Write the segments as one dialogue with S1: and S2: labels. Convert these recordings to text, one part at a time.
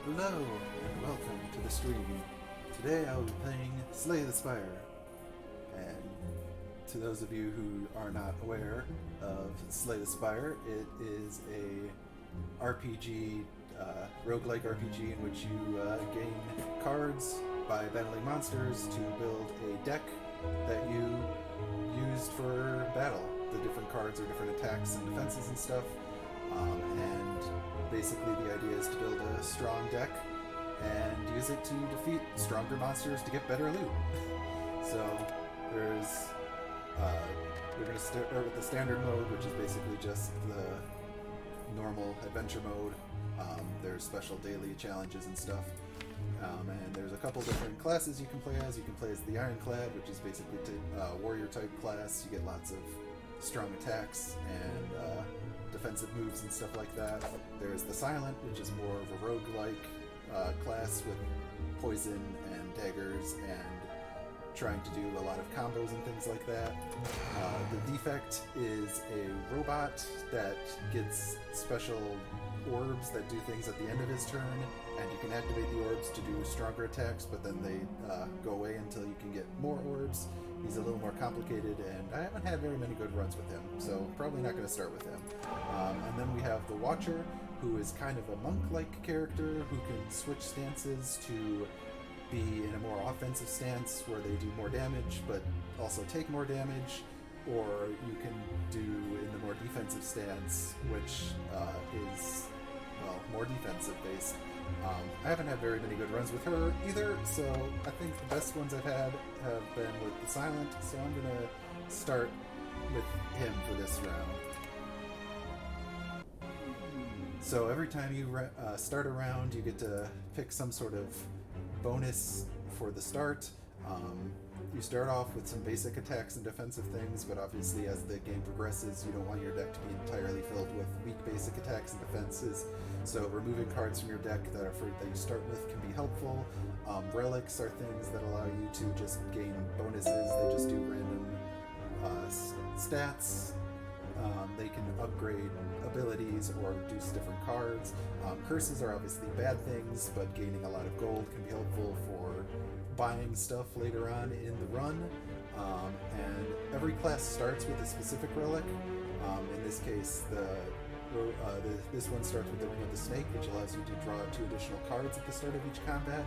S1: Hello, and welcome to the stream. Today I will be playing Slay the Spire. And to those of you who are not aware of Slay the Spire, it is a RPG, roguelike RPG in which you gain cards by battling monsters to build a deck that you used for battle. The different cards are different attacks and defenses and stuff. And basically the idea is to build a strong deck and use it to defeat stronger monsters to get better loot. So there's we're going to start with the standard mode, which is basically just the normal adventure mode. There's special daily challenges and stuff. And there's a couple different classes you can play as. You can play as the Ironclad, which is basically a warrior type class. You get lots of strong attacks and defensive moves and stuff like that. There's the Silent, which is more of a roguelike class with poison and daggers and trying to do a lot of combos and things like that. The Defect is a robot that gets special orbs that do things at the end of his turn, and you can activate the orbs to do stronger attacks, but then they go away until you can get more orbs. He's a little more complicated, and I haven't had very many good runs with him, so probably not going to start with him. And then we have the Watcher, who is kind of a monk-like character who can switch stances to be in a more offensive stance where they do more damage but also take more damage, or you can do in the more defensive stance, which is, well, more defensive based. I haven't had very many good runs with her either, so I think the best ones I've had have been with the Silent, so I'm going to start with him for this round. So every time you start a round, you get to pick some sort of bonus for the start. You start off with some basic attacks and defensive things, but obviously as the game progresses, you don't want your deck to be entirely filled with weak basic attacks and defenses. So removing cards from your deck that you start with can be helpful. Relics are things that allow you to just gain bonuses. They just do random stats. They can upgrade abilities or reduce different cards. Curses are obviously bad things, but gaining a lot of gold can be helpful for buying stuff later on in the run. And every class starts with a specific relic. In this case, this one starts with the Ring of the Snake, which allows you to draw 2 additional cards at the start of each combat.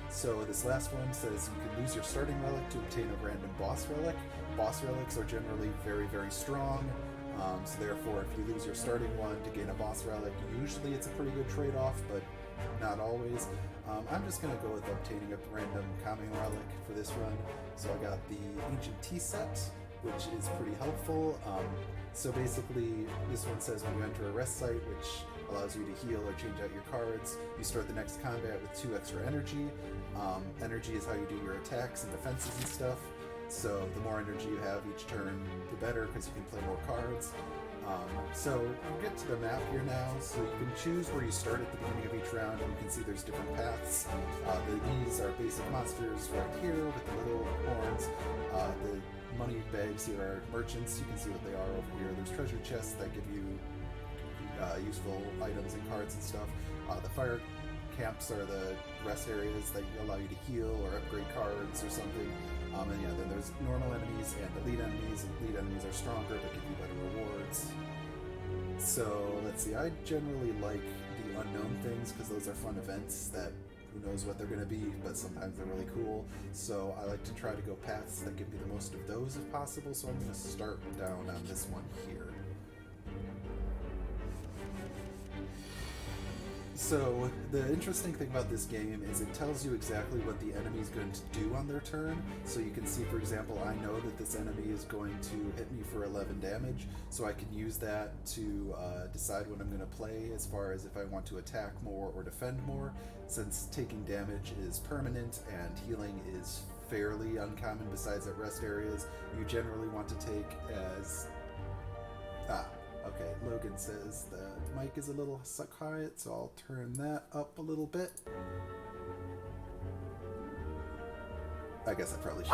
S1: So this last one says you can lose your starting relic to obtain a random boss relic. Boss relics are generally very, very strong. So therefore, if you lose your starting one to gain a boss relic, usually it's a pretty good trade-off, but not always. I'm just going to go with obtaining a random calming relic for this run. So I got the Ancient Tea Set, which is pretty helpful. So basically, this one says when you enter a rest site, which allows you to heal or change out your cards, you start the next combat with 2 extra energy. Energy is how you do your attacks and defenses and stuff. So the more energy you have each turn, the better, because you can play more cards. So we'll get to the map here now. So you can choose where you start at the beginning of each round, and you can see there's different paths. These are basic monsters right here with the little horns. The money bags here are merchants. You can see what they are over here. There's treasure chests that give you useful items and cards and stuff. The fire camps are the rest areas that allow you to heal or upgrade cards or something. And yeah, then there's normal enemies and elite enemies. Elite enemies are stronger but give you better rewards. So let's see, I generally like the unknown things because those are fun events that who knows what they're going to be, but sometimes they're really cool. So I like to try to go paths that give me the most of those if possible, so I'm going to start down on this one here. So the interesting thing about this game is it tells you exactly what the enemy's going to do on their turn. So you can see, for example, I know that this enemy is going to hit me for 11 damage, so I can use that to decide what I'm going to play as far as if I want to attack more or defend more. Since taking damage is permanent and healing is fairly uncommon besides at rest areas, you generally want to take as... Okay, Logan says the mic is a little quiet, so I'll turn that up a little bit. I guess I probably should.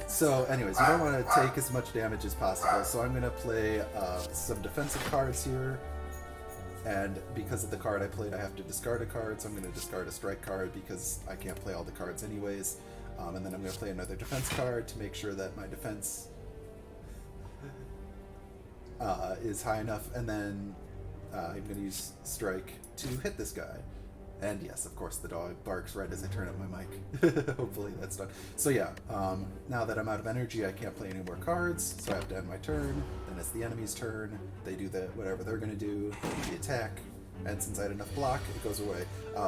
S1: So anyways, you don't want to take as much damage as possible, so I'm going to play some defensive cards here. And because of the card I played, I have to discard a card, so I'm going to discard a strike card because I can't play all the cards anyways. And then I'm going to play another defense card to make sure that my defense is high enough, and then I'm going to use strike to hit this guy. And yes, of course, the dog barks right as I turn up my mic. Hopefully that's done. So yeah, now that I'm out of energy, I can't play any more cards, so I have to end my turn. Then it's the enemy's turn. They do whatever they're going to do, the attack, and since I had enough block, it goes away.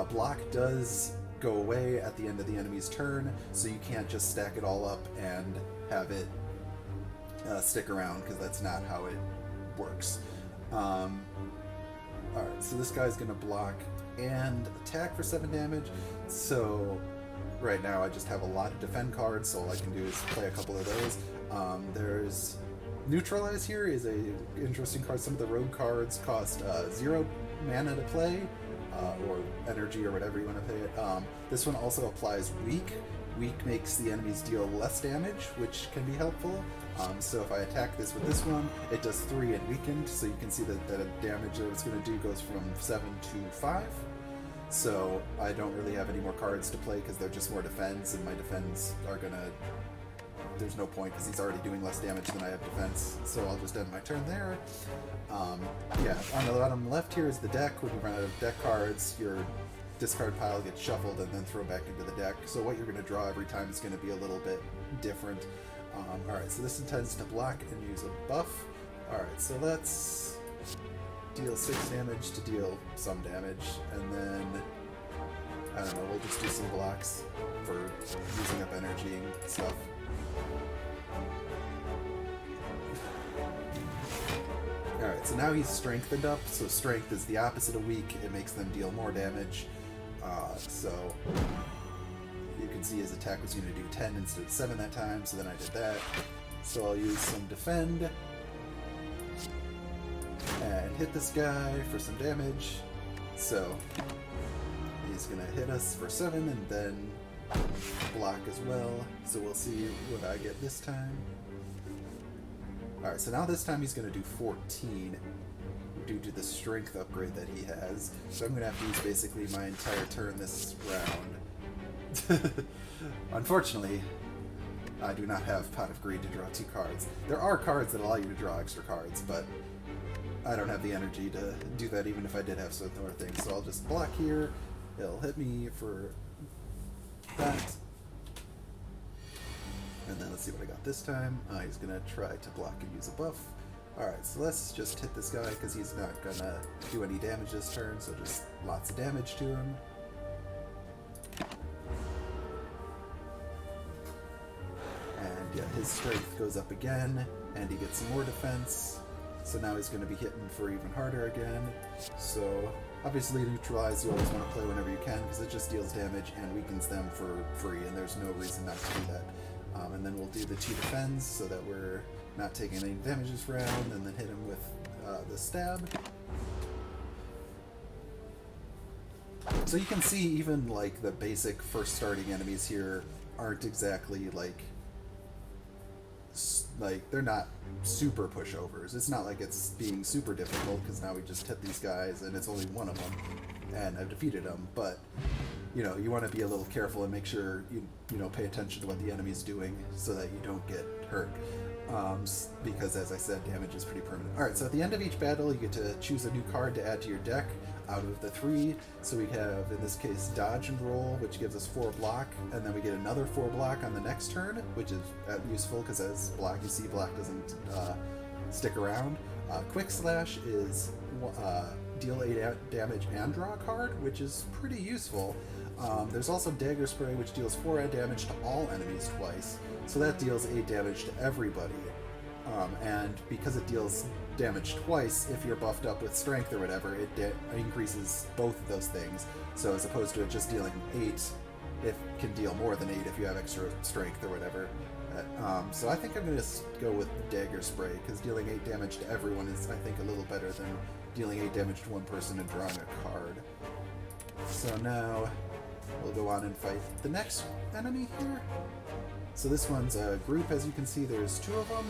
S1: Block does go away at the end of the enemy's turn, so you can't just stack it all up and have it stick around, because that's not how it works. Alright, so this guy's gonna block and attack for 7 damage. So right now I just have a lot of defend cards, so all I can do is play a couple of those. There's Neutralize here is a interesting card. Some of the rogue cards cost 0 mana to play, or energy, or whatever you want to pay it. This one also applies Weak. Weak makes the enemies deal less damage, which can be helpful. So if I attack this with this one, it does 3 and weakened, so you can see that the damage that it's going to do goes from 7 to 5. So I don't really have any more cards to play because they're just more defense, and my defense are going to... There's no point because he's already doing less damage than I have defense, so I'll just end my turn there. Yeah, on the bottom left here is the deck. When you run out of deck cards, your discard pile gets shuffled and then thrown back into the deck. So what you're going to draw every time is going to be a little bit different. Alright, so this intends to block and use a buff. Alright, so let's deal 6 damage to deal some damage, and then, I don't know, we'll just do some blocks for using up energy and stuff. Alright, so now he's strengthened up, so strength is the opposite of weak, it makes them deal more damage. So you can see his attack was going to do 10 instead of 7 that time, so then I did that. So I'll use some defend and hit this guy for some damage. So he's going to hit us for 7 and then block as well. So we'll see what I get this time. Alright, so now this time he's going to do 14 due to the strength upgrade that he has. So I'm going to have to use basically my entire turn this round. Unfortunately, I do not have Pot of Greed to draw 2 cards. There are cards that allow you to draw extra cards, but I don't have the energy to do that even if I did have some other things. So I'll just block here. It'll hit me for that. And then let's see what I got this time. He's going to try to block and use a buff. Alright, so let's just hit this guy because he's not going to do any damage this turn, so just lots of damage to him. And yeah, his strength goes up again, and he gets some more defense. So now he's going to be hitting for even harder again. So obviously Neutralize you always want to play whenever you can because it just deals damage and weakens them for free, and there's no reason not to do that. And then we'll do the 2 defends so that we're not taking any damage this round, and then hit him with the stab. So you can see even like the basic first starting enemies here aren't exactly like they're not super pushovers. It's not like it's being super difficult because now we just hit these guys and it's only one of them and I've defeated them, but you know, you want to be a little careful and make sure you know, pay attention to what the enemy's doing so that you don't get hurt. Because as I said, damage is pretty permanent. Alright, so at the end of each battle you get to choose a new card to add to your deck out of the 3. So we have, in this case, Dodge and Roll, which gives us 4 block, and then we get another 4 block on the next turn, which is useful because as block, you see block doesn't stick around. Quick Slash is deal 8 damage and draw a card, which is pretty useful. There's also Dagger Spray, which deals 4 damage to all enemies twice, so that deals 8 damage to everybody. And because it deals damage twice, if you're buffed up with strength or whatever, it increases both of those things. So as opposed to it just dealing 8, it can deal more than 8 if you have extra strength or whatever. So I think I'm going to go with Dagger Spray, because dealing 8 damage to everyone is, I think, a little better than dealing 8 damage to one person and drawing a card. So now we'll go on and fight the next enemy here. So this one's a group, as you can see, there's 2 of them.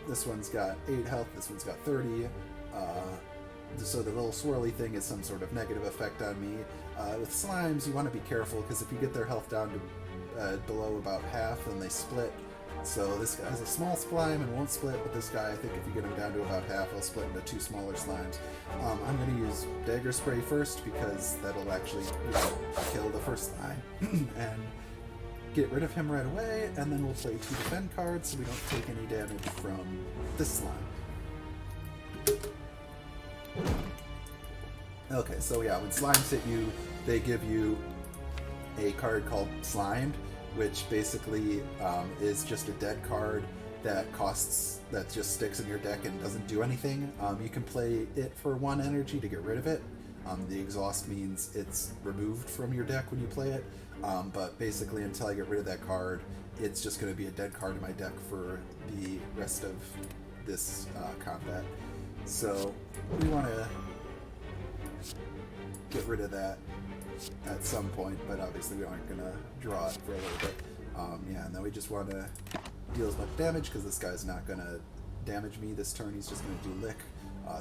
S1: This one's got 8 health, this one's got 30. So the little swirly thing is some sort of negative effect on me. With slimes, you want to be careful, because if you get their health down to below about half, then they split. So this guy has a small slime and won't split, but this guy, I think if you get him down to about half, he'll split into 2 smaller slimes. I'm going to use Dagger Spray first, because that'll actually kill the first slime. And get rid of him right away, and then we'll play 2 defend cards so we don't take any damage from this slime. Okay, so yeah, when slimes hit you, they give you a card called Slimed, which basically is just a dead card that just sticks in your deck and doesn't do anything. You can play it for 1 energy to get rid of it. The exhaust means it's removed from your deck when you play it, but basically until I get rid of that card, it's just going to be a dead card in my deck for the rest of this combat. So we want to get rid of that at some point, but obviously we aren't going to draw it for a little bit. Yeah, and then we just want to deal as much damage, because this guy's not going to damage me this turn, he's just going to do lick.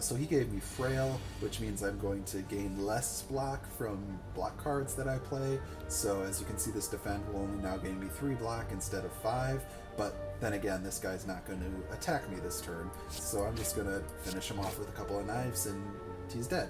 S1: So he gave me Frail, which means I'm going to gain less block from block cards that I play. So as you can see, this defend will only now gain me 3 block instead of 5, but then again, this guy's not going to attack me this turn, so I'm just going to finish him off with a couple of knives and he's dead.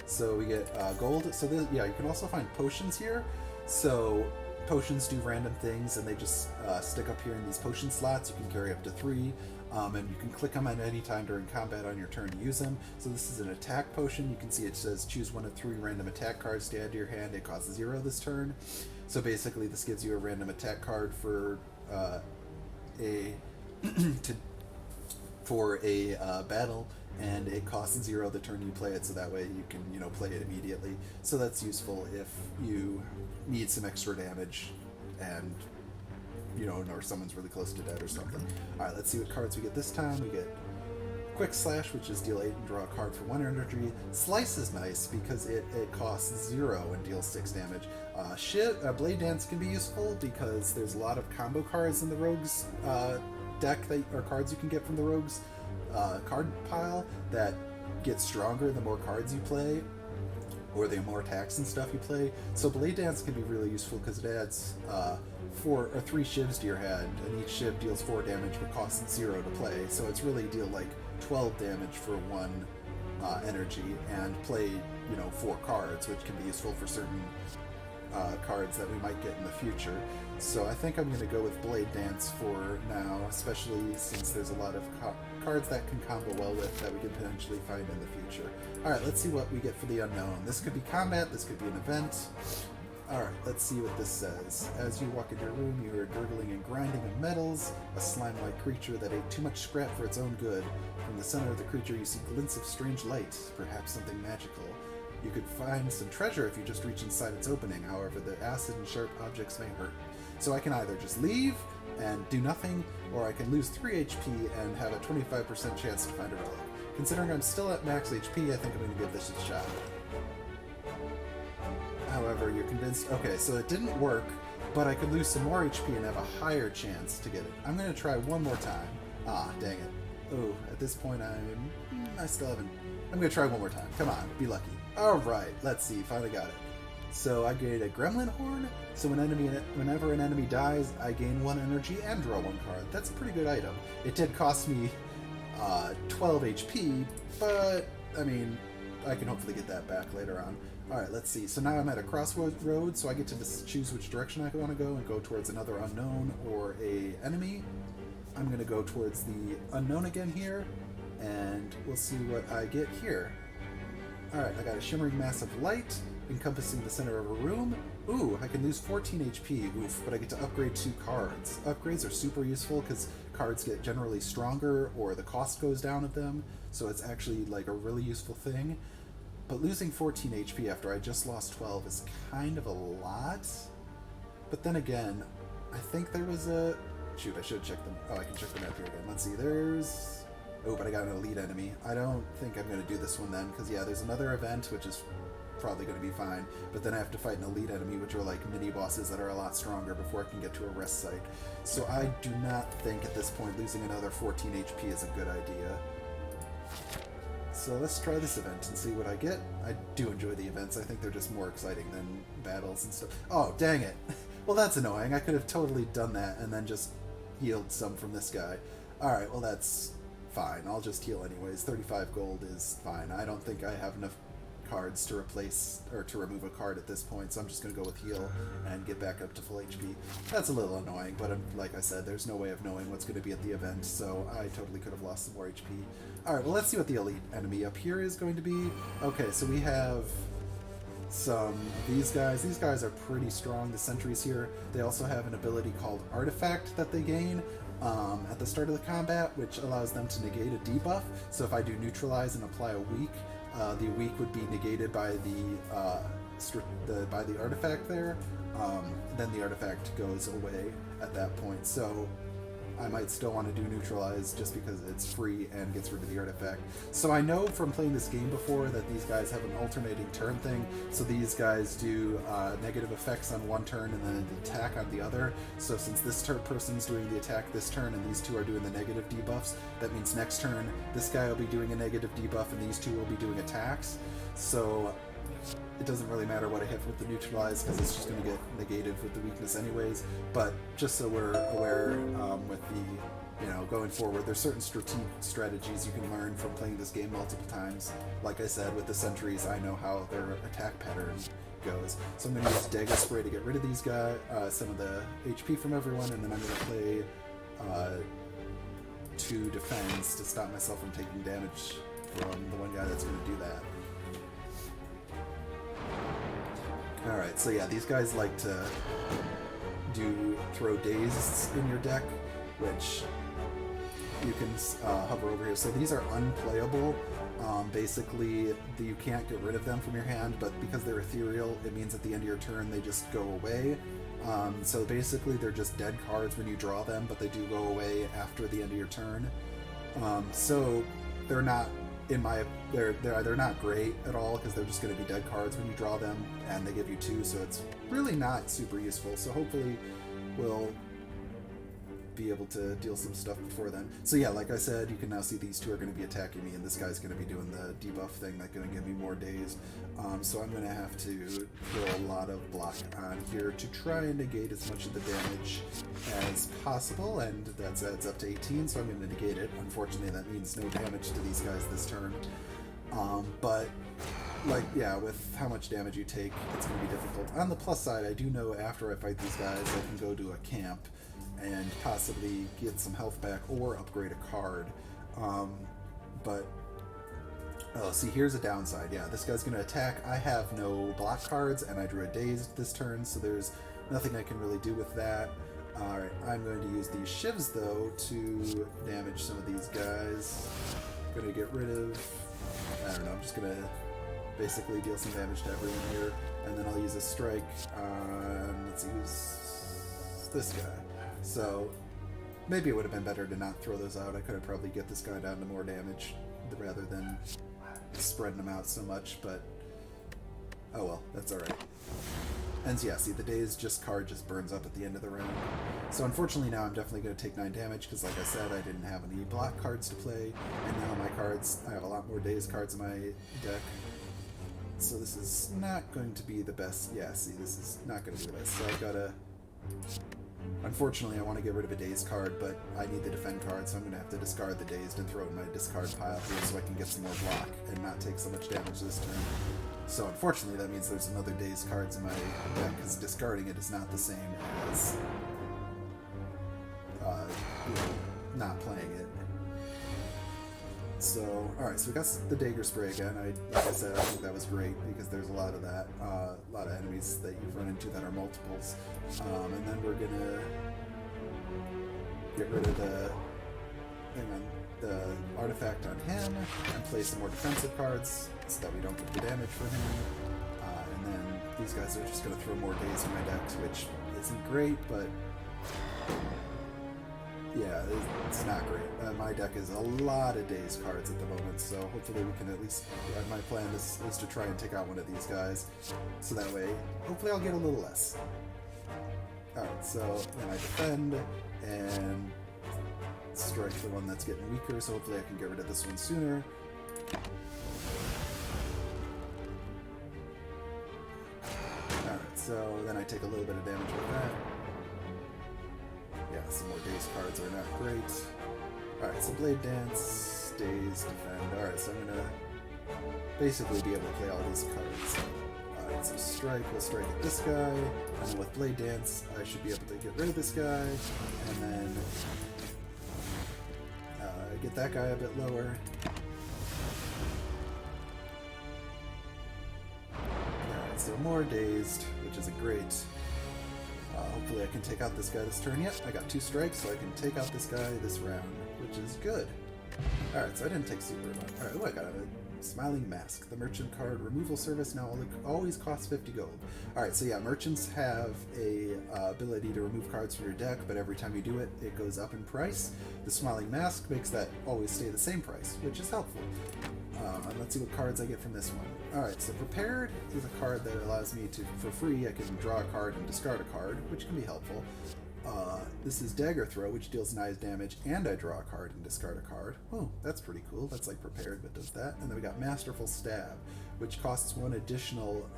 S1: So we get gold. So yeah, you can also find potions here. So potions do random things, and they just stick up here in these potion slots. You can carry up to 3, and you can click them at any time during combat on your turn to use them. So this is an attack potion. You can see it says choose 1 of 3 random attack cards to add to your hand. It costs 0 this turn. So basically, this gives you a random attack card for a battle, and it costs 0 the turn you play it, so that way you can, play it immediately. So that's useful if you need some extra damage and, or someone's really close to dead or something. Alright, let's see what cards we get this time. We get Quick Slash, which is deal 8 and draw a card for 1 energy. Slice is nice because it costs 0 and deals 6 damage. Blade Dance can be useful because there's a lot of combo cards in the Rogue's deck, or cards you can get from the Rogue's card pile that get stronger the more cards you play, or the more attacks and stuff you play. So Blade Dance can be really useful because it adds 3 shivs to your hand, and each shiv deals 4 damage but costs 0 to play. So it's really deal like 12 damage for 1 energy, and play 4 cards, which can be useful for certain cards that we might get in the future. So I think I'm going to go with Blade Dance for now, especially since there's a lot of cards that can combo well with that we can potentially find in the future. Alright, let's see what we get for the unknown. This could be combat, this could be an event. Alright, let's see what this says. As you walk into your room, you hear gurgling and grinding of metals, a slime-like creature that ate too much scrap for its own good. From the center of the creature you see glints of strange light, perhaps something magical. You could find some treasure if you just reach inside its opening, however the acid and sharp objects may hurt. So I can either just leave and do nothing, or I can lose 3 HP and have a 25% chance to find a relic. Considering I'm still at max HP, I think I'm going to give this a shot. However, you're convinced... Okay, so it didn't work, but I could lose some more HP and have a higher chance to get it. I'm going to try one more time. Ah, dang it. Oh, at this point I still haven't... I'm going to try one more time. Come on, be lucky. Alright, let's see, finally got it. So I get a Gremlin Horn, so whenever an enemy dies, I gain 1 energy and draw 1 card. That's a pretty good item. It did cost me 12 HP, but, I mean, I can hopefully get that back later on. Alright, let's see. So now I'm at a crossroad, so I get to choose which direction I want to go and go towards another unknown or a enemy. I'm going to go towards the unknown again here, and we'll see what I get here. Alright, I got a shimmering mass of light, encompassing the center of a room. Ooh, I can lose 14 HP, oof, but I get to upgrade 2 cards. Upgrades are super useful because cards get generally stronger or the cost goes down of them, so it's actually like a really useful thing. But losing 14 HP after I just lost 12 is kind of a lot. But then again, I think there was a... Shoot, I should check them. Oh, I can check the map here again. Let's see, there's... Oh, but I got an elite enemy. I don't think I'm going to do this one then, because yeah, there's another event, which is probably going to be fine, but then I have to fight an elite enemy, which are like mini-bosses that are a lot stronger before I can get to a rest site. So I do not think at this point losing another 14 HP is a good idea. So let's try this event and see what I get. I do enjoy the events. I think they're just more exciting than battles and stuff. Oh, dang it. Well, that's annoying. I could have totally done that and then just healed some from this guy. Alright, well that's fine. I'll just heal anyways. 35 gold is fine. I don't think I have enough cards to replace or to remove a card at this point, so I'm just going to go with heal and get back up to full HP. That's a little annoying, but like I said, there's no way of knowing what's going to be at the event, so I totally could have lost some more HP. Alright, well let's see what the elite enemy up here is going to be. Okay, so we have some of these guys. These guys are pretty strong, the sentries here. They also have an ability called Artifact that they gain at the start of the combat, which allows them to negate a debuff. So if I do neutralize and apply a weak, the weak would be negated by the artifact there. Then the artifact goes away at that point. So I might still want to do neutralize just because it's free and gets rid of the artifact. So I know from playing this game before that these guys have an alternating turn thing. So these guys do negative effects on one turn and then an attack on the other. So since this person's doing the attack this turn and these two are doing the negative debuffs, that means next turn this guy will be doing a negative debuff and these two will be doing attacks. So it doesn't really matter what I hit with the neutralize because it's just going to get negated with the weakness anyways. But just so we're aware with the, going forward, there's certain strategies you can learn from playing this game multiple times. Like I said, with the sentries, I know how their attack pattern goes. So I'm going to use Dagger Spray to get rid of these guys, some of the HP from everyone, and then I'm going to play 2 defense to stop myself from taking damage from the one guy that's going to do that. Alright, so yeah, these guys like to throw dazed in your deck, which you can hover over here. So these are unplayable. Basically, you can't get rid of them from your hand, but because they're ethereal, it means at the end of your turn they just go away. So basically they're just dead cards when you draw them, but they do go away after the end of your turn. So they're not they're not great at all because they're just going to be dead cards when you draw them, and they give you 2, so it's really not super useful. So hopefully we'll be able to deal some stuff before then. So yeah, like I said, you can now see these 2 are going to be attacking me, and this guy's going to be doing the debuff thing that's going to give me more dazed. So I'm going to have to throw a lot of block on here to try and negate as much of the damage as possible, and that adds up to 18, so I'm going to negate it. Unfortunately, that means no damage to these guys this turn. But like, yeah, with how much damage you take, it's going to be difficult. On the plus side, I do know after I fight these guys, I can go to a camp and possibly get some health back or upgrade a card. Oh, see, here's a downside. Yeah, this guy's going to attack. I have no block cards, and I drew a dazed this turn, so there's nothing I can really do with that. Alright, I'm going to use these shivs, though, to damage some of these guys. I'm going to get rid of... I don't know, I'm just going to basically deal some damage to everyone here, and then I'll use a strike on... let's see, who's this guy? So, maybe it would have been better to not throw those out. I could have probably get this guy down to more damage rather than spreading them out so much, but oh well, that's alright. And yeah, see, the dazed card just burns up at the end of the round. So unfortunately now I'm definitely going to take 9 damage, because like I said, I didn't have any block cards to play, and now my cards, I have a lot more dazed cards in my deck. So this is not going to be the best. Yeah, see, this is not going to be the best. So I've got to... Unfortunately, I want to get rid of a dazed card, but I need the defend card, so I'm going to have to discard the dazed and throw it in my discard pile here so I can get some more block and not take so much damage this turn. So unfortunately, that means there's another dazed cards in my deck, because discarding it is not the same as not playing it. So, alright, so we got the Dagger Spray again. Like I said, I think that was great because there's a lot of that. A lot of enemies that you've run into that are multiples. And then we're gonna get rid of the artifact on him and play some more defensive cards so that we don't get the damage for him. And then these guys are just gonna throw more days in my deck, which isn't great, but yeah, it's not great. My deck is a lot of days cards at the moment, so hopefully we can at least... my plan is to try and take out one of these guys, so that way, hopefully I'll get a little less. Alright, so then I defend, and strike the one that's getting weaker, so hopefully I can get rid of this one sooner. Alright, so then I take a little bit of damage with that. Yeah, some more days cards are not great. Alright, so Blade Dance, Days, Defend. Alright, so I'm gonna basically be able to play all these cards. Alright, so Strike, we'll strike at this guy, and then with Blade Dance, I should be able to get rid of this guy, and then get that guy a bit lower. Alright, so more Dazed, which isn't great. Hopefully I can take out this guy this turn. Yep, I got 2 strikes, so I can take out this guy this round, which is good. Alright, so I didn't take super much. Alright, oh, I got a Smiling Mask. The merchant card removal service now always costs 50 gold. Alright, so yeah, merchants have a ability to remove cards from your deck, but every time you do it, it goes up in price. The Smiling Mask makes that always stay the same price, which is helpful. And let's see what cards I get from this one. Alright, so Prepared is a card that allows me to, for free, I can draw a card and discard a card, which can be helpful. This is Dagger Throw, which deals 9 damage, and I draw a card and discard a card. Oh, that's pretty cool. That's like Prepared, but does that. And then we got Masterful Stab, which costs 1 additional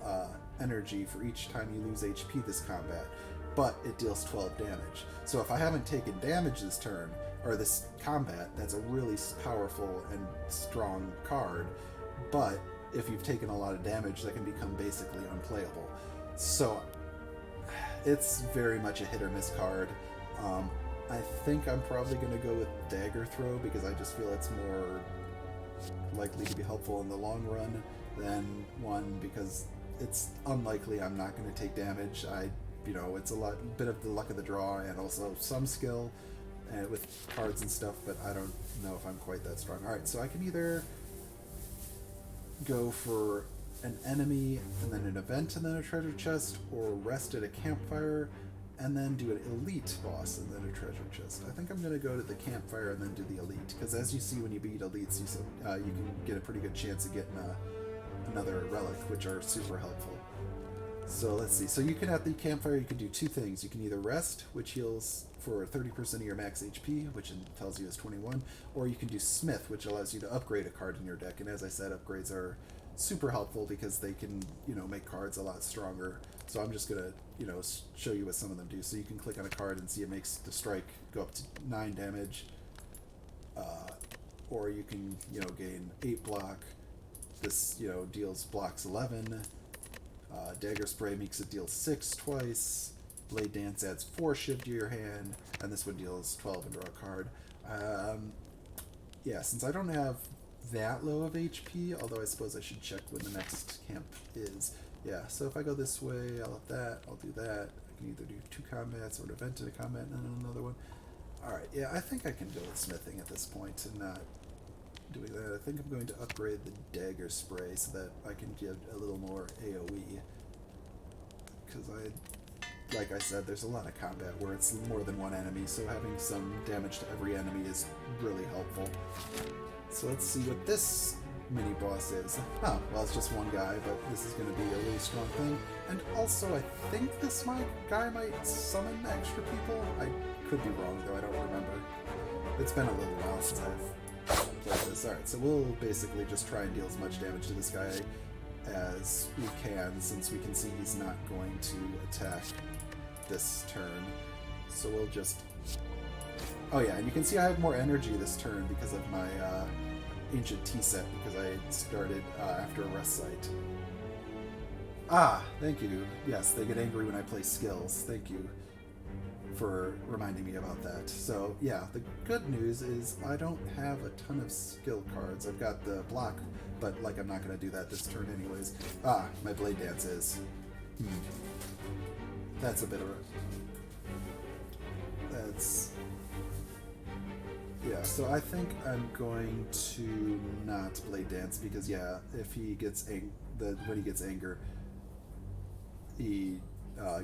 S1: energy for each time you lose HP this combat, but it deals 12 damage. So if I haven't taken damage this turn, or this combat, that's a really powerful and strong card, but if you've taken a lot of damage, that can become basically unplayable. So it's very much a hit or miss card. I think I'm probably going to go with Dagger Throw because I just feel it's more likely to be helpful in the long run than 1 because it's unlikely I'm not going to take damage. It's a bit of the luck of the draw and also some skill with cards and stuff, but I don't know if I'm quite that strong. Alright, so I can either go for an enemy and then an event and then a treasure chest, or rest at a campfire and then do an elite boss and then a treasure chest. I think I'm going to go to the campfire and then do the elite, because as you see when you beat elites, you can get a pretty good chance of getting another relic, which are super helpful. So let's see. So you can, at the campfire, you can do 2 things. You can either rest, which heals for 30% of your max HP, which tells you is 21, or you can do Smith, which allows you to upgrade a card in your deck. And as I said, upgrades are super helpful because they can, make cards a lot stronger. So I'm just gonna, show you what some of them do. So you can click on a card and see it makes the strike go up to 9 damage, or you can, gain 8 block. This, deals blocks 11. Dagger Spray makes it deal 6 twice. Blade Dance adds 4 shiv to your hand, and this one deals 12 and draw a card. Yeah, since I don't have that low of HP, although I suppose I should check when the next camp is. Yeah, so if I go this way, I'll have that, I'll do that. I can either do 2 combats or an event in a combat and then another one. Alright, yeah, I think I can go with smithing at this point and not doing that. I think I'm going to upgrade the Dagger Spray so that I can get a little more AoE. Because like I said, there's a lot of combat where it's more than 1 enemy, so having some damage to every enemy is really helpful. So let's see what this mini-boss is. Oh, well, it's just 1 guy, but this is going to be a really strong thing. And also, I think this guy might summon extra people. I could be wrong, though. I don't remember. It's been a little while since I've played this. Alright, so we'll basically just try and deal as much damage to this guy as we can, since we can see he's not going to attack this turn. So we'll just... Oh yeah, and you can see I have more energy this turn because of my Ancient Tea set, because I started after a rest site. Ah, thank you. Yes, they get angry when I play skills. Thank you. for reminding me about that. So yeah, the good news is I don't have a ton of skill cards. I've got the block, but like I'm not going to do that this turn anyways. Ah, my Blade Dance is. That's a bit of a... That's... Yeah, so I think I'm going to not Blade Dance because yeah, if he gets when he gets anger, he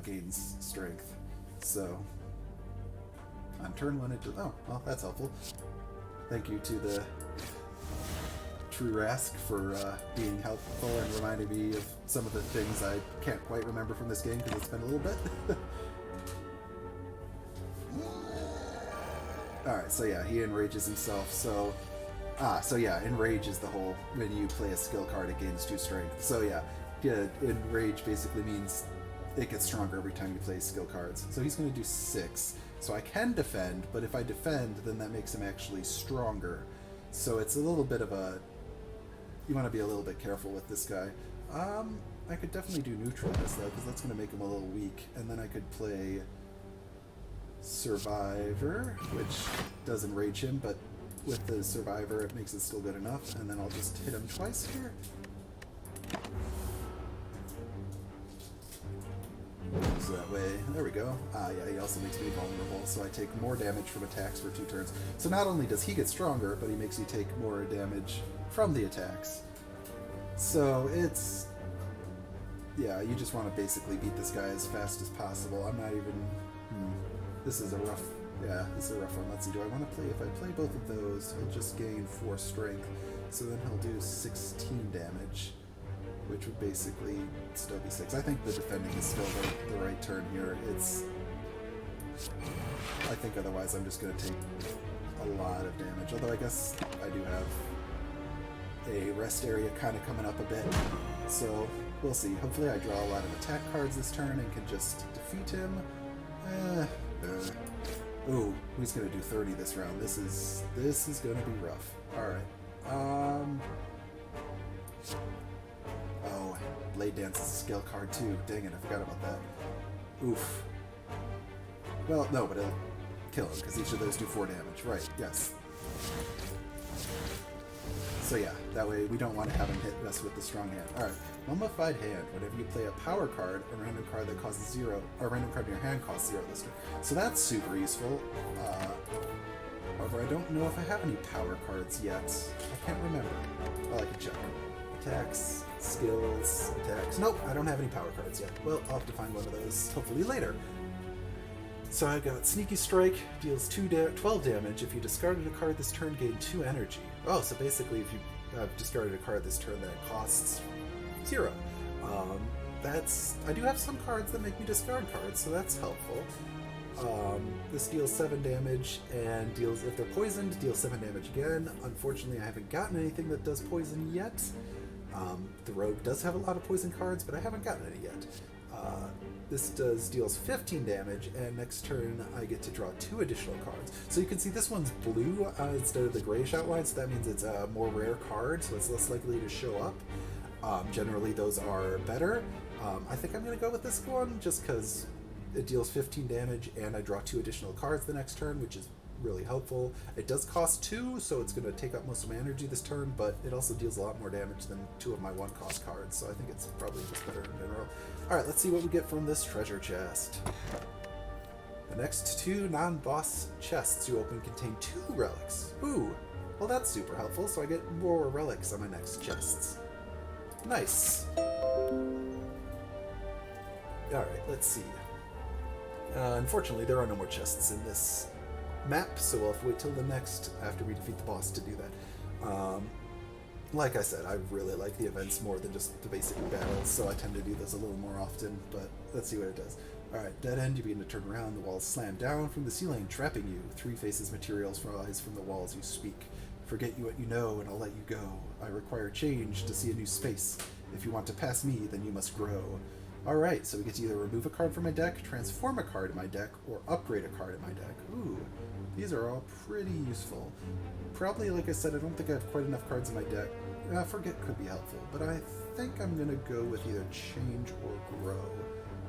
S1: gains strength. So on turn one, oh well, that's helpful. Thank you to the True Rask for being helpful and reminding me of some of the things I can't quite remember from this game because it's been a little bit. Alright, so yeah, he enrages himself, so... so yeah, enrage is the whole... When you play a skill card, it gains 2 strength. So yeah, enrage basically means it gets stronger every time you play skill cards. So he's going to do 6. So I can defend, but if I defend, then that makes him actually stronger. So it's a little bit of a... You want to be a little bit careful with this guy. I could definitely do neutral this, though, because that's going to make him a little weak. And then I could play... Survivor, which does enrage him, but with the Survivor it makes it still good enough, and then I'll just hit him twice here. So that way, there we go. Yeah, he also makes me vulnerable, so I take more damage from attacks for 2 turns. So not only does he get stronger, but he makes you take more damage from the attacks. So it's... Yeah, you just want to basically beat this guy as fast as possible. I'm not even... This is a rough... Yeah, this is a rough one. Let's see, do I want to play... If I play both of those, he'll just gain 4 strength. So then he'll do 16 damage, which would basically still be 6. I think the defending is still the right turn here. It's... I think otherwise I'm just going to take a lot of damage. Although I guess I do have a rest area kind of coming up a bit. So we'll see. Hopefully I draw a lot of attack cards this turn and can just defeat him. Ooh, he's gonna do 30 this round. This is gonna be rough. Alright. Oh, Blade Dance is a skill card too. Dang it, I forgot about that. Oof. Well, no, but it'll kill him, because each of those do 4 damage. Right, yes. So yeah, that way we don't want to have him hit us with the strong hand. Alright, Mummified Hand. Whenever you play a power card, a random card that costs 0, or a random card in your hand costs 0 this turn. So that's super useful. However, I don't know if I have any power cards yet. I can't remember. Well, I can check. Attacks, skills, attacks. Nope, I don't have any power cards yet. Well, I'll have to find one of those, hopefully later. So I got Sneaky Strike, deals 12 damage. If you discarded a card this turn, gain 2 energy. Oh, so basically if you have discarded a card this turn, that costs 0. I do have some cards that make me discard cards, so that's helpful. This deals 7 damage, and deals, if they're poisoned, deals 7 damage again. Unfortunately, I haven't gotten anything that does poison yet. The Rogue does have a lot of poison cards, but I haven't gotten any yet. This deals 15 damage, and next turn I get to draw 2 additional cards. So you can see this one's blue instead of the grayish outline, so that means it's a more rare card, so it's less likely to show up. Generally those are better. I think I'm going to go with this one just because it deals 15 damage and I draw 2 additional cards the next turn, which is really helpful. It does cost 2, so it's going to take up most of my energy this turn, but it also deals a lot more damage than 2 of my 1-cost cards, so I think it's probably just better in general. Alright, let's see what we get from this treasure chest. The next 2 non-boss chests you open contain 2 relics. Ooh, well that's super helpful, so I get more relics on my next chests. Nice. Alright, let's see. Unfortunately, there are no more chests in this map, so we'll have to wait till the next after we defeat the boss to do that. Like I said, I really like the events more than just the basic battles, so I tend to do those a little more often, but let's see what it does. Alright, dead end, you begin to turn around, the walls slam down from the ceiling, trapping you. 3 faces materials rise from the walls you speak. Forget you what you know, and I'll let you go. I require change to see a new space. If you want to pass me, then you must grow. Alright, so we get to either remove a card from my deck, transform a card in my deck, or upgrade a card in my deck. Ooh, these are all pretty useful. Probably, like I said, I don't think I have quite enough cards in my deck. Forget could be helpful, but I think I'm going to go with either change or grow.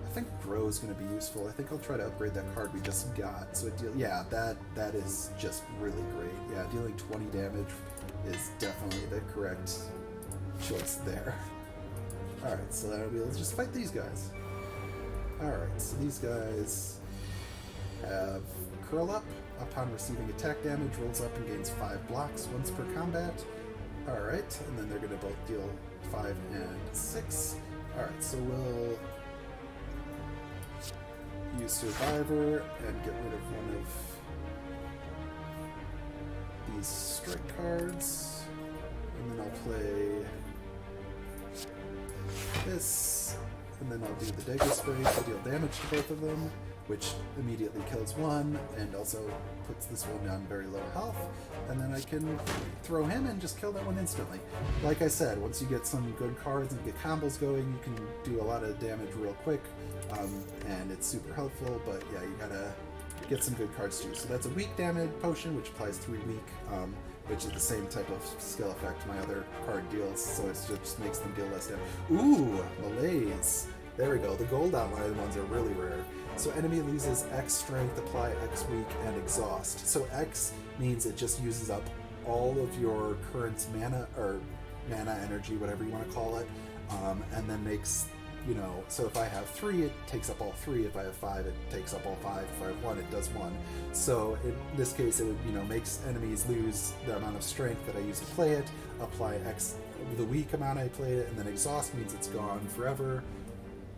S1: I I think Grow is going to be useful. I think I'll try to upgrade that card we just got. So yeah, that is just really great. Yeah, dealing 20 damage is definitely the correct choice there. Alright, so let's just fight these guys. Alright, so these guys have Curl Up. Upon receiving attack damage, rolls up and gains 5 blocks once per combat. Alright, and then they're going to both deal 5 and 6. Alright, so we'll use Survivor and get rid of one of these strike cards. And then I'll play this, and then I'll do the Dagger Spray to deal damage to both of them, which immediately kills one, and also puts this one down very low health, and then I can throw him and just kill that one instantly. Like I said, once you get some good cards and get combos going, you can do a lot of damage real quick, and it's super helpful, but yeah, you gotta get some good cards too. So that's a weak damage potion, which applies 3 weak, which is the same type of skill effect my other card deals, so it just makes them deal less damage. Ooh, Malaise. There we go. The gold outline ones are really rare. So enemy loses X strength, apply X weak, and exhaust. So X means it just uses up all of your current mana, or mana energy, whatever you want to call it, and then makes, you know, so if I have 3, it takes up all 3. If I have 5, it takes up all 5. If I have 1, it does 1. So in this case, it would, you know, makes enemies lose the amount of strength that I use to play it, apply X, the weak amount I played it, and then exhaust means it's gone forever.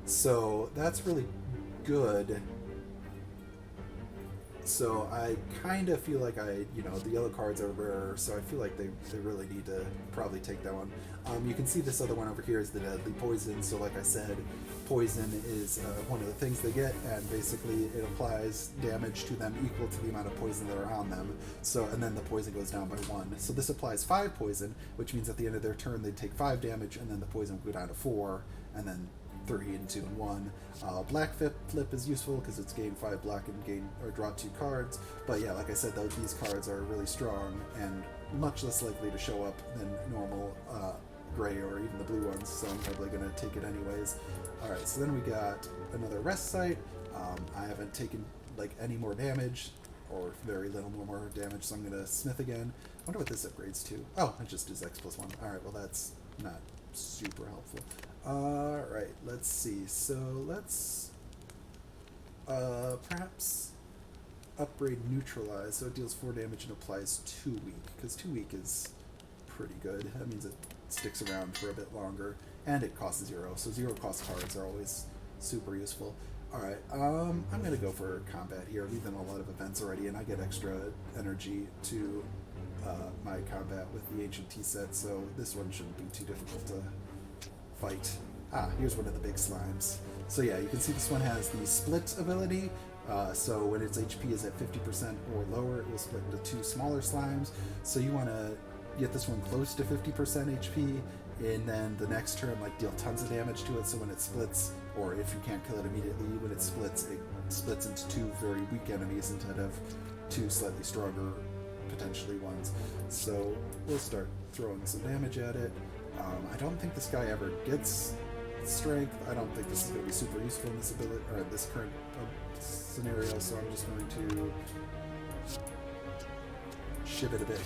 S1: So that's really good. So I kind of feel like you know, the yellow cards are rare, so I feel like they really need to probably take that one. You can see this other one over here is the Deadly Poison. So like I said, poison is one of the things they get, and basically it applies damage to them equal to the amount of poison that are on them. So, and then the poison goes down by 1. So this applies 5 poison, which means at the end of their turn they take 5 damage, and then the poison will go down to 4, and then 3 and 2 and 1. Black Flip is useful because it's gain 5 black and gain or draw 2 cards. But yeah, like I said, though, these cards are really strong and much less likely to show up than normal gray or even the blue ones, so I'm probably going to take it anyways. Alright, so then we got another Rest Site. I haven't taken like any more damage, or very little more damage, so I'm going to Smith again. I wonder what this upgrades to. Oh, it just is X+1. Alright, well that's not super helpful. Alright, let's see. So let's perhaps upgrade Neutralize, so it deals 4 damage and applies 2 weak, because 2 weak is pretty good. That means it sticks around for a bit longer, and it costs 0, so 0 cost cards are always super useful. Alright, I'm gonna go for combat here. We've done a lot of events already, and I get extra energy to my combat with the Ancient Tea set, so this one shouldn't be too difficult to fight. Here's one of the big slimes. So yeah, you can see this one has the split ability, so when its HP is at 50% or lower, it will split into 2 smaller slimes. So you want to get this one close to 50% HP, and then the next turn like deal tons of damage to it, so when it splits, or if you can't kill it immediately, when it splits into 2 very weak enemies instead of 2 slightly stronger, potentially ones. So we'll start throwing some damage at it. I don't think this guy ever gets strength. I don't think this is going to be super useful in this ability, or this current scenario, so I'm just going to shiv it a bit.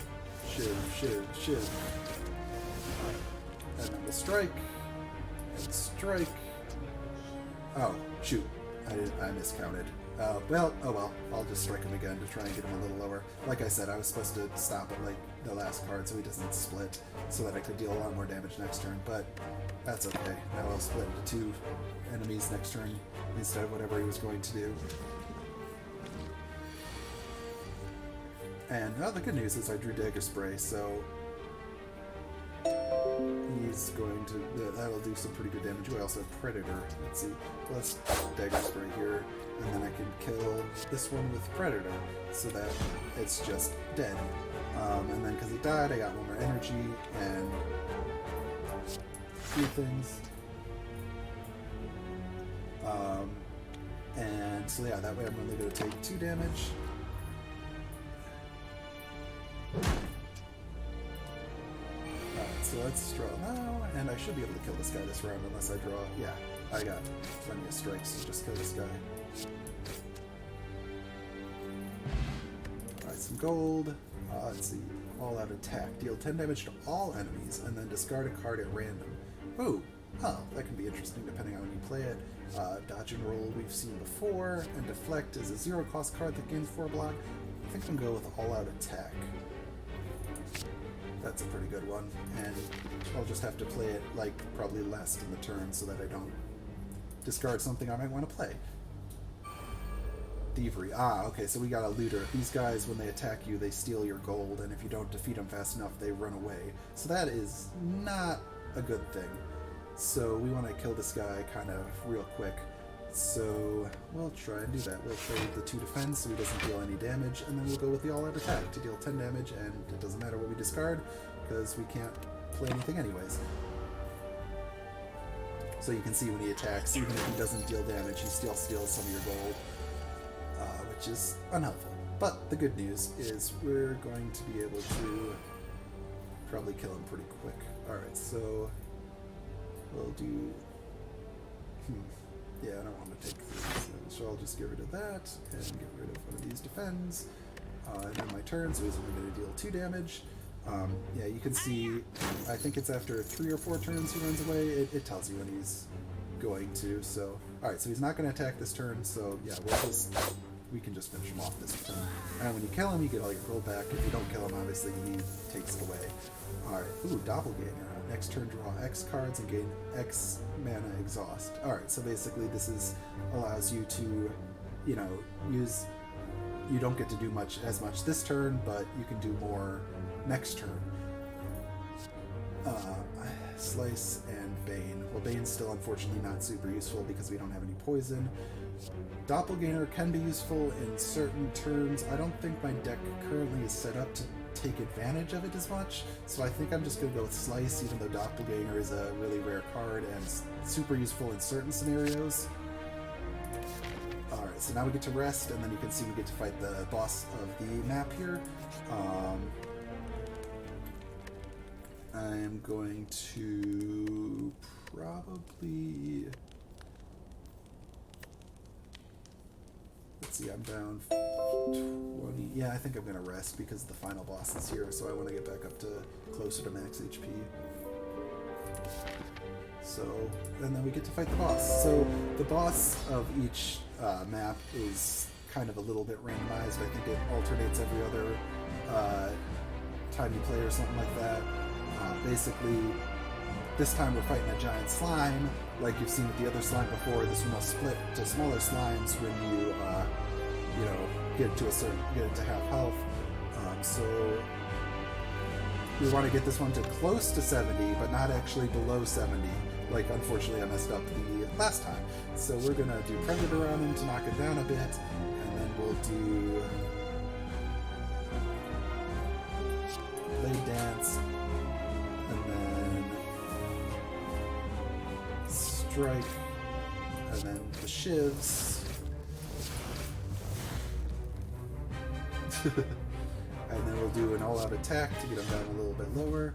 S1: Shiv. And then we'll strike. And strike. Oh, shoot. I miscounted. Well, oh well. I'll just strike him again to try and get him a little lower. Like I said, I was supposed to stop at like the last card so he doesn't split, so that I could deal a lot more damage next turn, but that's okay. Now I'll split into 2 enemies next turn instead of whatever he was going to do. And the good news is I drew Dagger Spray, so he's going to, that'll do some pretty good damage. We also have Predator. Let's see, let's Dagger Spray here, and then I can kill this one with Predator, so that it's just dead. And then because he died, I got 1 more energy and a few things. And so yeah, that way I'm only going to take 2 damage. Alright, so let's draw now, and I should be able to kill this guy this round unless I draw, yeah. I got plenty of strikes to just kill this guy. Alright, some gold. Let's see. All-out attack. Deal 10 damage to all enemies, and then discard a card at random. Ooh. Oh, that can be interesting depending on when you play it. Dodge and roll we've seen before, and deflect is a 0-cost card that gains 4 block. I think I'm going to go with all-out attack. That's a pretty good one, and I'll just have to play it like probably last in the turn so that I don't discard something I might want to play. Thievery. Ah, okay, so we got a looter. These guys, when they attack you, they steal your gold, and if you don't defeat them fast enough, they run away. So that is not a good thing. So we want to kill this guy kind of real quick. So we'll try and do that. We'll trade the 2 defense so he doesn't deal any damage, and then we'll go with the all-out attack to deal 10 damage, and it doesn't matter what we discard, because we can't play anything anyways. So you can see when he attacks, even if he doesn't deal damage, he still steals some of your gold, which is unhelpful. But the good news is we're going to be able to probably kill him pretty quick. Alright, so we'll do... Yeah, I don't want to take these, so I'll just get rid of that, and get rid of one of these defends. And then my turn, so he's only going to deal 2 damage. Yeah, you can see, I think it's after 3 or 4 turns he runs away. It tells you when he's going to, so... Alright, so he's not going to attack this turn, so yeah, we can just finish him off this turn. And when you kill him, you get all your gold back. If you don't kill him, obviously he takes it away. Alright, ooh, Doppelganger. Next turn, draw X cards and gain X mana exhaust. Alright, so basically this allows you to, you know, use... You don't get to do as much this turn, but you can do more next turn. Slice and Bane. Well, Bane's still unfortunately not super useful because we don't have any poison. Doppelganger can be useful in certain turns. I don't think my deck currently is set up to take advantage of it as much, so I think I'm just going to go with Slice, even though Doppelganger is a really rare card and super useful in certain scenarios. Alright, so now we get to rest, and then you can see we get to fight the boss of the map here. I'm going to probably... Let's see, I'm down 20. Yeah, I think I'm going to rest because the final boss is here, so I want to get back up to closer to max HP. So, and then we get to fight the boss. So, the boss of each map is kind of a little bit randomized. I think it alternates every other time you play or something like that. Basically, this time we're fighting a giant slime, like you've seen with the other slime before. This one will split to smaller slimes when you, you know, get to half health. So we want to get this one to close to 70, but not actually below 70. Like, unfortunately, I messed up the last time. So we're gonna do Predator on him to knock it down a bit, and then we'll do Blade Dance. Strike, and then the shivs, and then we'll do an all-out attack to get them down a little bit lower.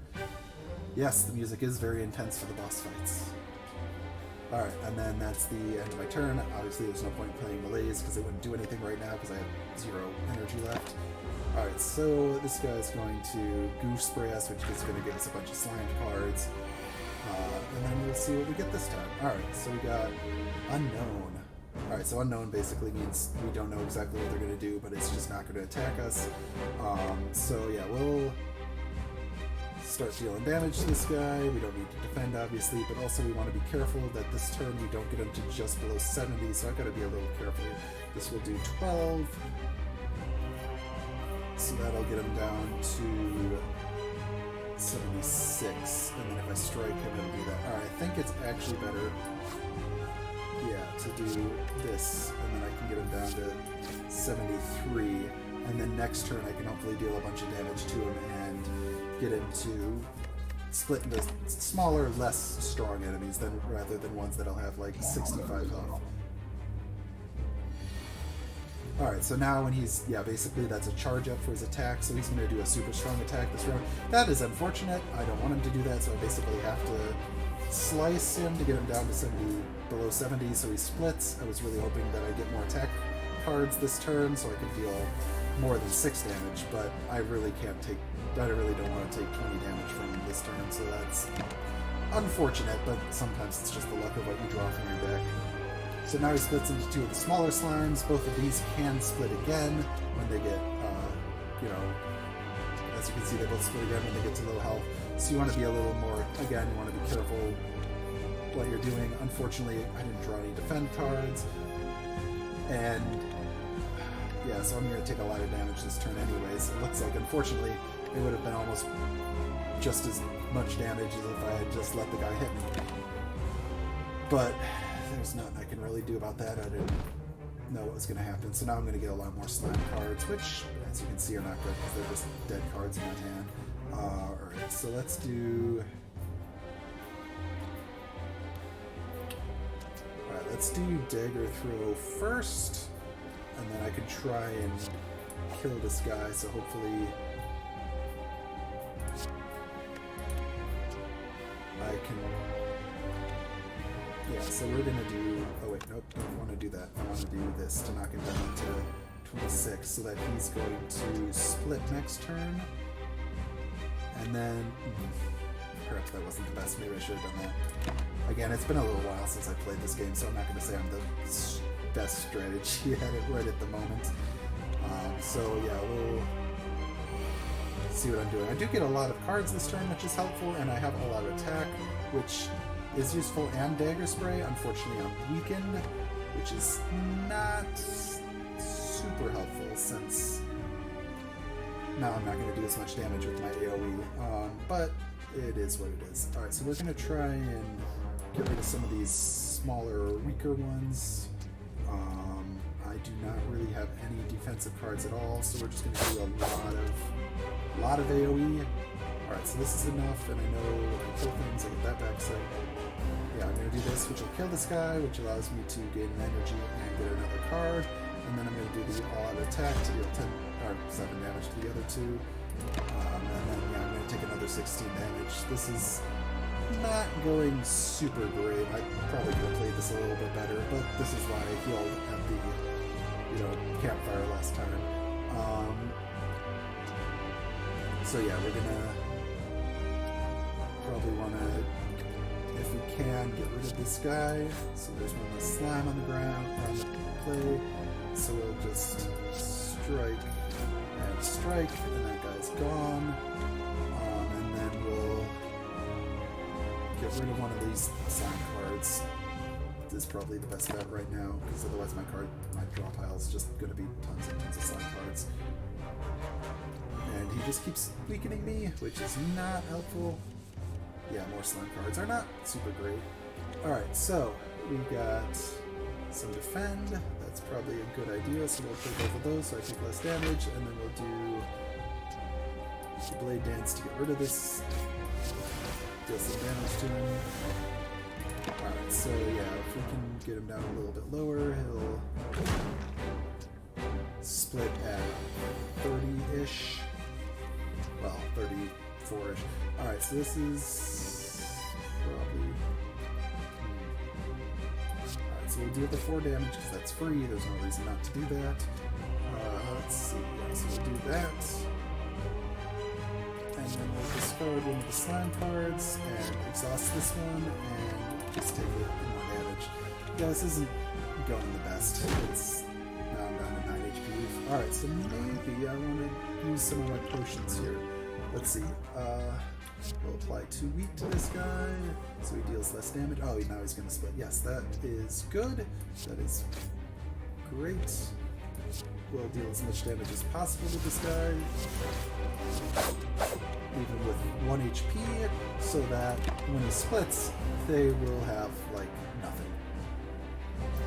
S1: Yes, the music is very intense for the boss fights. Alright, and then that's the end of my turn. Obviously there's no point in playing Malaise because it wouldn't do anything right now because I have 0 energy left. Alright, so this guy's going to Goof Spray us, which is going to give us a bunch of slime cards. And then we'll see what we get this time. Alright, so we got Unknown. Alright, so Unknown basically means we don't know exactly what they're going to do, but it's just not going to attack us. So yeah, we'll start dealing damage to this guy. We don't need to defend, obviously, but also we want to be careful that this turn we don't get him to just below 70, so I've got to be a little careful here. This will do 12. So that'll get him down to 76, and then if I strike him, it'll be that. Alright, I think it's actually better, yeah, to do this, and then I can get him down to 73, and then next turn I can hopefully deal a bunch of damage to him and get him to split into smaller, less strong enemies rather than ones that'll have like 65 health. Alright, so now when he's, yeah, basically that's a charge up for his attack, so he's going to do a super strong attack this round. That is unfortunate. I don't want him to do that, so I basically have to slice him to get him down to below 70, so he splits. I was really hoping that I'd get more attack cards this turn so I could deal more than 6 damage, but I really don't want to take 20 damage from this turn, so that's unfortunate, but sometimes it's just the luck of what you draw from your deck. So now he splits into 2 of the smaller slimes. Both of these can split again when they get, as you can see, they both split again when they get to low health. So you want to be a little more, again, you want to be careful what you're doing. Unfortunately, I didn't draw any defend cards. And yeah, so I'm going to take a lot of damage this turn anyways. It looks like, unfortunately, it would have been almost just as much damage as if I had just let the guy hit me. But there's nothing I can really do about that. I didn't know what was going to happen. So now I'm going to get a lot more slime cards, which, as you can see, are not good because they're just dead cards in my hand. Alright, so let's do... Alright, let's do Dagger Throw first, and then I could try and kill this guy, so hopefully I can... Yeah, so we're gonna do... Oh wait, nope, I don't want to do that. I want to do this to knock him down to 26, so that he's going to split next turn. And then... Perhaps that wasn't the best. Maybe I should have done that. Again, it's been a little while since I played this game, so I'm not going to say I'm the best strategy at it right at the moment. So yeah, we'll see what I'm doing. I do get a lot of cards this turn, which is helpful, and I have a lot of attack, which is useful, and Dagger Spray. Unfortunately, I'm weakened, which is not super helpful since now I'm not going to do as much damage with my AoE, but it is what it is. Alright, so we're going to try and get rid of some of these smaller, weaker ones. I do not really have any defensive cards at all, so we're just going to do a lot of AoE. Alright, so this is enough, and I know I can kill things, I get that back, so yeah, I'm going to do this, which will kill this guy, which allows me to gain energy and get another card, and then I'm going to do the all-out attack to deal 10 or 7 damage to the other 2, and then yeah, I'm going to take another 16 damage. This is not going super great. I probably could have played this a little bit better, but this is why I healed at the campfire last time. So yeah, we're gonna probably want to, if we can, get rid of this guy. So there's one less slime on the ground, on the play. So we'll just strike and strike, and that guy's gone. And then we'll get rid of one of these slime cards. This is probably the best bet right now, because otherwise my draw pile is just going to be tons and tons of slime cards. And he just keeps weakening me, which is not helpful. Yeah, more slime cards are not super great. Alright, so we got some defend. That's probably a good idea, so we'll play both of those so I take less damage, and then we'll do the Blade Dance to get rid of this. Deal some damage to him. Alright, so yeah, if we can get him down a little bit lower, he'll split at 30-ish. Well, 34-ish. Alright, so this is probably... Alright, so we'll deal the 4 damage because that's free. There's no reason not to do that. Let's see. Yeah, so we'll do that. And then we'll discard one of the slime cards and exhaust this one and just take it more damage. Yeah, this isn't going the best. It's now I'm down to 9 HP. Alright, so maybe I want to use some of my potions here. Let's see. We'll apply 2 weak to this guy, so he deals less damage. Oh, now he's going to split. Yes, that is good. That is great. We'll deal as much damage as possible to this guy, even with 1 HP, so that when he splits, they will have, like, nothing.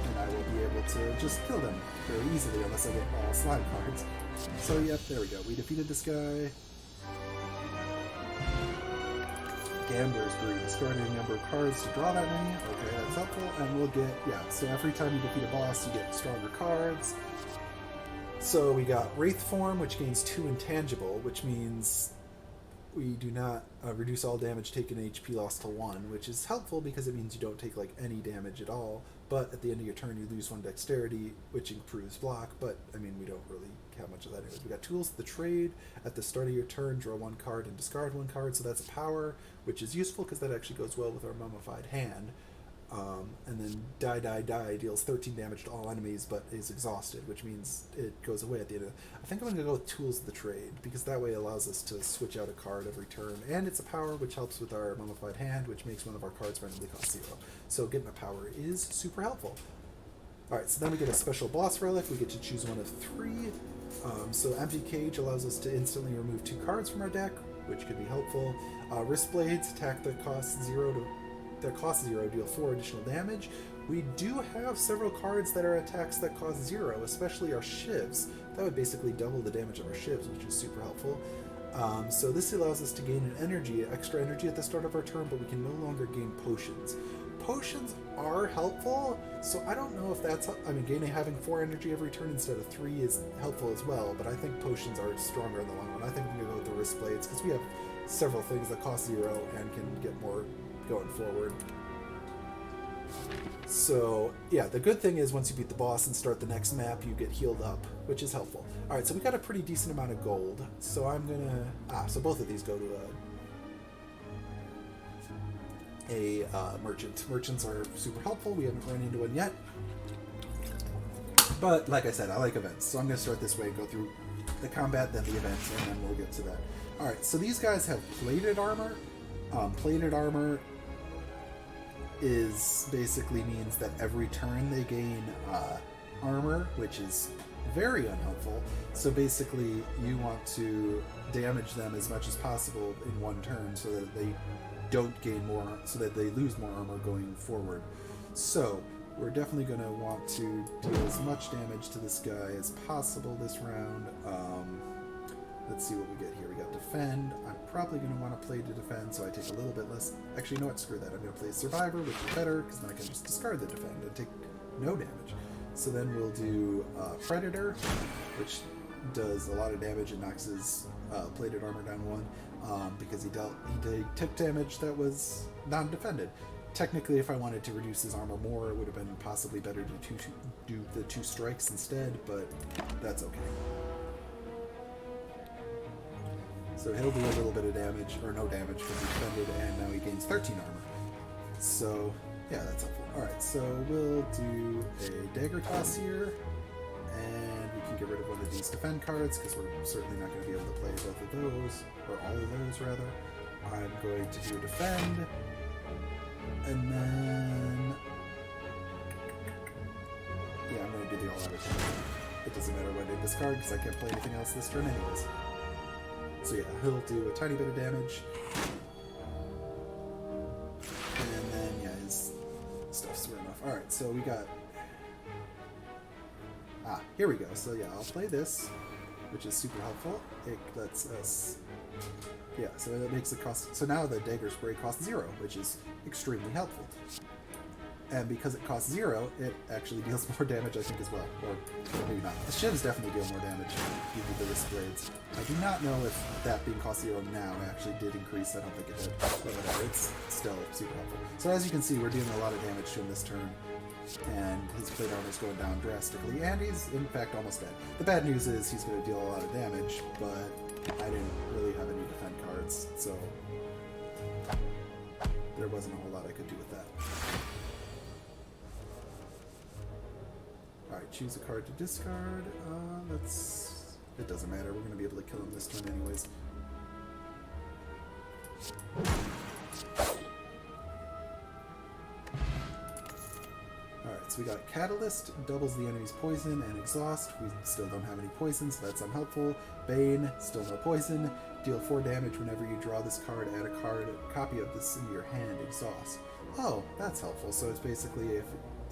S1: And I will be able to just kill them very easily, unless I get all slime cards. So, yep, there we go. We defeated this guy. Gambler's Greed. Discard any number of cards to draw that many. Okay, that's helpful. And we'll get, yeah, so every time you defeat a boss, you get stronger cards. So we got Wraith Form, which gains 2 intangible, which means we do not reduce all damage taken HP loss to 1, which is helpful because it means you don't take like any damage at all. But at the end of your turn, you lose 1 dexterity, which improves block. But I mean, we don't really have much of that anyways. We got tools of the trade. At the start of your turn, draw 1 card and discard 1 card. So that's a power, which is useful because that actually goes well with our mummified hand. And then die deals 13 damage to all enemies, but is exhausted, which means it goes away at the end of it. I think I'm going to go with Tools of the Trade, because that way it allows us to switch out a card every turn, and it's a power, which helps with our mummified hand, which makes one of our cards randomly cost 0. So getting a power is super helpful. Alright, so then we get a special boss relic. We get to choose one of 3. So Empty Cage allows us to instantly remove 2 cards from our deck, which could be helpful. Wrist Blades, attack that costs 0, deal 4 additional damage. We do have several cards that are attacks that cost 0, especially our shivs. That would basically double the damage of our shivs, which is super helpful. So this allows us to gain extra energy at the start of our turn, but we can no longer gain potions. Potions are helpful, so I don't know if that's... having 4 energy every turn instead of 3 is helpful as well, but I think potions are stronger in the long run. I think we're going to go with the Wrist Blades, because we have several things that cost 0 and can get more going forward. So yeah, the good thing is once you beat the boss and start the next map, you get healed up, which is helpful. Alright, so we got a pretty decent amount of gold, so I'm gonna so both of these go to a merchant. Merchants are super helpful. We haven't run into one yet, but like I said, I like events, so I'm gonna start this way and go through the combat, then the events, and then we'll get to that. Alright, so these guys have plated armor. Plated armor basically means that every turn they gain armor, which is very unhelpful. So basically you want to damage them as much as possible in one turn so that they don't gain more, so that they lose more armor going forward. So we're definitely going to want to deal as much damage to this guy as possible this round. Let's see what we get here. We got Defend. I'm probably going to want to play to Defend, so I take a little bit less. Actually, you know what? Screw that. I'm going to play Survivor, which is better, because then I can just discard the Defend and take no damage. So then we'll do Predator, which does a lot of damage and knocks his plated armor down 1, because he took damage that was non-defended. Technically, if I wanted to reduce his armor more, it would have been possibly better to do the 2 strikes instead, but that's okay. So he'll do a little bit of damage, or no damage because he defended, and now he gains 13 armor. So, yeah, that's helpful. Alright, so we'll do a Dagger Toss here, and we can get rid of one of these defend cards, because we're certainly not going to be able to play both of those, or all of those, rather. I'm going to do a Defend, and then... yeah, I'm going to do the all-out attack. It doesn't matter when I discard, because I can't play anything else this turn anyways. So yeah, he'll do a tiny bit of damage. And then, yeah, his stuff's wearing off. Alright, so we got... here we go. So yeah, I'll play this, which is super helpful. It lets us... yeah, so it makes the cost... so now the Dagger Spray costs 0, which is extremely helpful. And because it costs 0, it actually deals more damage, I think, as well. Or maybe not. The shivs definitely deal more damage due to the Wrist Blades. I do not know if that being cost 0 now actually did increase. I don't think it did. But whatever, it's still super helpful. So as you can see, we're dealing a lot of damage to him this turn. And his plate armor is going down drastically. And he's, in fact, almost dead. The bad news is he's going to deal a lot of damage, but I didn't really have any defend cards. So there wasn't a whole lot I could do with that. Alright, choose a card to discard. It doesn't matter. We're going to be able to kill him this turn anyways. Alright, so we got Catalyst, doubles the enemy's poison and exhaust. We still don't have any poison, so that's unhelpful. Bane, still no poison. Deal 4 damage whenever you draw this card. Add a copy of this into your hand. Exhaust. Oh, that's helpful. So it's basically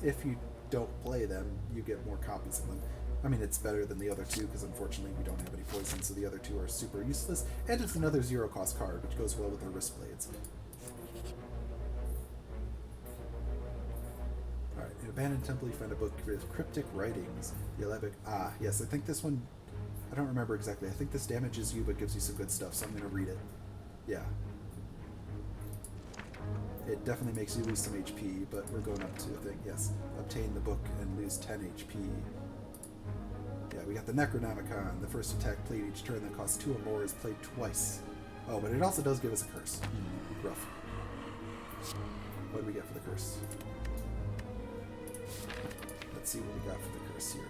S1: if you don't play them, you get more copies of them. I mean, it's better than the other 2 because unfortunately we don't have any poison, so the other 2 are super useless. And it's another 0 cost card, which goes well with our Wrist Blades. Alright, in Abandoned Temple you find a book with cryptic writings. The Alebic. Yes, I think this one, I don't remember exactly. I think this damages you but gives you some good stuff, so I'm going to read it. Yeah. It definitely makes you lose some HP, but we're going up to, I think, yes, obtain the book and lose 10 HP. Yeah, we got the Necronomicon. The first attack played each turn that costs 2 or more is played twice. Oh, but it also does give us a curse. Rough. What do we get for the curse? Let's see what we got for the curse here.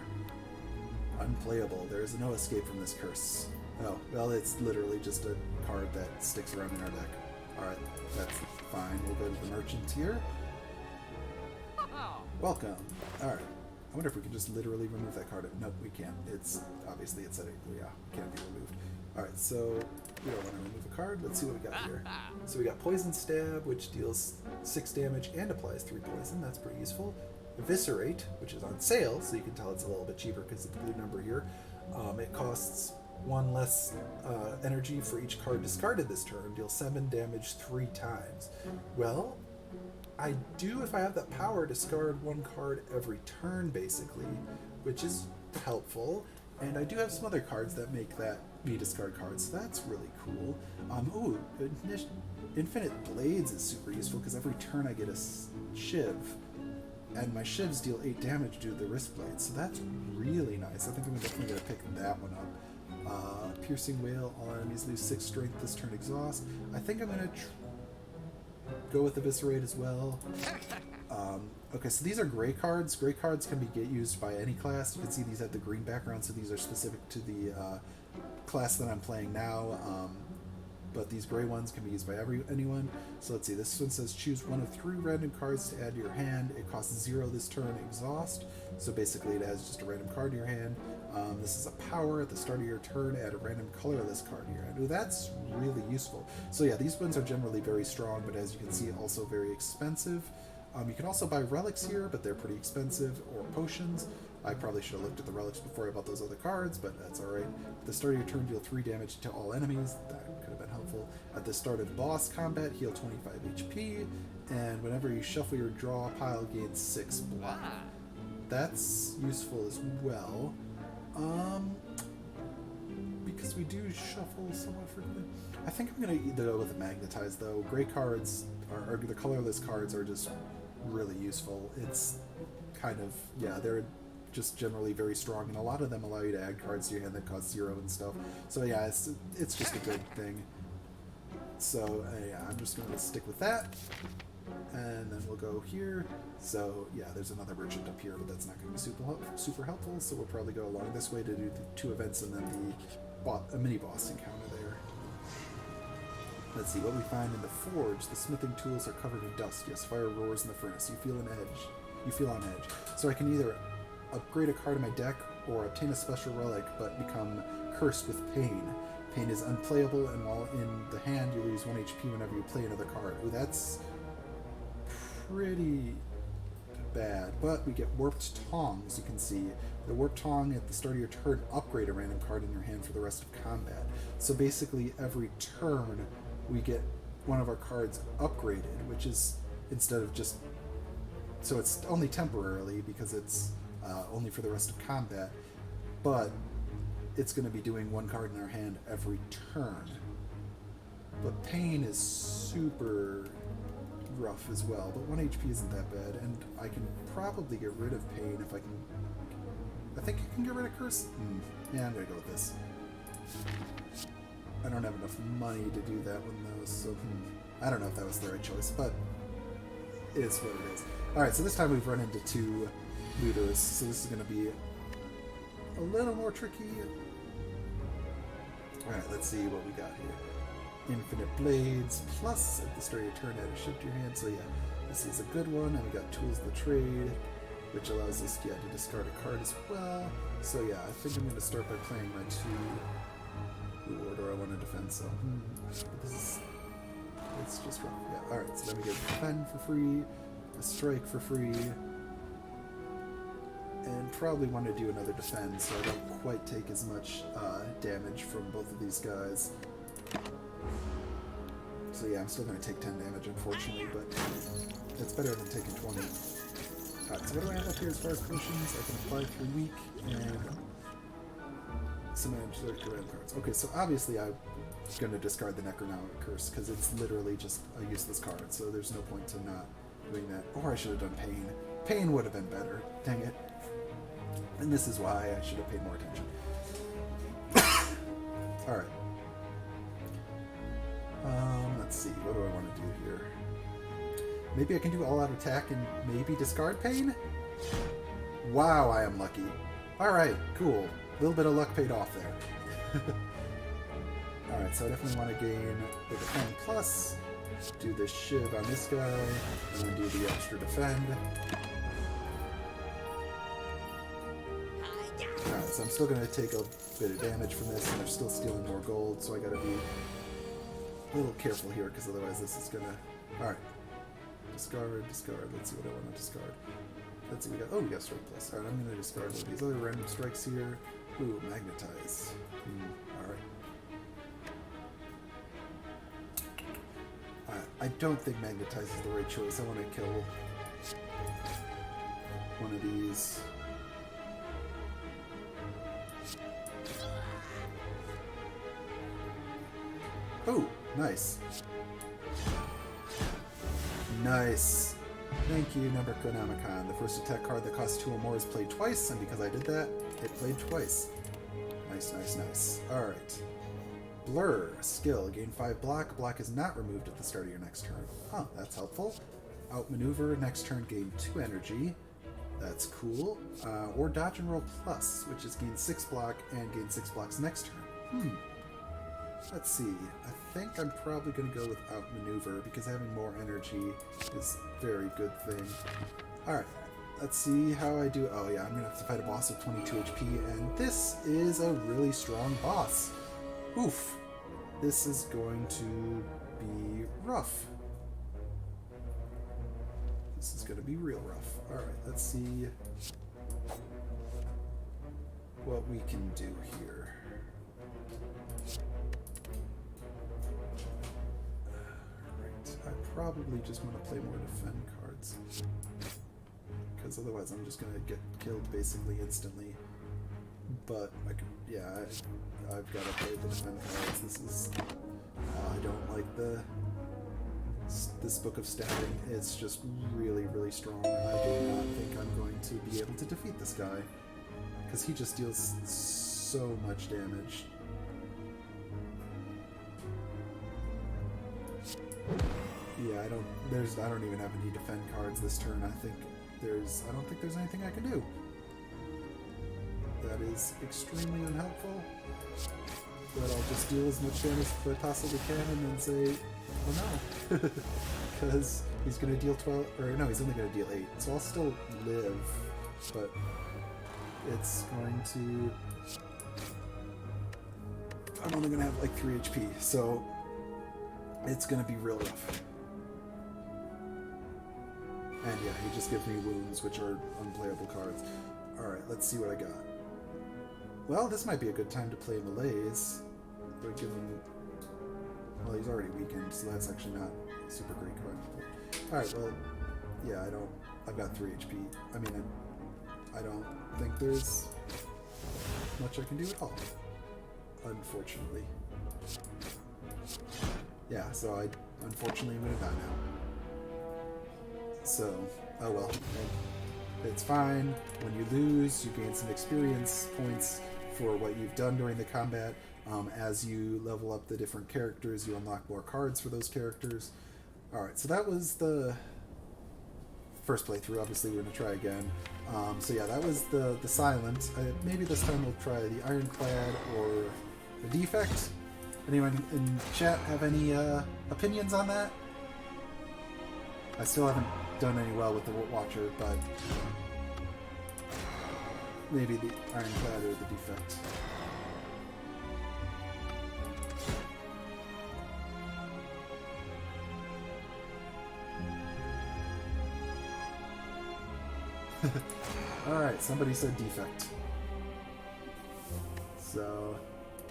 S1: Unplayable. There is no escape from this curse. Oh, well, it's literally just a card that sticks around in our deck. Alright, that's fine. We'll go to the merchant here. Welcome. Alright. I wonder if we can just literally remove that card. Nope, we can't. It's obviously it's setting. Yeah, it can't be removed. Alright, so we don't want to remove a card. Let's see what we got here. So we got Poison Stab, which deals 6 damage and applies 3 poison. That's pretty useful. Eviscerate, which is on sale, so you can tell it's a little bit cheaper because of the blue number here. It costs 1 less energy for each card discarded this turn. Deals 7 damage 3 times. Well, I do, if I have that power, discard 1 card every turn, basically, which is helpful. And I do have some other cards that make that me discard cards, so that's really cool. Ooh, Infinite Blades is super useful because every turn I get a Shiv, and my Shivs deal 8 damage due to the Wrist Blades, so that's really nice. I think I'm definitely going to pick that one up. Piercing Wail, all enemies lose 6 strength this turn exhaust. I think I'm going to go with Eviscerate as well. Okay, so these are gray cards. Gray cards can get used by any class. You can see these have the green background, so these are specific to the class that I'm playing now. But these gray ones can be used by anyone. So let's see, this one says choose 1 of 3 random cards to add to your hand. It costs 0 this turn, exhaust. So basically it adds just a random card to your hand. This is a power. At the start of your turn, add a random colorless card to your hand. Ooh, that's really useful. So yeah, these ones are generally very strong, but as you can see, also very expensive. You can also buy relics here, but they're pretty expensive, or potions. I probably should have looked at the relics before I bought those other cards, but that's alright. At the start of your turn, deal 3 damage to all enemies. That could have been helpful. At the start of boss combat, heal 25 HP, and whenever you shuffle your draw pile, gain 6 block. That's useful as well. Because we do shuffle somewhat frequently. I think I'm going to go with the Magnetize, though. Gray cards, or the colorless cards, are just really useful. It's kind of, yeah, they're just generally very strong, and a lot of them allow you to add cards to your hand that cost 0 and stuff. So yeah, it's just a good thing. So yeah, I'm just going to stick with that, and then we'll go here. So yeah, there's another merchant up here, but that's not going to be super helpful, so we'll probably go along this way to do the 2 events and then a mini boss encounter there. Let's see what we find in the forge. The smithing tools are covered in dust. Yes, fire roars in the furnace. You feel on edge. So I can either upgrade a card in my deck or obtain a special relic but become cursed with pain. Pain is unplayable, and while in the hand you lose 1 HP whenever you play another card. Ooh, that's pretty bad. But we get Warped Tongs, you can see. The Warped Tong at the start of your turn, upgrade a random card in your hand for the rest of combat. So basically every turn we get one of our cards upgraded, which is, instead of just, so it's only temporarily because it's only for the rest of combat, but it's going to be doing 1 card in our hand every turn. But Pain is super rough as well, but 1 HP isn't that bad, and I can probably get rid of Pain if I can. I think I can get rid of Curse? Yeah, I'm going to go with this. I don't have enough money to do that one though, so I don't know if that was the right choice, but it's what it is. Alright, so this time we've run into 2 looters, so this is going to be a little more tricky. Alright, let's see what we got here. Infinite Blades, plus at the start of your turn add a ship to your hand, so yeah, this is a good one, and we got Tools of the Trade, which allows us to discard a card as well. So yeah, I think I'm going to start by playing my 2 order I want to defend, so this is, it's just rough. Yeah, alright, so then we get Defend for free, a Strike for free, and probably want to do another Defend so I don't quite take as much damage from both of these guys. So yeah, I'm still going to take 10 damage unfortunately, but it's better than taking 20. Alright, so what do I have up here as far as potions? I can apply 3 weak, and some command cards. Okay, so obviously I'm going to discard the Necronomic Curse because it's literally just a useless card, so there's no point to not doing that. Or I should have done Pain. Pain would have been better. Dang it. And this is why I should have paid more attention. Alright. Let's see. What do I want to do here? Maybe I can do all-out attack and maybe discard Pain? Wow, I am lucky. Alright, cool. A little bit of luck paid off there. Alright, so I definitely want to gain the Defend Plus, do the Shiv on this guy, and then do the extra Defend. Alright, so I'm still going to take a bit of damage from this, and they're still stealing more gold, so I gotta be a little careful here, because otherwise this is gonna... Alright. Discard. Let's see what I want to discard. Let's see, we got Strike Plus. Alright, I'm gonna discard one of these other random strikes here. Ooh, Magnetize. Alright. I don't think Magnetize is the right choice. I want to kill one of these. Oh, nice. Nice. Thank you, Necronomicon. The first attack card that costs 2 or more is played twice, and because I did that, it played twice. Nice. Alright. Blur. Skill. Gain 5 block. Block is not removed at the start of your next turn. Huh, that's helpful. Outmaneuver. Next turn, gain 2 energy. That's cool. Or Dodge and Roll Plus, which is gain 6 block and gain 6 blocks next turn. Let's see. I think I'm probably going to go with Outmaneuver because having more energy is a very good thing. Alright, let's see how I do. Oh yeah, I'm going to have to fight a boss with 22 HP, and this is a really strong boss. Oof. This is going to be rough. This is going to be real rough. Alright, let's see what we can do here. I probably just want to play more defend cards, because otherwise I'm just going to get killed basically instantly. But I could, yeah, I've got to play the defend cards. This is, I don't like this Book of Stabbing. It's just really, really strong. I do not think I'm going to be able to defeat this guy, because he just deals so much damage. Yeah, I don't even have any defend cards this turn. I don't think there's anything I can do. That is extremely unhelpful. But I'll just deal as much damage as I possibly can and then say, oh no. Because he's going to deal 12, or no, he's only going to deal 8. So I'll still live, but it's going to... I'm only going to have like 3 HP, so it's going to be real rough. And yeah, he just gives me wounds, which are unplayable cards. Alright, let's see what I got. Well, this might be a good time to play Malaise. But give him... Well, he's already weakened, so that's actually not a super great card. Alright, well, yeah, I've got 3 HP. I mean, I don't think there's much I can do at all, unfortunately. Yeah, so I unfortunately am going to die now. So, oh well. It's fine. When you lose, you gain some experience points for what you've done during the combat. As you level up the different characters, you unlock more cards for those characters. Alright, so that was the first playthrough. Obviously, we're going to try again. So yeah, that was the Silent. Maybe this time we'll try the Ironclad or the Defect. Anyone in chat have any opinions on that? I still haven't done any well with the Watcher, but maybe the Ironclad or the Defect. Alright, somebody said Defect. So,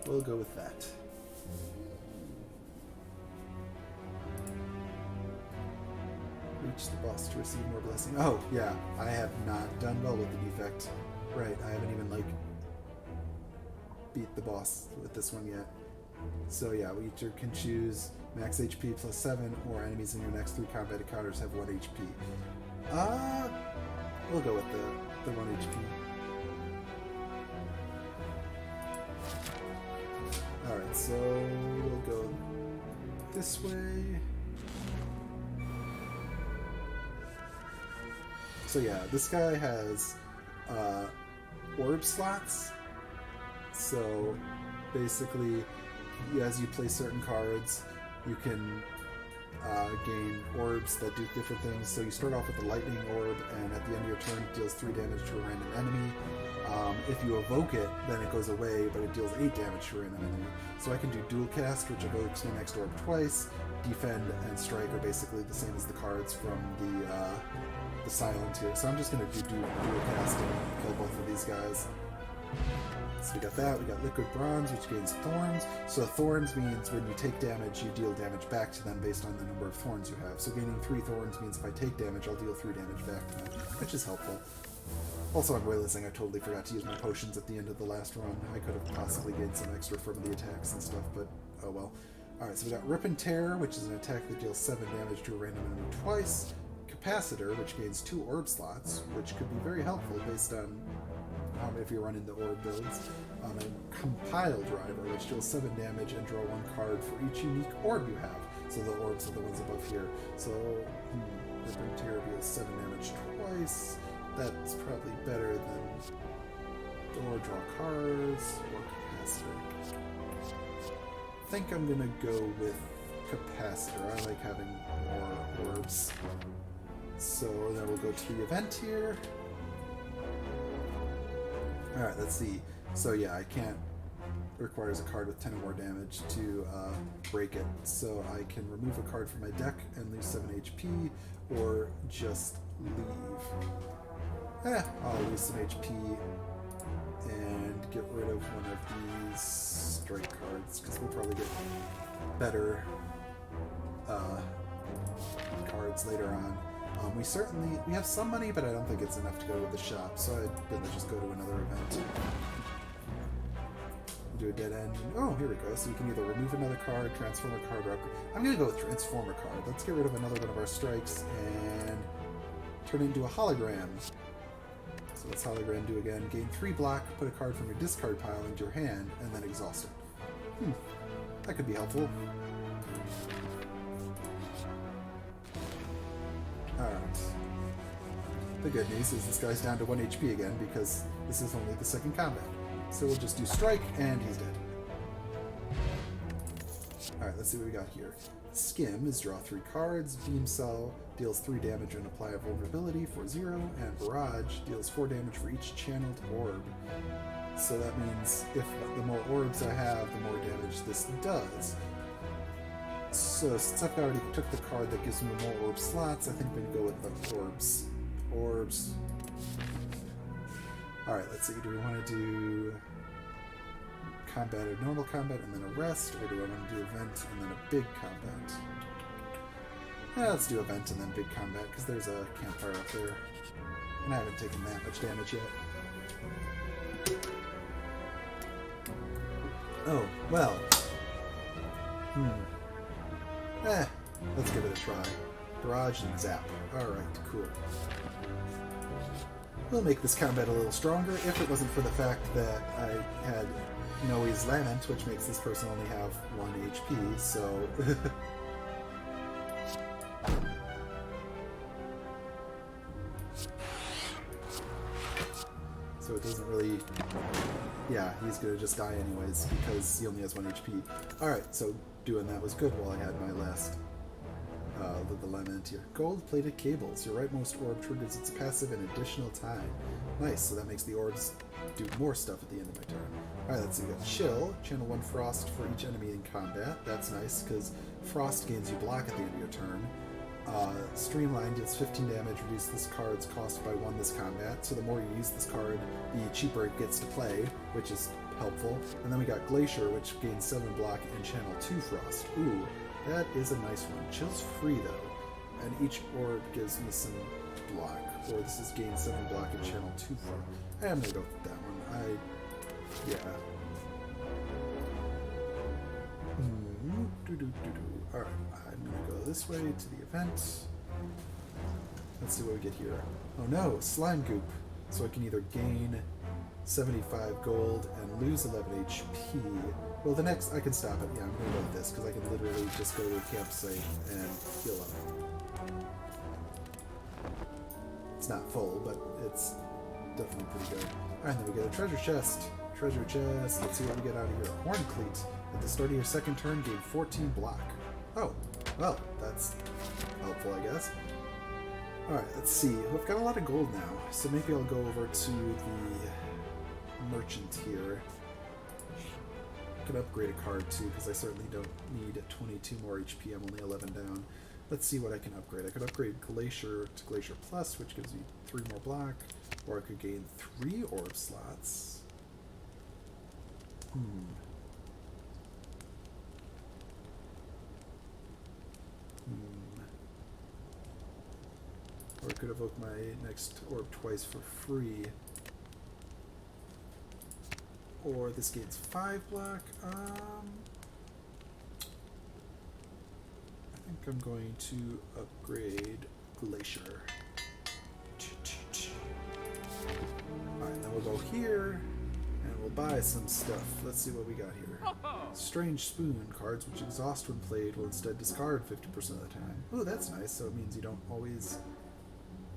S1: we'll go with that. Reach the boss to receive more blessing. Oh, yeah, I have not done well with the Defect. Right, I haven't even, like... beat the boss with this one yet. So yeah, we either can choose max HP plus 7, or enemies in your next 3 combat encounters have 1 HP. We'll go with the 1 HP. Alright, so we'll go this way. So yeah, this guy has orb slots. So basically, as you play certain cards, you can gain orbs that do different things. So you start off with the lightning orb, and at the end of your turn it deals 3 damage to a random enemy. If you evoke it, then it goes away, but it deals 8 damage to a random enemy. So I can do dual cast, which evokes my next orb twice. Defend and strike are basically the same as the cards from the silent here. So I'm just going to do dual cast and kill both of these guys. So we got that. We got liquid bronze, which gains thorns. So thorns means when you take damage, you deal damage back to them based on the number of thorns you have. So gaining 3 thorns means if I take damage, I'll deal 3 damage back to them, which is helpful. Also, I'm realizing I totally forgot to use my potions at the end of the last run. I could have possibly gained some extra from the attacks and stuff, but oh well. Alright, so we got Rip and Tear, which is an attack that deals 7 damage to a random enemy twice. Capacitor, which gains 2 orb slots, which could be very helpful based on if you're running the orb builds. And Compile Driver, which deals 7 damage and draw 1 card for each unique orb you have. So the orbs are the ones above here. So Rip and Tear deals 7 damage twice. That's probably better than or draw cards or capacitor. I think I'm gonna go with capacitor. I like having more orbs. So then we'll go to the event here. Alright, let's see. So yeah, I can't. It requires a card with 10 or more damage to break it. So I can remove a card from my deck and lose 7 HP, or just leave. I'll lose some HP and get rid of one of these strike cards, because we'll probably get better cards later on. We have some money, but I don't think it's enough to go to the shop, so I'd rather just go to another event. Do a dead end. Oh, here we go. So you can either remove another card, transform a card, or upgrade. I'm going to go with transform a card. Let's get rid of another one of our strikes and turn it into a hologram. So let's hologram do again. Gain 3 block, put a card from your discard pile into your hand, and then exhaust it. That could be helpful. Alright. The good news is this guy's down to 1 HP again, because this is only the second combat. So we'll just do strike, and he's dead. Alright, let's see what we got here. Skim is draw 3 cards, Beam Cell deals 3 damage and apply a vulnerability for 0, and Barrage deals 4 damage for each channeled orb. So that means if the more orbs I have, the more damage this does. So since I've already took the card that gives me more orb slots, I think we can go with the orbs. Orbs. Alright, let's see. Do we want to do combat or normal combat and then a rest, or do I want to do event and then a big combat? Yeah, let's do event and then big combat, because there's a campfire up there. And I haven't taken that much damage yet. Oh, well. Let's give it a try. Barrage and zap. Alright, cool. We'll make this combat a little stronger, if it wasn't for the fact that I had Noe's Lament, which makes this person only have 1 HP, so... So it doesn't really... Yeah, he's gonna just die anyways, because he only has 1 HP. Alright, so doing that was good while I had my last... the Lament here. Gold-plated cables. Your rightmost orb triggers its passive an additional time. Nice, so that makes the orbs do more stuff at the end of my turn. Alright, let's see. We got Chill. Channel 1 Frost for each enemy in combat. That's nice, because Frost gains you block at the end of your turn. Streamline deals 15 damage, reduce this card's cost by 1 this combat. So the more you use this card, the cheaper it gets to play, which is helpful. And then we got Glacier, which gains 7 block and channel 2 Frost. Ooh, that is a nice one. Chill's free though, and each orb gives me some block. Or this is gain 7 block and channel 2 Frost. I'm gonna go with that one. Yeah. Alright, I'm gonna go this way to the event. Let's see what we get here. Oh no, slime goop. So I can either gain 75 gold and lose 11 HP. Well, the next, I can stop it. Yeah, I'm gonna go with this, because I can literally just go to a campsite and heal up. It's not full, but it's definitely pretty good. Alright, then we get a treasure chest. Treasure chest. Let's see what we get out of here. Horn cleat. At the start of your second turn, gain 14 block. Oh, well, that's helpful, I guess. Alright, let's see. We've got a lot of gold now, so maybe I'll go over to the merchant here. I could upgrade a card too, because I certainly don't need 22 more HP. I'm only 11 down. Let's see what I can upgrade. I could upgrade Glacier to Glacier Plus, which gives me 3 more block, or I could gain 3 orb slots. Or I could evoke my next orb twice for free. Or this gains 5 block. I think I'm going to upgrade Glacier. Alright, then we'll go here and we'll buy some stuff. Let's see what we got here. Strange Spoon. Cards which exhaust when played will instead discard 50% of the time. Oh, that's nice. So it means you don't always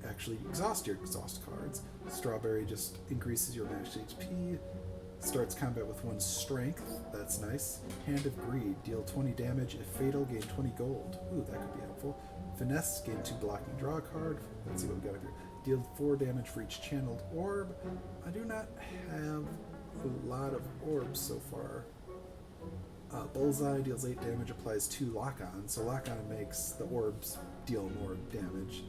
S1: actually exhaust your exhaust cards. Strawberry just increases your max HP. Starts combat with 1 strength. That's nice. Hand of Greed. Deal 20 damage. If fatal, gain 20 gold. Ooh, that could be helpful. Finesse. Gain 2 block and draw a card. Let's see what we got up here. Deal 4 damage for each channeled orb. I do not have a lot of orbs so far. Bullseye deals 8 damage, applies 2 lock-on. So lock-on makes the orbs deal more damage.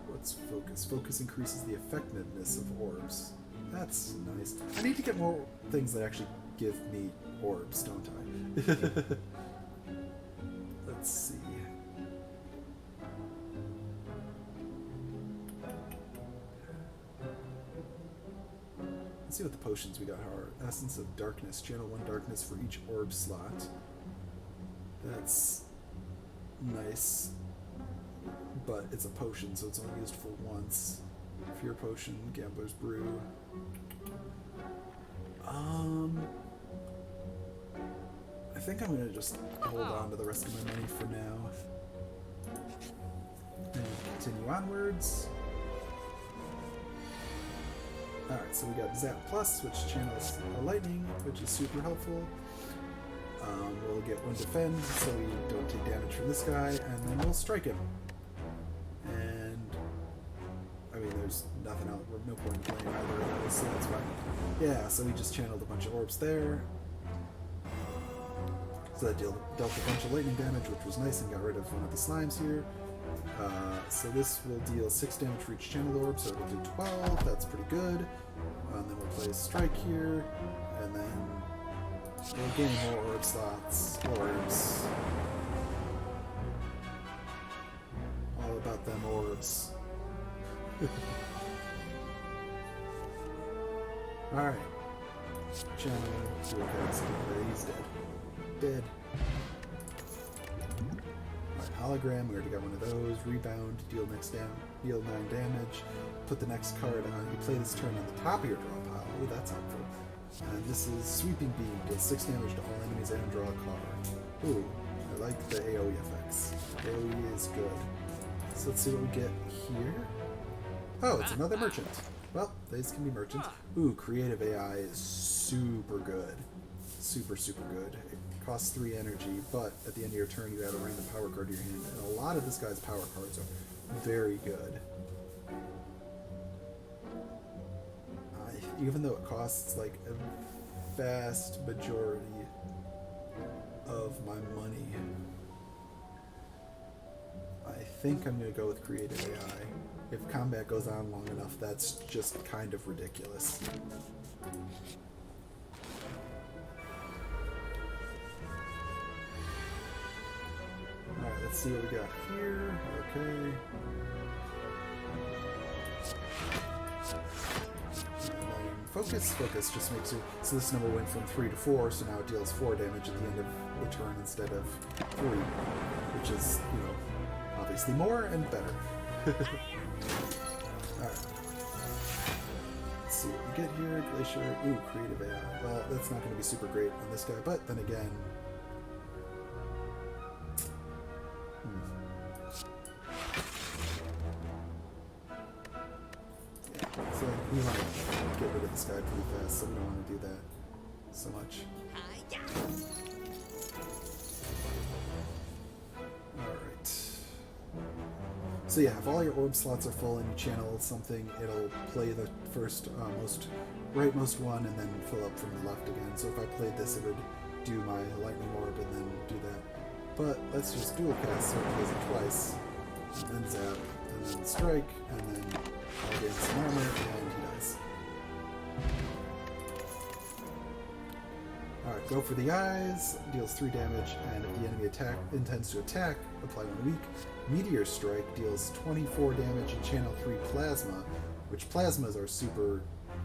S1: What's Focus? Focus increases the effectiveness of orbs. That's nice. I need to get more things that actually give me orbs, don't I? Let's see. Let's see what the potions we got are. Essence of Darkness. Channel 1 darkness for each orb slot. That's nice. But it's a potion, so it's only used for once. Fear Potion, Gambler's Brew. I think I'm gonna just hold on to the rest of my money for now. And continue onwards. Alright, so we got Zap Plus, which channels lightning, which is super helpful. We'll get 1 defend, so we don't take damage from this guy, and then we'll strike him. And I mean, there's nothing else, no point in playing either of those, so that's fine. Yeah, so we just channeled a bunch of orbs there. So that dealt a bunch of lightning damage, which was nice, and got rid of one of the slimes here. So this will deal 6 damage for each channel orb, so it'll do 12. That's pretty good. And then we'll play Strike here, and then we'll gain more orb slots. Orbs. All about them orbs. Alright. Channel. He's dead. Dead. Hologram, we already got one of those. Rebound, deal 9 damage. Put the next card on. You play this turn on the top of your draw pile. Ooh, that's helpful. And this is Sweeping Beam, deals 6 damage to all enemies and draw a card. Ooh, I like the AoE effects. AoE is good. So let's see what we get here. Oh, it's another merchant. Well, these can be merchants. Ooh, creative AI is super good. Super, super good. It costs 3 energy, but at the end of your turn you add a random power card to your hand, and a lot of this guy's power cards are very good. Even though it costs like a vast majority of my money, I think I'm going to go with creative AI. If combat goes on long enough, that's just kind of ridiculous. Alright, let's see what we got here. Okay. focus. Focus just makes you... So this number went from 3 to 4, so now it deals 4 damage at the end of the turn instead of 3, which is, you know, obviously more and better. Alright. Let's see what we get here. Glacier. Ooh, creative AI. Well, that's not going to be super great on this guy, but then again... So we want to get rid of this guy pretty fast, so we don't want to do that so much. Alright. So yeah, if all your orb slots are full and you channel something, it'll play the first rightmost one and then fill up from the left again. So if I played this, it would do my lightning orb and then do that. But let's just dual cast so it plays it twice, and then zap, and then strike, and then I'll gain some armor, and he dies. Alright, go for the eyes, deals 3 damage, and if the enemy intends to attack, apply 1 weak. Meteor Strike deals 24 damage and channel 3 plasma, which plasmas are super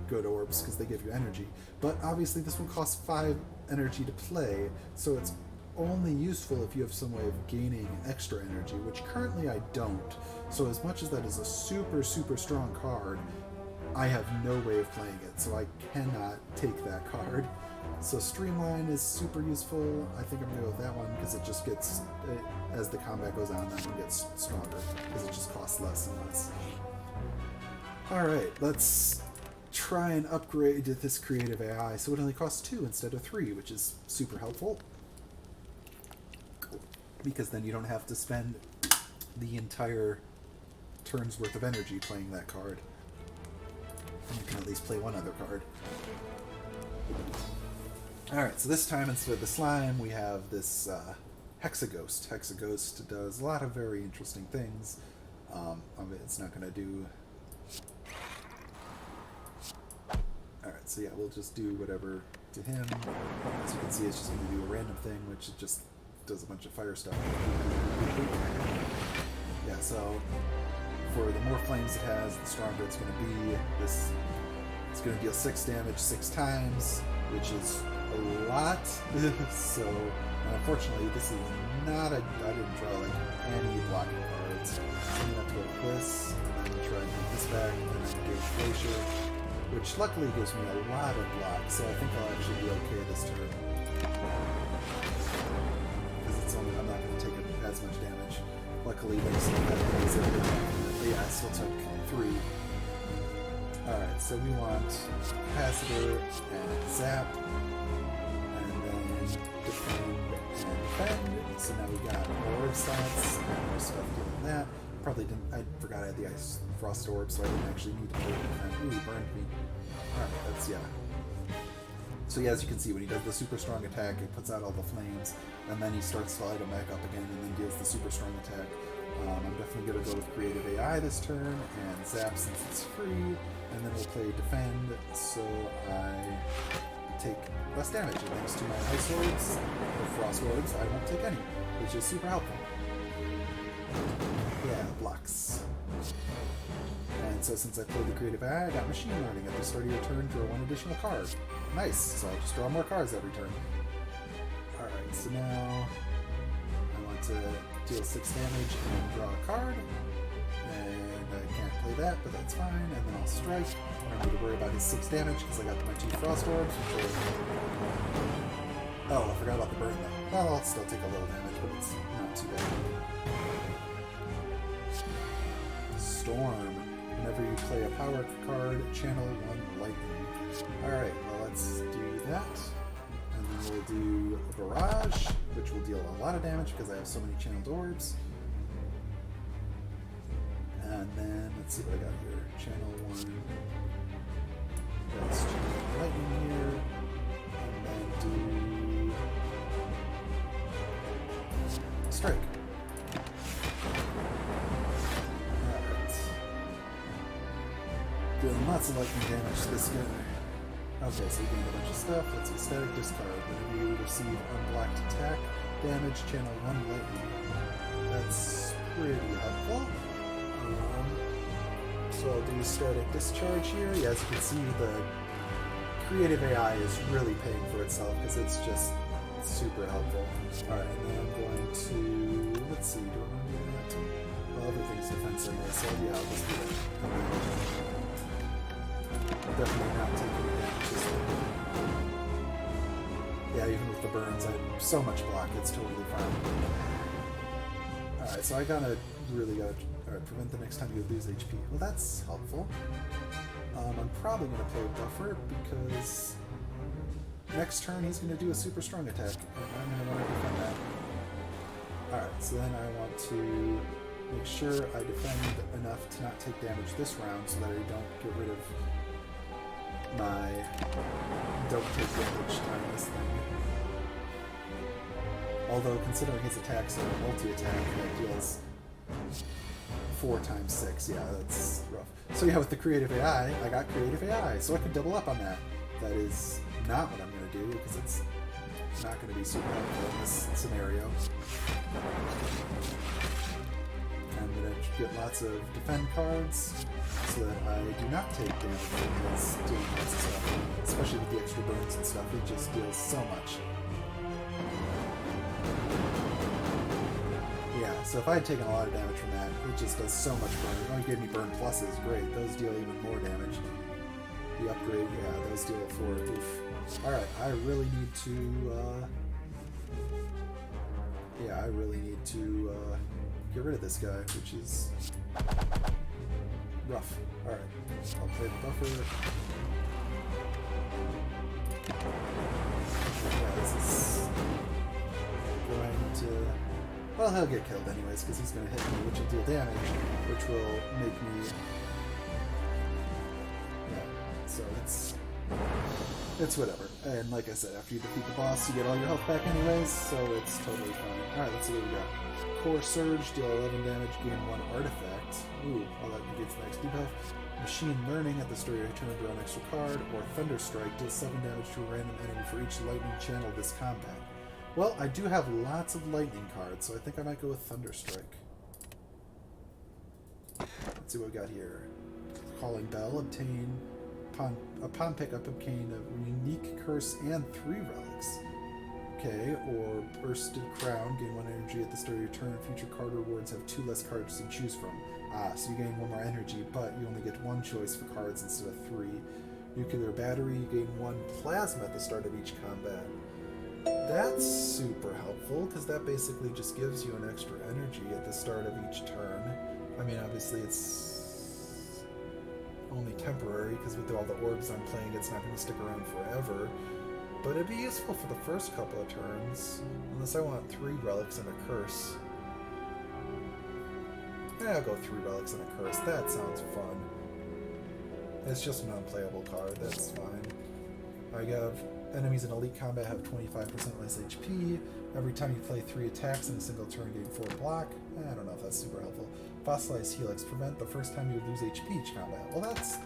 S1: good orbs because they give you energy. But obviously this one costs 5 energy to play, so it's only useful if you have some way of gaining extra energy, which currently I don't. So as much as that is a super, super strong card, I have no way of playing it, so I cannot take that card. So Streamline is super useful. I think I'm going to go with that one because it just gets, as the combat goes on, that one gets stronger because it just costs less and less. Alright, let's try and upgrade this creative AI so it only costs 2 instead of 3, which is super helpful. Because then you don't have to spend the entire turn's worth of energy playing that card. And you can at least play one other card. Alright, so this time instead of the slime, we have this Hexaghost. Hexaghost does a lot of very interesting things. It's not going to do... Alright, so yeah, we'll just do whatever to him. As you can see, it's just going to do a random thing, which is just does a bunch of fire stuff. Yeah, so for the more flames it has, the stronger it's going to be. It's going to deal 6 damage 6 times, which is a lot. So unfortunately, this is not a... I didn't draw like any blocking cards. So I'm going to have to go with this, and then try and move this back, and then engage Glacier, which luckily gives me a lot of blocks, so I think I'll actually be okay this turn. I'm not going to take as much damage. Luckily, they still have things in there. But yeah, I still took 3. Alright, so we want Capacitor and Zap, and then Defend and Defend. So now we got more slots and more stuff doing that. Probably didn't... I forgot I had the Ice Frost Orb, so I didn't actually need to play Defend. Ooh, he burned me. Alright, that's... yeah. So yeah, as you can see, when he does the super strong attack, it puts out all the flames, and then he starts to light them back up again, and then deals the super strong attack. I'm definitely going to go with Creative AI this turn, and Zap since it's free, and then we'll play Defend, so I take less damage, and thanks to my Ice Orbs, or Frost Orbs, I won't take any, which is super helpful. Yeah, blocks. And so since I played the Creative AI, I got Machine Learning. At the start of your turn, draw 1 additional card. Nice, so I'll just draw more cards every turn. Alright, so now I want to deal 6 damage and draw a card. And I can't play that, but that's fine. And then I'll strike. I don't need to worry about his 6 damage because I got my 2 Frost Orbs. Oh, I forgot about the burn though. Well, I'll still take a little damage, but it's not too bad. Storm. Whenever you play a power card, channel 1 lightning. Alright, well let's do that. And then we'll do a barrage, which will deal a lot of damage because I have so many channeled orbs. And then, let's see what I got here. Channel 1. Let's channel lightning here. And then do... strike. Doing lots of lightning damage to this guy. Okay, so you gain a bunch of stuff. Let's see, static discard. Whenever you receive unblocked attack damage, channel 1 lightning. That's pretty helpful. So I'll do static discharge here. Yeah, as you can see, the creative AI is really paying for itself because it's just super helpful. Alright, and then I'm going to... Let's see, do I want to do that? Well, everything's defense anyway, so yeah, I'll just do it. Definitely not taking damage this time. Yeah, even with the burns, I have so much block, it's totally fine. Alright, so I really gotta prevent the next time you lose HP. Well, that's helpful. I'm probably going to play Buffer because next turn he's going to do a super strong attack, and I'm going to want to defend that. Alright, so then I want to make sure I defend enough to not take damage this round so that I don't get rid of my don't take damage on this thing. Although, considering his attacks are multi-attack, that deals 4 times 6, yeah, that's rough. So yeah, with the creative AI, I got creative AI, so I could double up on that. That is not what I'm going to do, because it's not going to be super helpful in this scenario. I'm going to get lots of defend cards, so that I do not take damage from his doing lots of stuff. Especially with the extra burns and stuff, it just deals so much. Yeah, so if I had taken a lot of damage from that, it just does so much burn. Oh, he gave me burn pluses, great. Those deal even more damage. The upgrade, yeah, those deal 4. Oof. Alright, I really need to, yeah, I really need to, get rid of this guy, which is rough. Alright, I'll play the Buffer. Yeah, this is going to... Well, he'll get killed anyways, because he's going to hit me, which will deal damage, which will make me... Yeah, so it's whatever. And like I said, after you defeat the boss, you get all your health back anyways, so it's totally fine. Alright, let's see what we got. Core Surge, deal 11 damage, gain 1 artifact. Ooh, well that negates the next debuff. Machine Learning, at the start of your turn, draw an extra card. Or Thunder Strike, deal 7 damage to a random enemy for each lightning channel this combat. Well, I do have lots of lightning cards, so I think I might go with Thunder Strike. Let's see what we got here. Calling Bell, obtain... Upon pickup, obtain a unique curse and 3 relics. Okay, or Bursted Crown, gain 1 energy at the start of your turn. Future card rewards have 2 less cards to choose from. Ah, so you gain 1 more energy, but you only get 1 choice for cards instead of 3. Nuclear Battery, you gain 1 plasma at the start of each combat. That's super helpful, because that basically just gives you an extra energy at the start of each turn. I mean, obviously it's only temporary, because with all the orbs I'm playing, it's not going to stick around forever. But it'd be useful for the first couple of turns, unless I want 3 relics and a curse. I'll go 3 relics and a curse. That sounds fun. It's just an unplayable card. That's fine. I have enemies in elite combat have 25% less HP. Every time you play 3 attacks in a single turn, gain 4 block. I don't know if that's super helpful. Fossilized Helix, prevent the first time you would lose HP each combat. Well, that's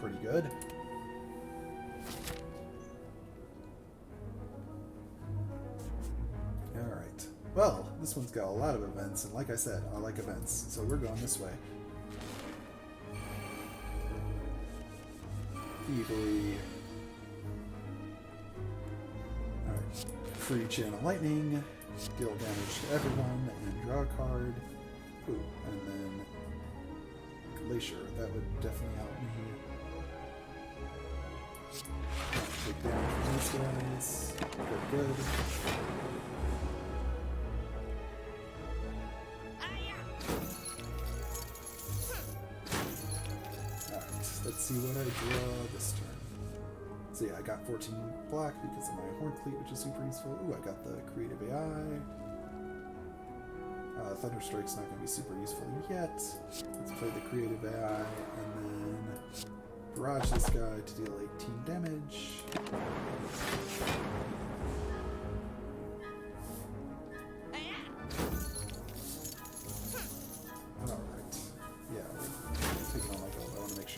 S1: pretty good. Alright. Well, this one's got a lot of events, and like I said, I like events, so we're going this way. Evilly. Alright. Free Channel Lightning, deal damage to everyone, and draw a card. Ooh, and then Glacier, that would definitely help me. Take damage from these guys. Good. Let's see what I draw this turn. So yeah, I got 14 black because of my Horn Cleat, which is super useful. Ooh, I got the Creative AI. Thunder Strike's not going to be super useful yet. Let's play the Creative AI and then barrage this guy to deal 18 damage.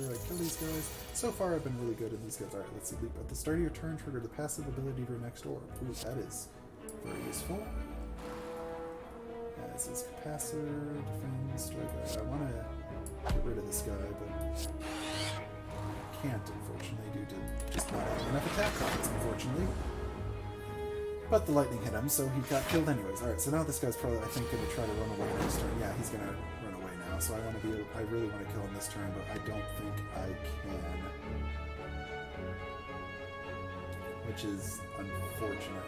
S1: I kill these guys. So far, I've been really good in these guys. Alright, let's see. Leap at the start of your turn, trigger the passive ability to your next orb. Ooh, that is very useful. As his capacitor, defend, strike. I want to get rid of this guy, but can't, unfortunately, due to just not having enough attack cards, unfortunately. But the lightning hit him, so he got killed anyways. Alright, so now this guy's probably, I think, going to try to run away next turn. Yeah, he's going to run away now, so I really want to kill him this turn, but I don't think I can. Which is unfortunate.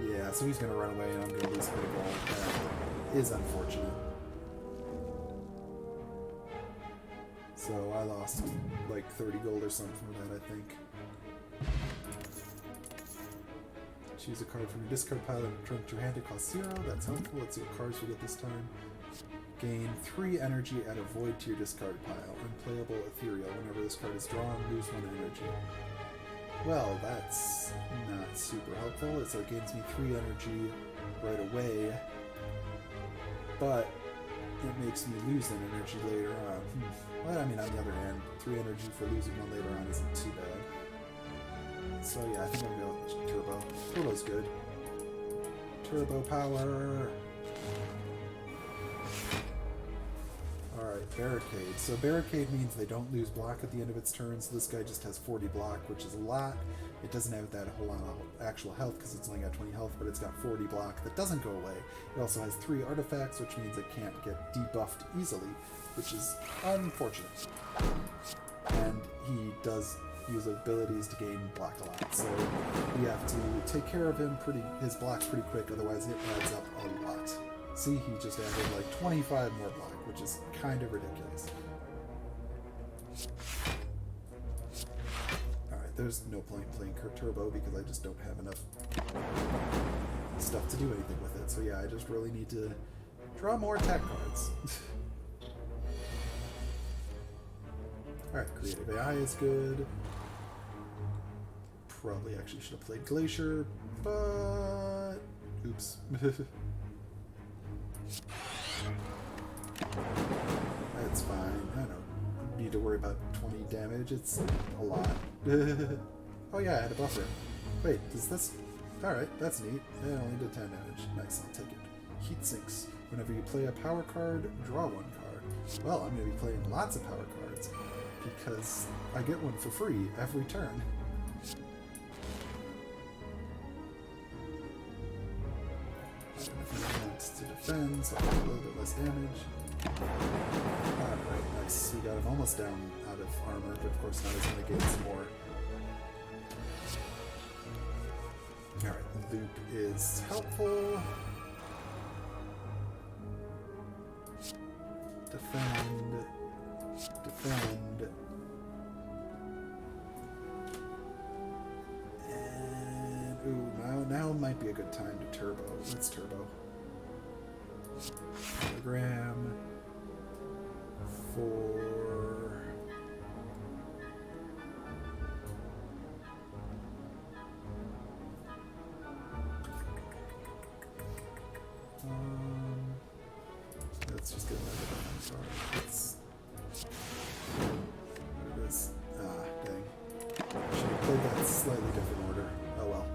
S1: Yeah, so he's going to run away and I'm going to lose critical. That is unfortunate. So I lost like 30 gold or something from that, I think. Choose a card from your discard pile and return to your hand. It costs 0. That's helpful. Let's see what cards we get this time. Gain 3 energy, add a void to your discard pile. Unplayable ethereal. Whenever this card is drawn, lose 1 energy. Well, that's not super helpful. So it gains me 3 energy right away. But it makes me lose an energy later on. But I mean, on the other hand, 3 energy for losing 1 later on isn't too bad. So yeah, I think I'm going to go Turbo. Turbo's good. Turbo power! Alright, Barricade. So Barricade means they don't lose block at the end of its turn, so this guy just has 40 block, which is a lot. It doesn't have that whole lot of actual health because it's only got 20 health, but it's got 40 block that doesn't go away. It also has 3 artifacts, which means it can't get debuffed easily, which is unfortunate. And he does use abilities to gain block a lot, so we have to take care of him his block pretty quick, otherwise it adds up a lot. See, he just added like 25 more block, which is kind of ridiculous. Alright, there's no point playing Turbo because I just don't have enough stuff to do anything with it. So yeah, I just really need to draw more attack cards. Alright, Creative AI is good. Probably actually should have played Glacier, but... oops. That's fine. I don't need to worry about 20 damage. It's a lot. Oh yeah, I had a buffer. Wait, does this... Alright, that's neat. It only did 10 damage. Nice, I'll take it. Heat Sinks. Whenever you play a power card, draw 1 card. Well, I'm going to be playing lots of power cards, because I get one for free every turn. To defend, so I have a little bit less damage. Alright, nice. We got him almost down out of armor, but of course now he's going to gain some more. Alright, Loop is helpful. Defend. Defend. And, ooh, now might be a good time to Turbo. Let's Turbo. Hologram for let's just get another defense card. Let's what it is. Ah, dang. I should have played that slightly different order. Oh well.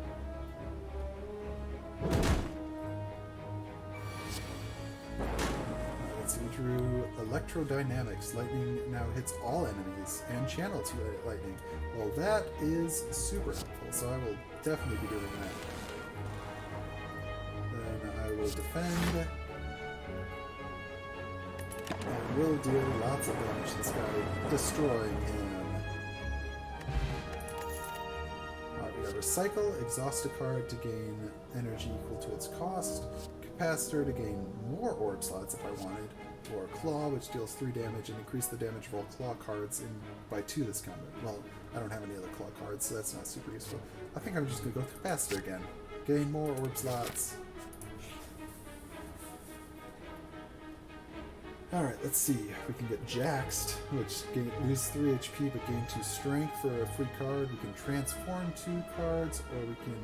S1: We drew Electrodynamics. Lightning now hits all enemies and channel 2 lightning. Well, that is super helpful, so I will definitely be doing that. Then I will defend. And will deal lots of damage to this guy, destroying him. Alright, we got Recycle, exhaust a card to gain energy equal to its cost. Capacitor to gain more orb slots if I wanted, or Claw, which deals 3 damage and increase the damage of all Claw cards by 2 this combat. Well, I don't have any other Claw cards, so that's not super useful. I think I'm just going to go with Capacitor again. Gain more orb slots. Alright, let's see. We can get Jaxed, which lose 3 HP but gain 2 strength for a free card. We can transform 2 cards, or we can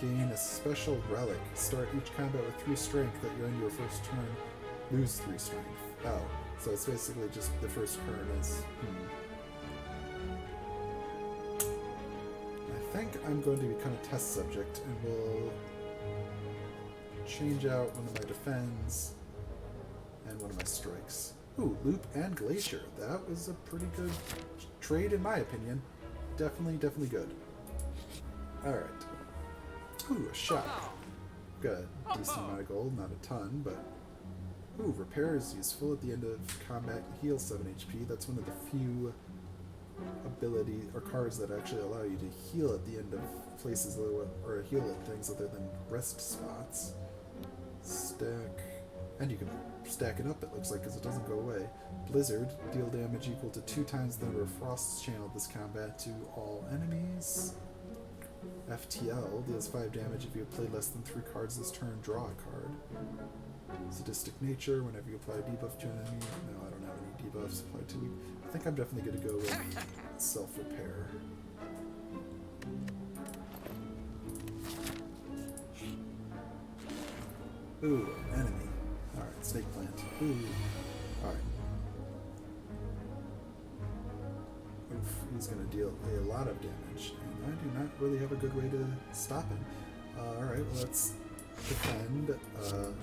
S1: gain a special relic. Start each combat with 3 strength at your end of your first turn. Lose 3 strength. Oh, so it's basically just the first turn is... I think I'm going to become a test subject and will change out one of my defends And one of my strikes. Ooh, Loop and Glacier. That was a pretty good trade in my opinion. Definitely good. Alright. Ooh, a shot. Got a decent amount of gold, not a ton, but... Ooh, Repair is useful at the end of combat. Heal 7 HP. That's one of the few ability or cards that actually allow you to heal at the end of places or heal at things other than rest spots. Stack. And you can stack it up, it looks like, because it doesn't go away. Blizzard. Deal damage equal to 2 times the number of frosts channeled this combat to all enemies. FTL deals 5 damage if you play less than 3 cards this turn, draw a card. Sadistic Nature, whenever you apply a debuff to an enemy. No, I don't have any debuffs applied to me. I think I'm definitely going to go with Self-Repair. Ooh, enemy. Alright, Snake Plant. Ooh. Alright. Oof, he's going to deal a lot of damage, and I do not really have a good way to stop him. Alright, well, let's defend,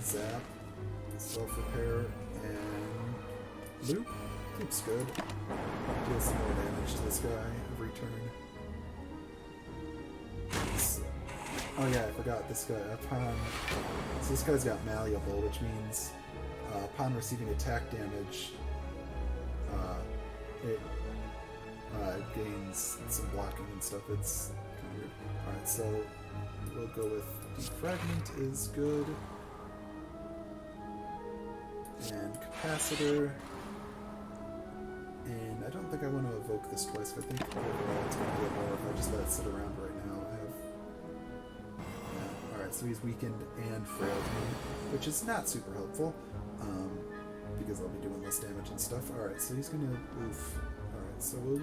S1: zap, self-repair, and loop. Loop's good. Deal some more damage to this guy every turn. Oh yeah, I forgot this guy, upon... So this guy's got Malleable, which means upon receiving attack damage, it gains some blocking and stuff. It's kind of weird. Alright, so we'll go with Defragment is good. And Capacitor. And I don't think I want to evoke this twice. I think overall it's going to get more if I just let it sit around right now. Alright, so he's weakened and frailed me, which is not super helpful, because I'll be doing less damage and stuff. Alright, so he's going to oof. Alright, so we'll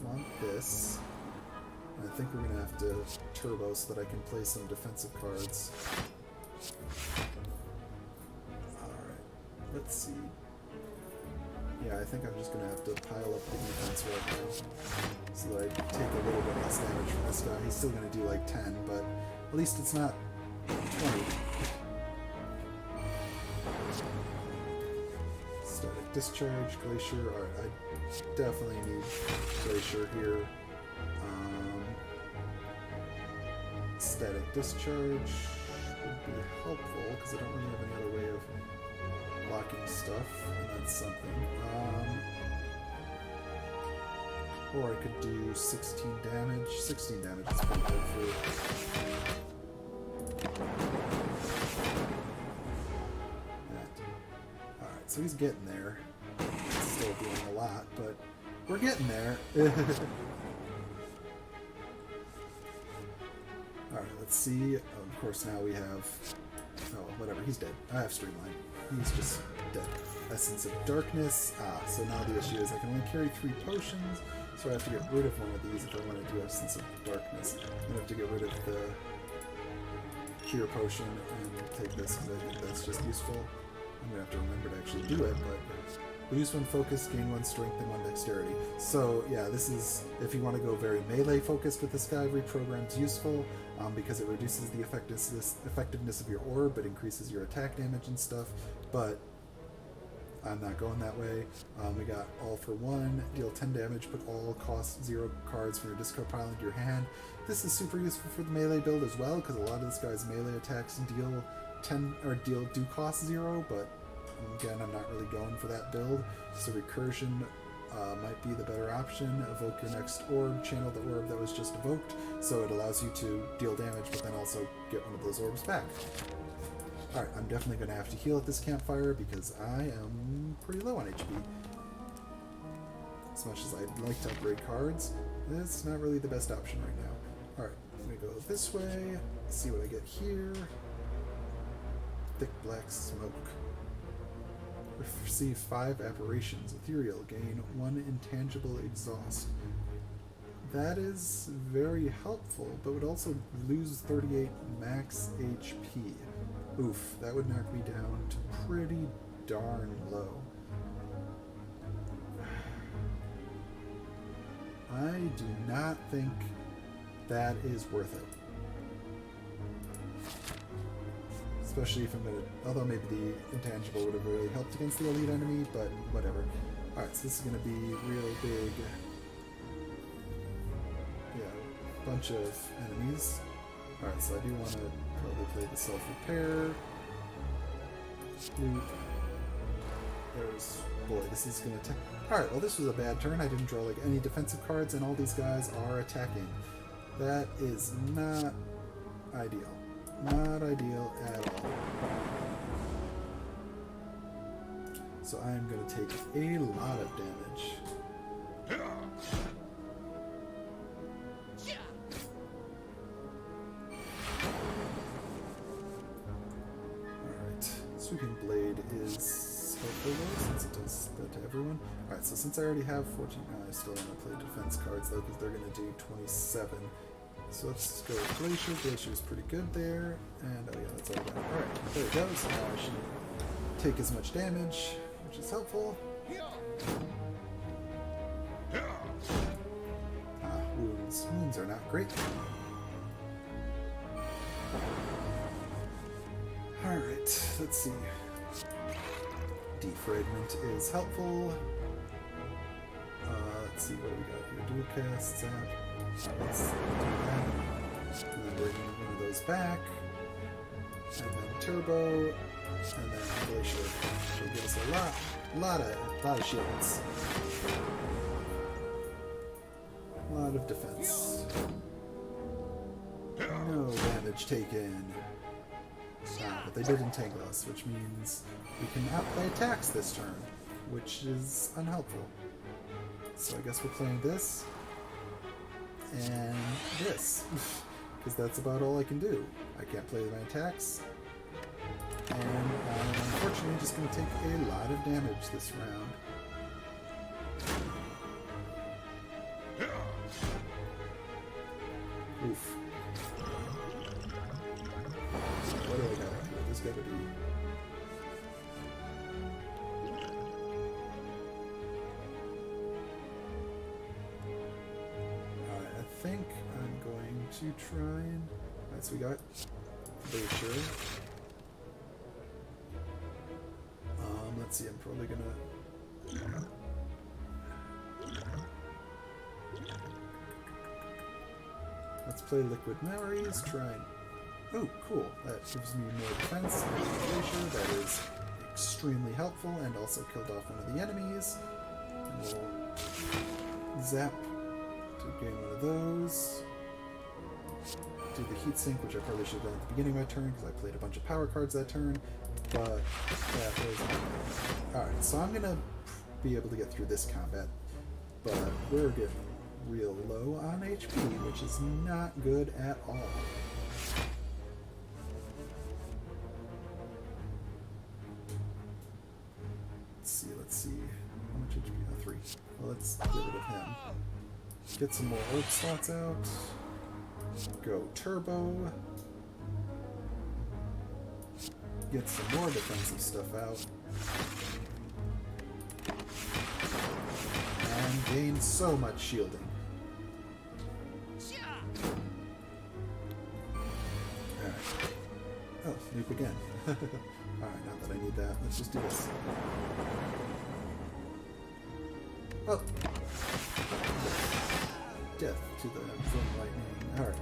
S1: want this. And I think we're going to have to turbo so that I can play some defensive cards. Alright, let's see. Yeah, I think I'm just going to have to pile up the defense right now, so that I take a little bit less damage from this guy. He's still going to do like 10, but at least it's not 20. Static Discharge, Glacier. Alright, I definitely need Glacier here. Static Discharge would be helpful, because I don't really have any other way of blocking stuff, and that's something. Or I could do 16 damage. 16 damage is pretty good for that. Alright, so he's getting there. Still doing a lot, but we're getting there. Alright, let's see. Of course, now we have... Oh, whatever, he's dead. I have Streamline. He's just dead. Essence of Darkness. So now the issue is I can only carry 3 potions, so I have to get rid of one of these if I want to do Essence of Darkness. I'm going to have to get rid of the Cure Potion and take this because I think that's just useful. I'm going to have to remember to actually do it, but lose 1 focus, gain 1 strength, and 1 dexterity. So yeah, this is, if you want to go very melee focused with this guy, reprogram's useful because it reduces the effectiveness of your orb, but increases your attack damage and stuff, but I'm not going that way. We got All for 1, deal 10 damage, put all cost 0 cards from your discard pile into your hand. This is super useful for the melee build as well, because a lot of this guy's melee attacks deal 10 or do cost 0, but again, I'm not really going for that build. So Recursion might be the better option. Evoke your next orb, channel the orb that was just evoked, so it allows you to deal damage, but then also get one of those orbs back. Alright, I'm definitely going to have to heal at this campfire because I am pretty low on HP. As much as I'd like to upgrade cards, it's not really the best option right now. Alright, I'm going to go this way, see what I get here. Thick Black Smoke. Receive 5 aberrations. Ethereal. Gain 1 intangible exhaust. That is very helpful, but would also lose 38 max HP. Oof, that would knock me down to pretty darn low. I do not think that is worth it. Especially if I'm gonna... Although maybe the intangible would have really helped against the elite enemy, but whatever. Alright, so this is gonna be real big... Yeah, bunch of enemies. Alright, so I do want to probably play the self-repair. Loot. There's... Boy, this is gonna take... Alright, well this was a bad turn. I didn't draw like any defensive cards, and all these guys are attacking. That is not ideal. Not ideal at all. So I am going to take a lot of damage. Alright, Sweeping Blade is helpful though, since it does that to everyone. Alright, so since I already have 14, I still want to play defense cards though, because they're going to do 27. So let's go with Glacier. Glacier's pretty good there. And oh yeah, that's all done. Alright, there it goes. Now I should take as much damage, which is helpful. Wounds. Wounds are not great. Alright, let's see. Defragment is helpful. Let's see what we got here. Dual cast, zap. Let's do that. And then bring one of those back. And then turbo. And then glacier. Should give us a lot of shields. A lot of defense. No damage taken. But they did entangle us, which means we can outplay attacks this turn, which is unhelpful. So I guess we're playing this and this, because that's about all I can do. I can't play my attacks, and I'm unfortunately just going to take a lot of damage this round. Oof. What do I got here? There's got to be... Alright, I think I'm going to try and... Alright, so we got Glacier. Let's see, I'm probably gonna... Let's play Liquid Memories, try and... Oh, cool. That gives me more defense and Glacier. That is extremely helpful, and also killed off one of the enemies. And we'll zap to gain one of those. Do the heat sink, which I probably should have done at the beginning of my turn, because I played a bunch of power cards that turn. But that was... Alright, so I'm gonna be able to get through this combat. But we're getting real low on HP, which is not good at all. Let's see. How much HP? Oh, 3. Well, let's get rid of him. Get some more orb slots out. Go turbo. Get some more defensive stuff out. And gain so much shielding. Alright. Oh, loop again. Alright, not that I need that. Let's just do this. Oh! Death to the from lightning. Alright.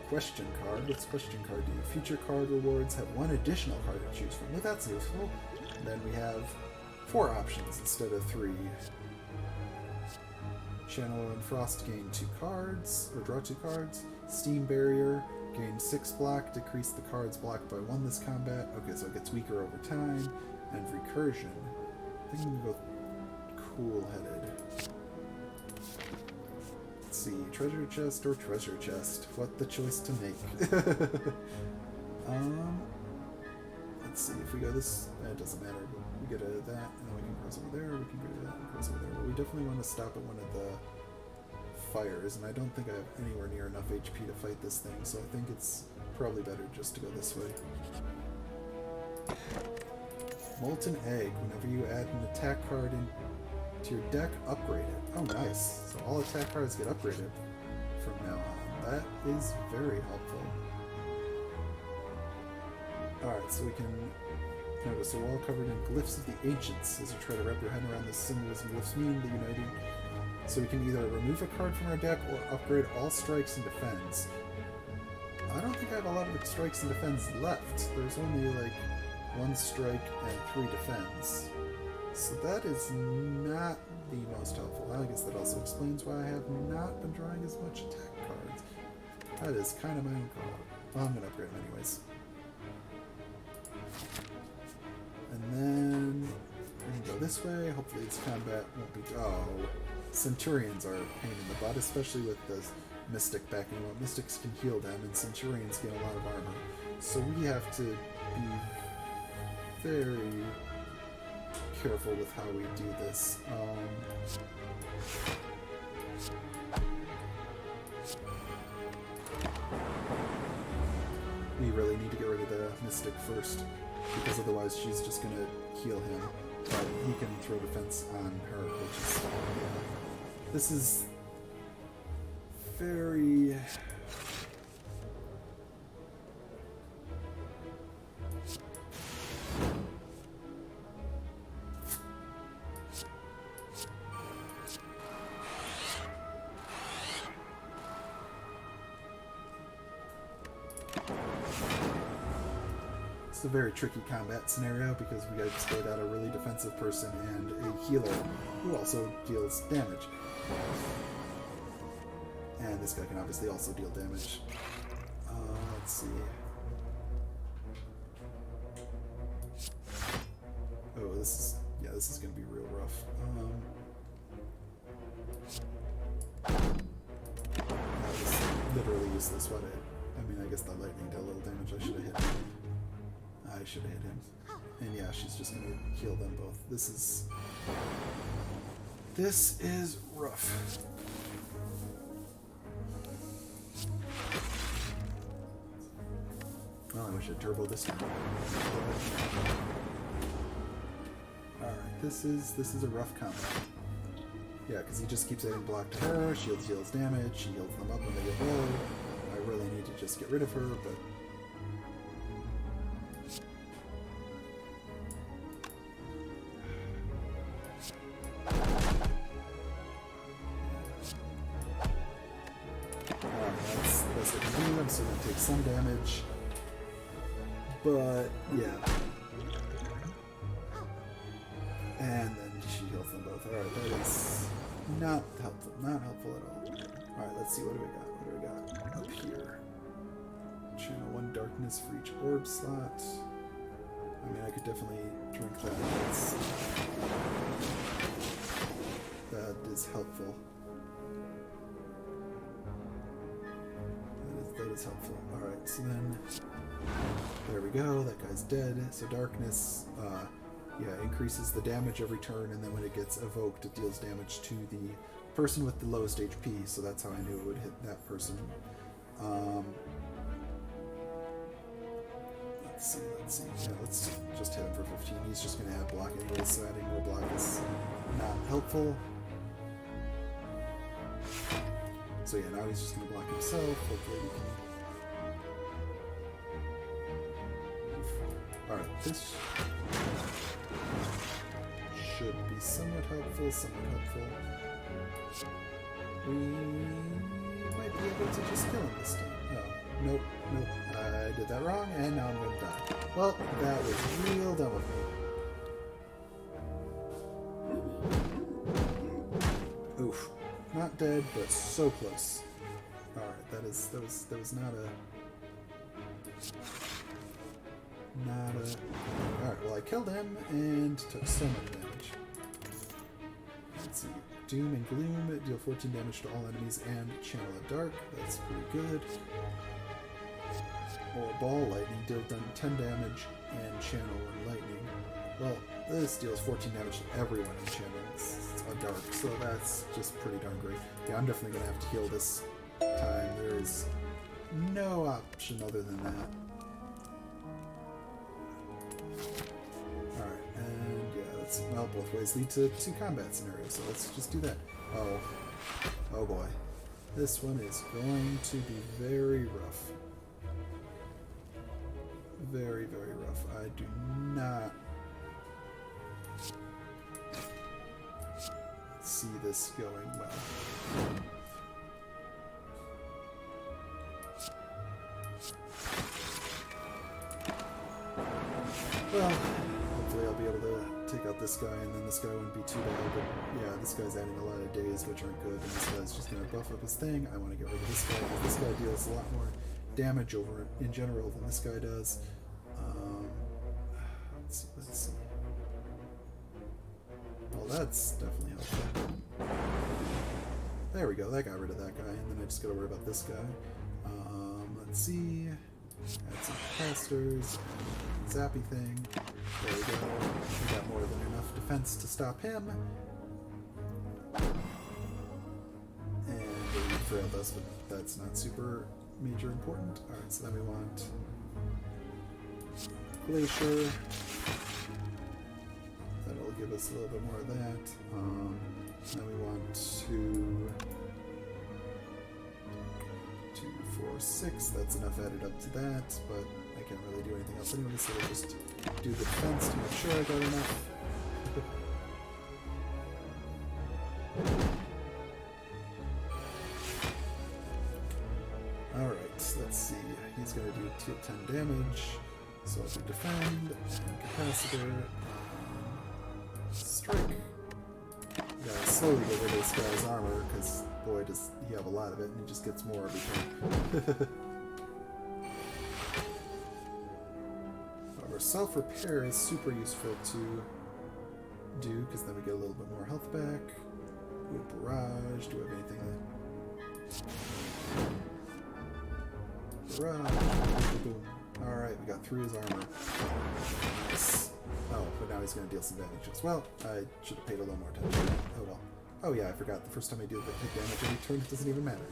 S1: Question card. What's question card do? Future card rewards have 1 additional card to choose from. Well, that's useful. And then we have 4 options instead of 3. Channel and Frost gain 2 cards, or draw 2 cards. Steam Barrier, gain 6 block, decrease the cards blocked by 1 this combat. Okay, so it gets weaker over time. And Recursion. I think I'm going to go cool-headed. Let's see, treasure chest or treasure chest? What the choice to make? Let's see, if we go this, it doesn't matter, but we get that, and then we can cross over there, we can go to that, and cross over there. But we definitely want to stop at one of the fires, and I don't think I have anywhere near enough HP to fight this thing, so I think it's probably better just to go this way. Molten Egg. Whenever you add an attack card to your deck, upgrade it. Oh, nice. So all attack cards get upgraded from now on. That is very helpful. Alright, so we can notice a wall covered in glyphs of the ancients. As you try to wrap your head around the symbols and glyphs mean, the uniting. So we can either remove a card from our deck or upgrade all strikes and defends. I don't think I have a lot of strikes and defends left. There's only like 1 strike and 3 defends. So that is not the most helpful. I guess that also explains why I have not been drawing as much attack cards. That is kind of my own call. Well, I'm going to upgrade them anyways. And then we can go this way. Hopefully its combat won't be... Oh, Centurions are a pain in the butt, especially with the Mystic backing up. Mystics can heal them, and Centurions gain a lot of armor. So we have to be very careful with how we do this. We really need to get rid of the Mystic first, because otherwise she's just going to heal him. But he can throw defense on her, which is... Yeah. This is very... It's a very tricky combat scenario because we just played out a really defensive person and a healer who also deals damage. And this guy can obviously also deal damage. Let's see. Oh, this is going to be real rough. That was literally useless. I mean, I guess the lightning did a little damage. I should have hit him. I should have hit him. And yeah, she's just going to heal them both. This is rough. Well, I wish I'd turbo this time. Alright, this is a rough combat. Yeah, because he just keeps adding block to her, she deals damage, she heals them up when they get low. I really need to just get rid of her, but... That's the best I can do. I'm still going to take some damage. But, yeah. And then she heals them both. Alright, that is not helpful. Not helpful at all. Alright, let's see. What do we got? What do we got up here? Channel 1 darkness for each orb slot. I mean, I could definitely drink that. That is helpful. That is helpful. Alright, so then... There we go, that guy's dead. So darkness, increases the damage every turn, and then when it gets evoked, it deals damage to the person with the lowest HP, so that's how I knew it would hit that person. Let's see. Yeah, let's just hit him for 15. He's just going to add block anyways, so adding more block is not helpful. So yeah, now he's just going to block himself. Hopefully we can... Alright, this should be somewhat helpful, We might be able to just kill him this time. Oh, nope. I did that wrong, and now I'm going to die. Well, that was real dumb of me. Oof. Not dead, but so close. Alright, that was not a... Alright, well I killed him and took so much damage. Let's see. Doom and Gloom deal 14 damage to all enemies and channel a dark. That's pretty good. Or Ball Lightning deal 10 damage and channel and lightning. Well, this deals 14 damage to everyone in channel a dark, so that's just pretty darn great. Yeah, I'm definitely going to have to heal this time. There is no option other than that. Well, both ways lead to 2 combat scenarios, so let's just do that. Oh boy. This one is going to be very rough. very, very rough. I do not see this going well. Well, hopefully I'll be able to take out this guy, and then this guy wouldn't be too bad, but yeah, this guy's adding a lot of days, which aren't good, and this guy's just going to buff up his thing. I want to get rid of this guy, because this guy deals a lot more damage over in general than this guy does. Let's see. Well, that's definitely helpful. There we go, that got rid of that guy, and then I just gotta worry about this guy. Let's see. Add some capacitors, zappy thing. There we go. We got more than enough defense to stop him. And he trailed us, but that's not super major important. Alright, so then we want Glacier. That'll give us a little bit more of that. Then we want 2, 4, 6. That's enough added up to that, but I can't really do anything else anyway, so we'll just do the defense to make sure I got enough. Alright, let's see. He's going to do 10 damage, so I'll do defend, and capacitor, strike. Yeah, slowly get rid of this guy's armor, because boy does he have a lot of it, and he just gets more every time. However, self-repair is super useful to do, because then we get a little bit more health back. Ooh, barrage, do we have anything that... Barrage, boom. Alright, we got through his armor. Nice. Oh, but now he's going to deal some damage. Well, I should have paid a little more attention. Oh well. Oh yeah, I forgot. The first time I deal take damage every turn, it doesn't even matter.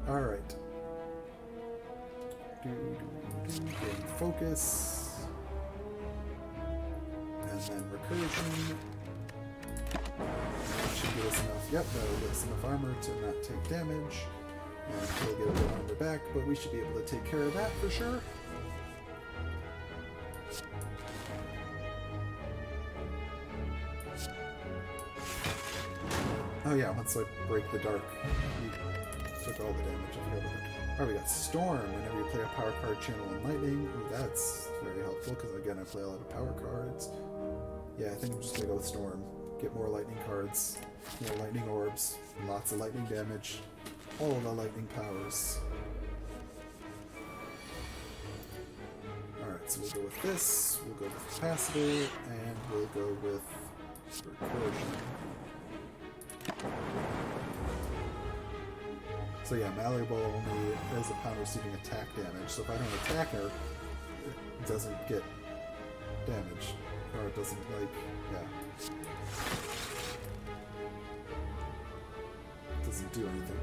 S1: Alright. Gain focus. And then recursion. That should give us enough. Yep, that'll give us enough armor to not take damage. And we'll get a bit of armor back, but we should be able to take care of that for sure. Oh yeah, once I break the dark, you took all the damage. I forgot about that. Alright, we got Storm. Whenever you play a power card, channel and lightning. Ooh, that's very helpful, because again, I play a lot of power cards. Yeah, I think I'm just going to go with Storm. Get more lightning cards, more lightning orbs, lots of lightning damage, all of the lightning powers. Alright, so we'll go with this, we'll go with capacitor, and we'll go with recursion. So yeah, malleable only is upon receiving attack damage. So if I don't attack her, it doesn't get damage. Or it doesn't, like, yeah. It doesn't do anything.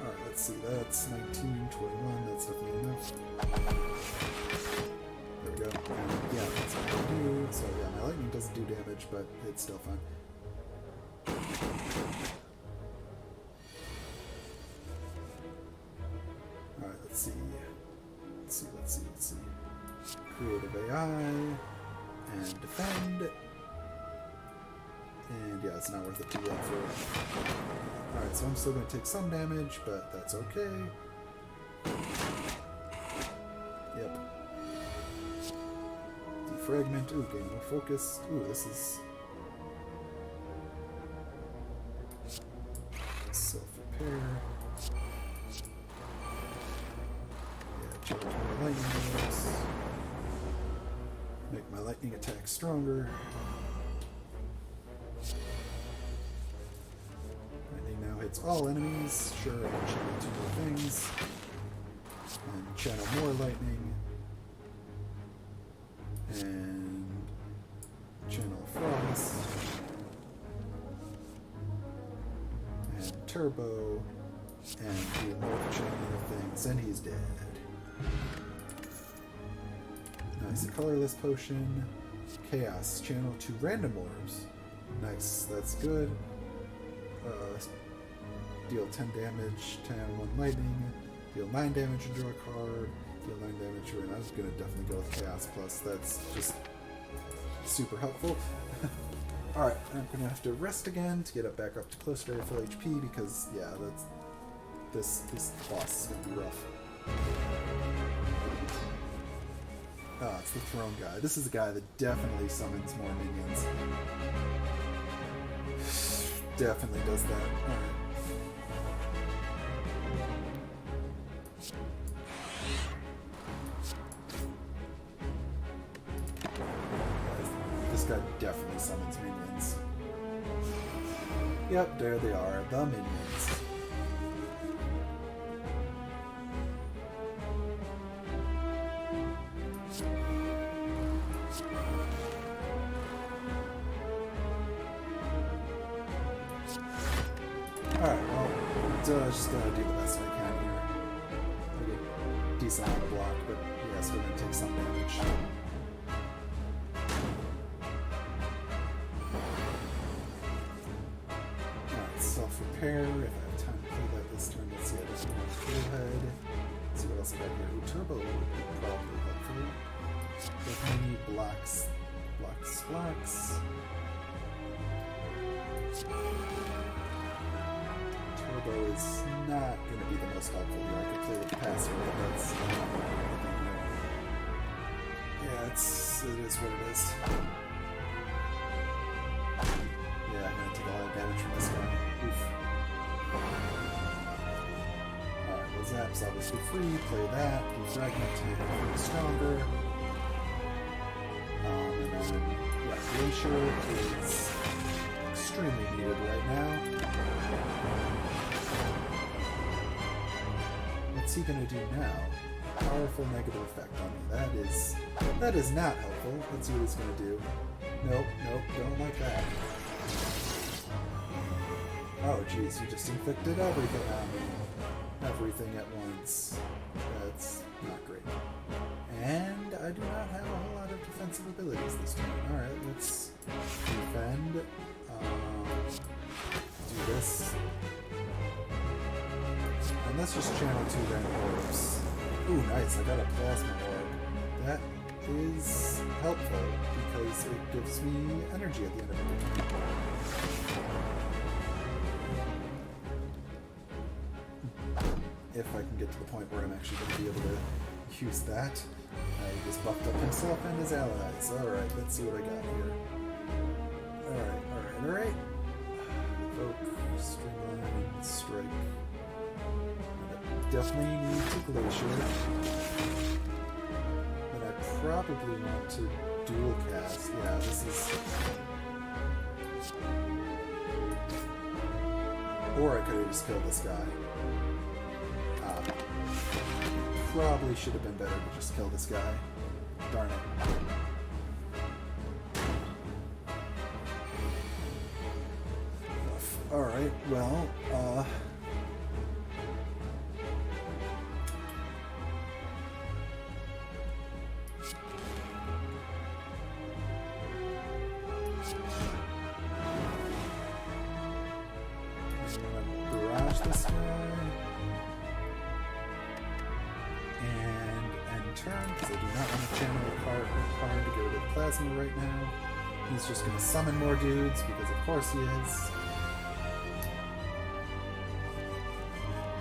S1: Alright, let's see. That's 19, 21. That's definitely enough. There we go. And yeah, that's all I do. So yeah, my lightning doesn't do damage, but it's still fine. Alright, let's see. Let's see. Creative AI and defend. And yeah, it's not worth it to run for it. Alright, so I'm still going to take some damage, but that's okay. Yep. Defragment. Ooh, gain more focus. Ooh, this is... self-repair. Yeah, charge my lightning moves. Make my lightning attack stronger. Lightning now hits all enemies. Sure, I can channel 2 more things. And channel more lightning. And channel frost. And turbo. And do more channeling of things. And he's dead. Nice. A colorless potion. Chaos. Channel 2 random orbs. Nice. That's good. Deal 10 damage. Channel 1 lightning. Deal 9 damage and draw a card. Deal 9 damage, and I was gonna definitely go with Chaos Plus. That's just super helpful. Alright, I'm gonna have to rest again to get back up to closer to full HP because, yeah, this boss is gonna be rough. Ah, it's the throne guy. This is a guy that definitely summons more minions. Definitely does that. Alright. This guy definitely summons minions. Yep, there they are, the minions. Alright, well, just gonna do the best I can here. I get decent amount of block, but yes, we're gonna take some damage. Alright, self-repair. If I have time to play that this turn, let's see, I just want to go ahead. Let's see what else I got here. Ooh, turbo would be probably helpful. Definitely need blocks. Blocks. Turbo is not going to be the most helpful here. I could play with Passer, but that's yeah, it is what it is. Yeah, I'm going to take a lot of damage from this guy. Oof. Alright, well, Zap's obviously free. Play that. Defragment to make it pretty stronger. And then, yeah, Glacier is extremely needed right now. What's he gonna do now? Powerful negative effect on me. That is not helpful. Let's see what he's gonna do. Nope, don't like that. Oh jeez, you just inflicted everything on me. Everything at once. That's not great. And I do not have a whole lot of defensive abilities this turn. Alright, let's defend. Do this. And let's just channel 2 random orbs. Ooh, nice, I got a plasma orb. That is helpful because it gives me energy at the end of every turn. If I can get to the point where I'm actually going to be able to use that. He just buffed up himself and his allies. Alright, let's see what I got here. Alright. Evoke, Streamline, Strike. Definitely need to Glacier. But I probably want to dual cast. Yeah, this is... Or I could have just killed this guy. Probably should have been better to just kill this guy. Darn it. Alright, well, I'm gonna barrage this guy. Turn, because I do not want to channel a card to go to the plasma right now. He's just going to summon more dudes, because of course he is.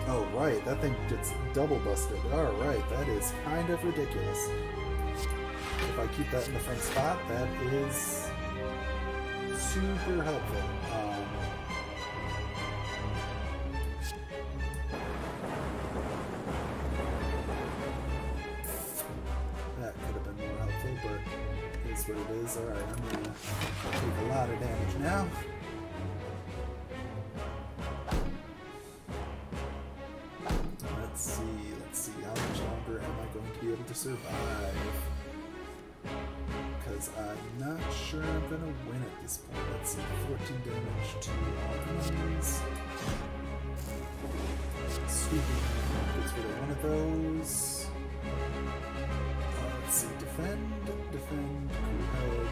S1: Oh right, that thing gets double busted. Alright, that is kind of ridiculous. If I keep that in the front spot, that is super helpful. But it is what it is. Alright, I'm gonna take a lot of damage now. Let's see, how much longer am I going to be able to survive? Because I'm not sure I'm gonna win at this point. Let's see, 14 damage to all enemies. Sweeping gets rid of one of those. Let's see, defend, cool head.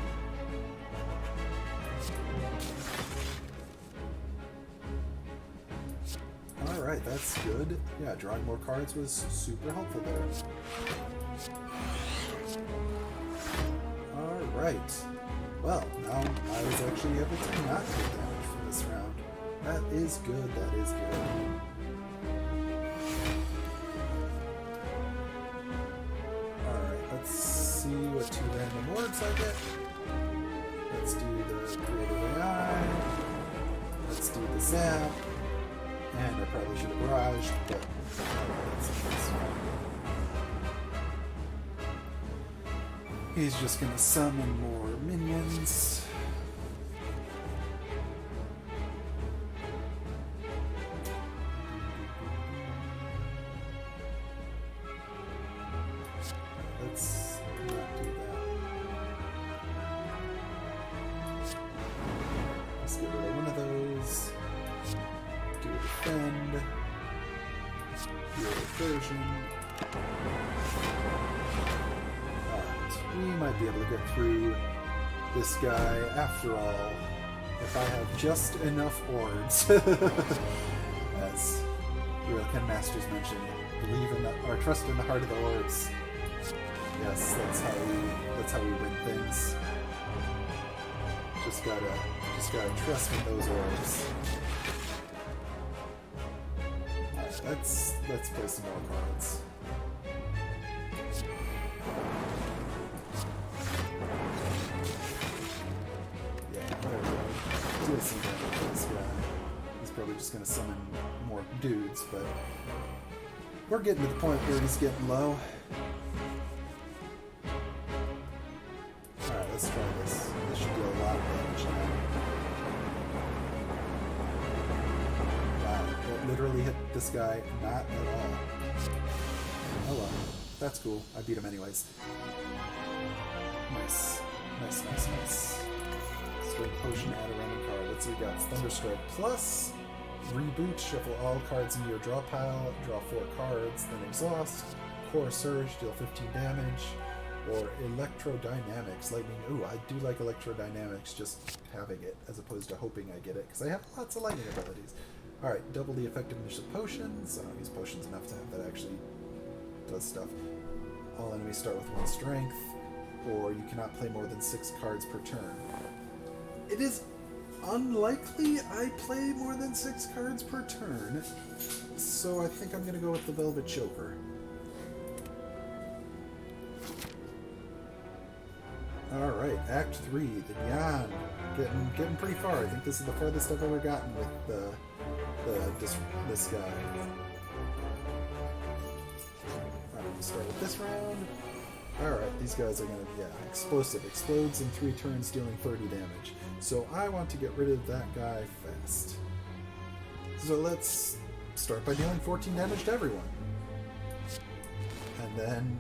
S1: Alright, that's good. Yeah, drawing more cards was super helpful there. Alright. Well, now I was actually able to not take damage for this round. That is good, that is good. Alright, let's see what 2 random orbs I get. Let's do the Creative AI. Let's do the Zap. And I probably should have barraged, but he's just gonna summon more minions. Let's not do that. Let's get rid of one of those. Do a defend. Do a recursion. Alright, we might be able to get through this guy after all if I have just enough orbs. As Real Ken Masters mentioned, believe in or trust in the heart of the orbs. Yes, that's how we win things. Just gotta trust in those orbs. Let's play some more cards. Yeah, there we go. Deal some damage to this guy. He's probably just gonna summon more dudes, but we're getting to the point where he's getting low. Alright, let's try this. This should do a lot of damage now. Literally hit this guy not at all. Oh well, that's cool. I beat him anyways. Nice. Strength potion, add a random card. Let's see what we got. Thunderstrike plus reboot, shuffle all cards into your draw pile, draw 4 cards, then exhaust. Core Surge, deal 15 damage. Or Electrodynamics, lightning. Ooh, I do like Electrodynamics, just having it as opposed to hoping I get it, because I have lots of lightning abilities. Alright, double the effectiveness of potions. I don't use potions enough to have that actually does stuff. All enemies start with 1 strength, or you cannot play more than 6 cards per turn. It is unlikely I play more than 6 cards per turn, so I think I'm going to go with the Velvet Choker. Alright, Act 3, the Nyan. Getting pretty far. I think this is the farthest I've ever gotten with this guy. Alright, we'll start with this round. Alright, these guys are gonna, explosive. Explodes in 3 turns, dealing 30 damage. So I want to get rid of that guy fast. So let's start by dealing 14 damage to everyone. And then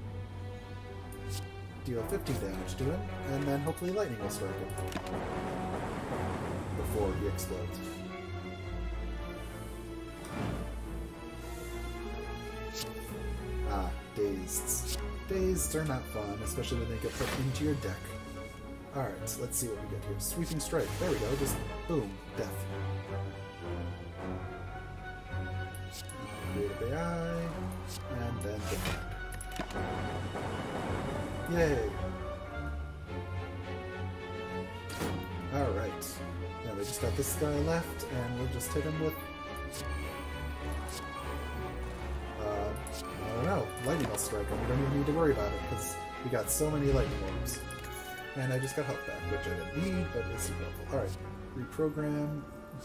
S1: deal 15 damage to him, and then hopefully lightning will strike him before he explodes. Dazed. Dazed are not fun, especially when they get put into your deck. Alright, let's see what we get here. Sweeping Strike. There we go. Just boom. Death. Creative AI. And then defend. Yay. Alright. Now we just got this guy left, and we'll just hit him with... I don't know. Lightning will strike him. We don't even need to worry about it, because we got so many lightning orbs. And I just got health back, which I didn't need, but it's super helpful. Alright. Reprogram.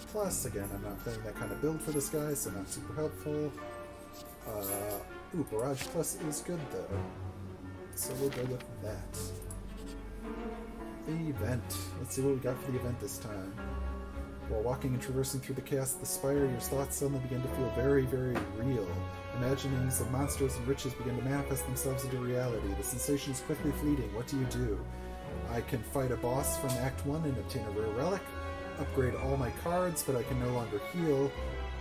S1: Plus, again, I'm not playing that kind of build for this guy, so not super helpful. Ooh, Barrage Plus is good, though. So we'll go with that. The event. Let's see what we got for the event this time. While walking and traversing through the chaos of the spire, your thoughts suddenly begin to feel very, very real. Imaginings of monsters and riches begin to manifest themselves into reality. The sensation is quickly fleeting. What do? I can fight a boss from Act 1 and obtain a rare relic, upgrade all my cards, but I can no longer heal,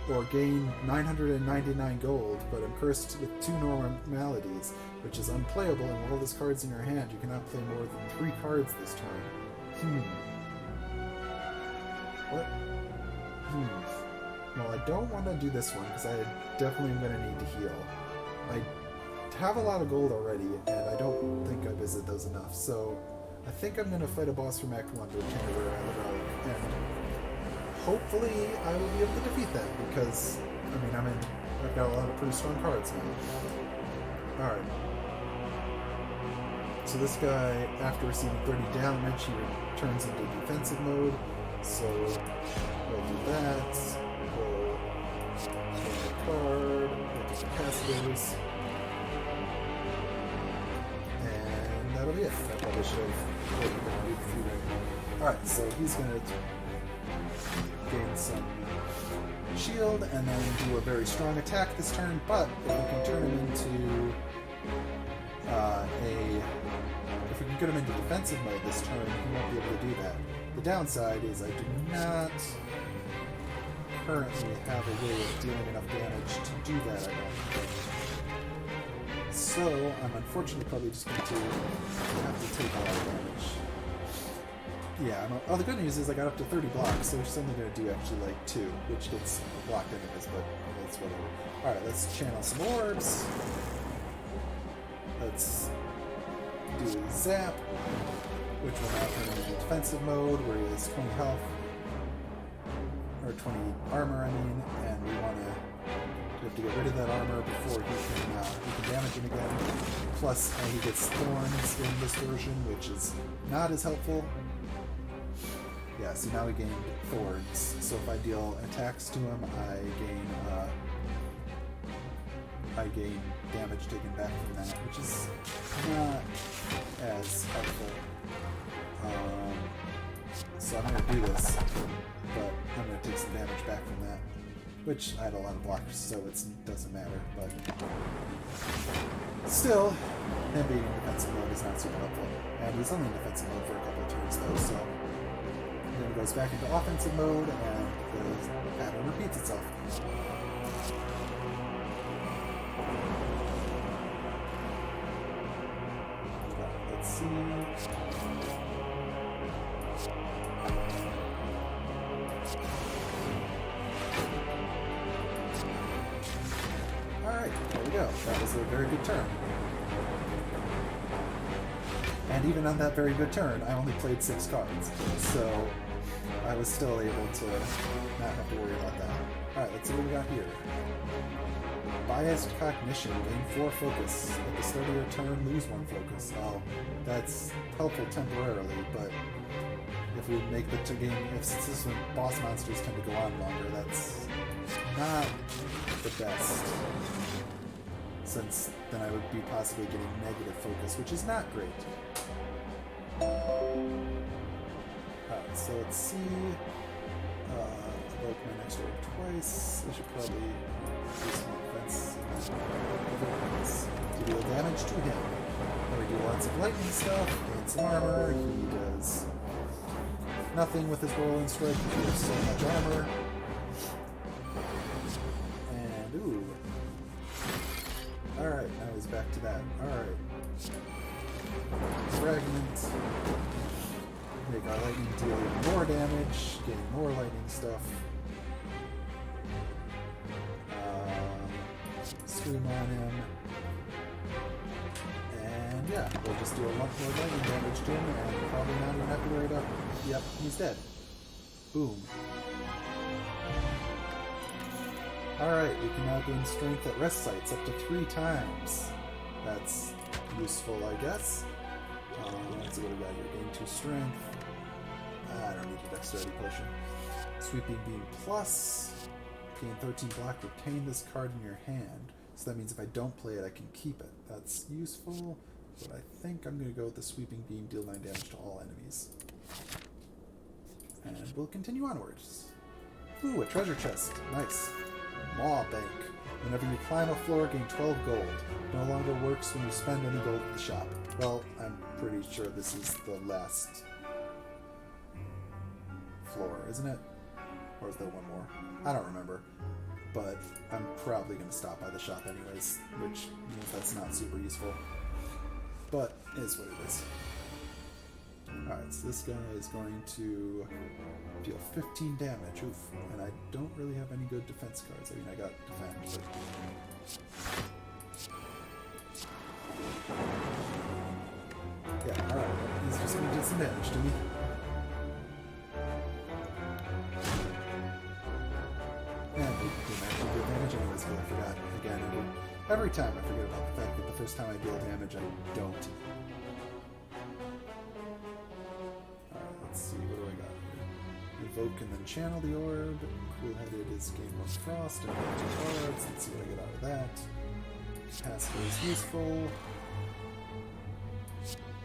S1: or gain 999 gold, but I'm cursed with 2 normalities, which is unplayable, and with all these cards in your hand, you cannot play more than 3 cards this turn. What? Well, I don't want to do this one because I definitely am going to need to heal. I have a lot of gold already, and I don't think I visit those enough. So I think I'm going to fight a boss from Act 1 to obtain a rare relic, and hopefully I will be able to defeat that because, I mean, I've got a lot of pretty strong cards now. Alright. So this guy, after receiving 30 damage, he turns into defensive mode. So we'll do that. We'll change the card. We'll do some capacitors. And that'll be it. I probably should have defeated. Alright, so he's going to gain some shield and then do a very strong attack this turn, but if we can turn him into if we can get him into defensive mode this turn, he won't be able to do that. The downside is I do not currently have a way of dealing enough damage to do that, I don't think. So I'm unfortunately probably just going to have to take a lot of damage. Yeah, the good news is I got up to 30 blocks, so it's only going to do actually like 2, which gets blocked anyways, but that's whatever. Alright, let's channel some orbs. Let's do a zap, which will now turn him into defensive mode, where he has 20 health, or 20 armor, I mean, and we have to get rid of that armor before we can damage him again. Plus, he gets thorns in this version, which is not as helpful. Yeah, so now we gained thorns. So if I deal attacks to him, I gain damage taken back from that, which is not as helpful. So I'm going to do this, but I'm going to take some damage back from that, which I had a lot of blockers, so it doesn't matter, but still, him being in defensive mode is not super helpful. And he's only in defensive mode for a couple of turns, though, so then it goes back into offensive mode, and the pattern repeats itself. Let's see. Alright, there we go. That was a very good turn. And even on that very good turn, I only played 6 cards. So I was still able to not have to worry about that. Alright, let's see what we got here. Biased Cognition, gain 4 focus. At the start of your turn, lose 1 focus. Well, that's helpful temporarily, but if we make the game, since this one, boss monsters tend to go on longer, that's not the best. Since then I would be possibly getting negative focus, which is not great. Alright, so let's see. Evoke my next orb twice. I should probably do some offense. To deal damage to him. Then we do lots of lightning stuff, gain some armor. He does nothing with his Whirling Strike because he has so much armor. And, ooh. Alright, now he's back to that. Alright. Fragment. Make our lightning deal even more damage, gain more lightning stuff. Scream on him. And yeah, we'll just do a lot more lightning damage to him and probably not even have to worry about. Yep, he's dead. Boom. Alright, we can now gain strength at rest sites up to 3 times. That's useful, I guess. Let's see what we got here. Gain 2 strength. I don't need a dexterity potion. Sweeping Beam Plus. Gain 13 block. Retain this card in your hand. So that means if I don't play it, I can keep it. That's useful. But I think I'm going to go with the Sweeping Beam. Deal 9 damage to all enemies. And we'll continue onwards. Ooh, a treasure chest. Nice. Maw Bank. Whenever you climb a floor, gain 12 gold. No longer works when you spend any gold at the shop. Well, I'm pretty sure this is the last floor, isn't it? Or is there one more? I don't remember. But I'm probably going to stop by the shop anyways, which means that's not super useful. But it is what it is. Alright, so this guy is going to Deal 15 damage. Oof. And I don't really have any good defense cards. I mean, I got defend, but... Yeah, alright. He's just gonna do some damage to me. And he didn't actually deal damage anyways, because I forgot. Again, every time I forget about the fact that the first time I deal damage, I don't. Alright, let's see. What do I got here? Evoke and then channel the orb. Cool-headed is gain 1 frost and 2 cards. Let's see what I get out of that. Capacitor is useful.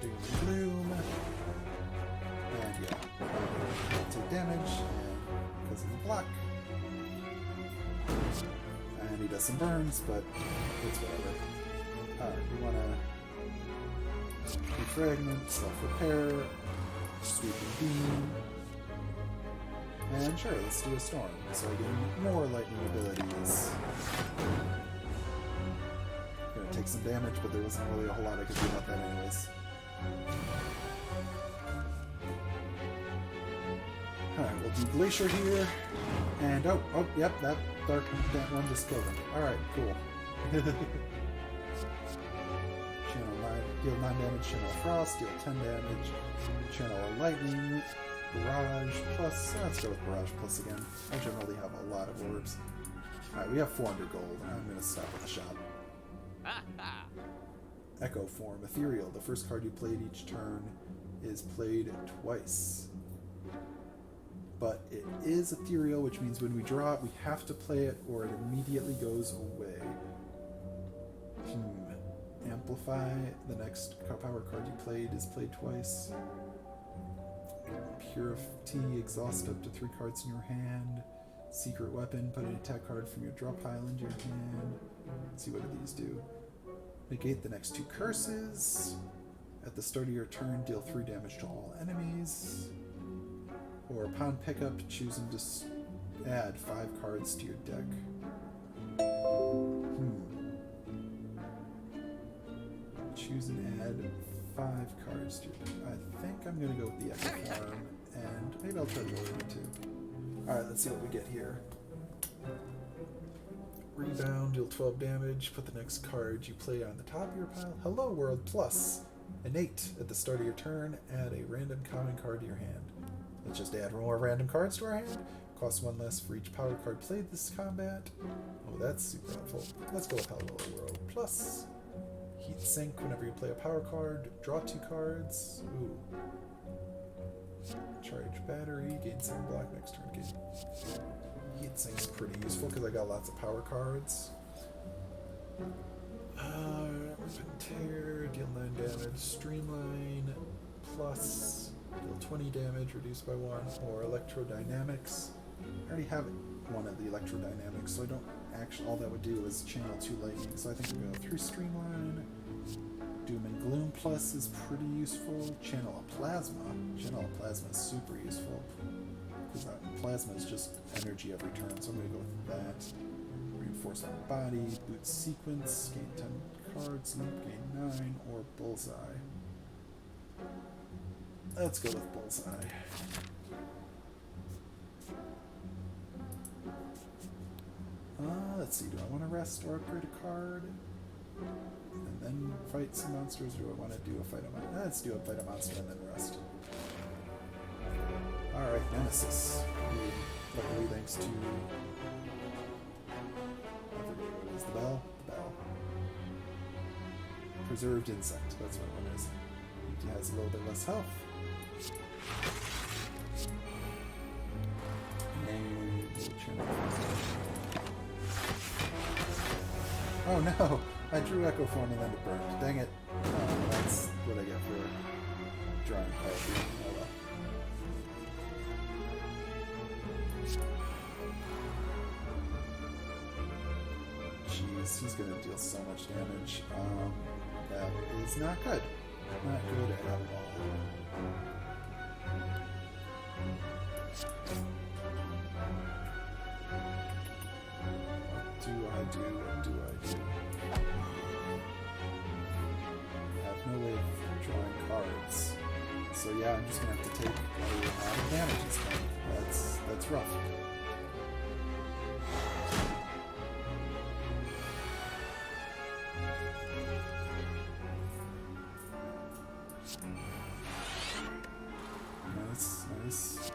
S1: Doom and Gloom. And yeah, I'll take damage, and because of the block. And he does some burns, but it's whatever. Alright, we want to defragment, self-repair, sweeping beam, and sure, let's do a storm, so I get more lightning abilities. Gonna take some damage, but there wasn't really a whole lot I could do about that anyways. Alright, we'll do Glacier here, and oh, yep, that one just killed him. Alright, cool. Channel 9, deal 9 damage, Channel Frost, deal 10 damage, Channel Lightning, Barrage Plus, let's go with Barrage Plus again. I generally have a lot of orbs. Alright, we have 400 gold, I'm going to stop at the shop. Echo Form, Ethereal, the first card you played each turn is played twice. But it is ethereal, which means when we draw it, we have to play it or it immediately goes away. Amplify, the next power card you played is played twice. Purity, exhaust up to 3 cards in your hand. Secret Weapon, put an attack card from your draw pile into your hand. Let's see, what do these do? Negate the next 2 curses. At the start of your turn, deal 3 damage to all enemies. Or upon pickup, choose and just add 5 cards to your deck. Choose and add 5 cards to your deck. I think I'm going to go with the Echo Form, and maybe I'll try the other one too. Alright, let's see what we get here. Rebound, deal 12 damage, put the next card you play on the top of your pile. Hello World Plus. Innate, at the start of your turn, add a random common card to your hand. Let's just add more random cards to our hand. Costs 1 less for each power card played this combat. Oh, that's super helpful. Let's go with Hello World Plus. Heat Sink, whenever you play a power card, draw 2 cards. Ooh. Charge battery, gain 7 black next turn. Gain. Heat Sink's pretty useful because I got lots of power cards. Tear, deal 9 damage. Streamline, plus deal 20 damage, reduced by 1. Or Electrodynamics. I already have one of the Electrodynamics, so I don't actually. All that would do is channel 2 lightning. So I think we'll go through Streamline. Doom and Gloom Plus is pretty useful. Channel a Plasma. Channel a Plasma is super useful. Because Plasma is just energy every turn, so I'm going to go with that. Reinforce our body. Boot Sequence. Gain 10 cards. Leap. Gain 9. Or Bullseye. Let's go with Bullseye. Let's see. Do I want to rest or upgrade a card? And then fight some monsters, or do I want to do a fight a monster? Let's do a fight a monster and then rest. Alright, Nemesis. Luckily, thanks to... I forget what it is. The bell? The bell. Preserved Insect. That's what one is. He has a little bit less health. And we'll channel. Oh no! I drew Echo Form and then it burned. Dang it. That's what I get for drawing cards. Oh well. Jeez, he's gonna deal so much damage. That is not good. Not good at all. What do I do? I have no way of drawing cards. So yeah, I'm just gonna have to take a lot of damage this time. That's rough. Nice.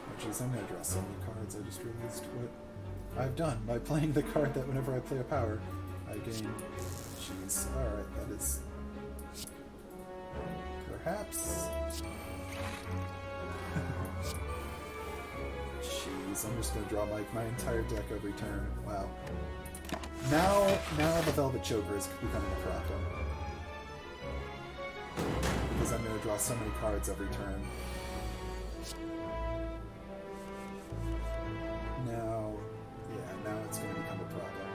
S1: Oh jeez, I'm gonna draw so many cards. I just realized what I've done by playing the card that whenever I play a power, I gain. Jeez. Alright, that is... Perhaps... Jeez, I'm just gonna draw my entire deck every turn. Wow. Now the Velvet Choker is becoming a problem. Because I'm gonna draw so many cards every turn. Now it's gonna become a problem.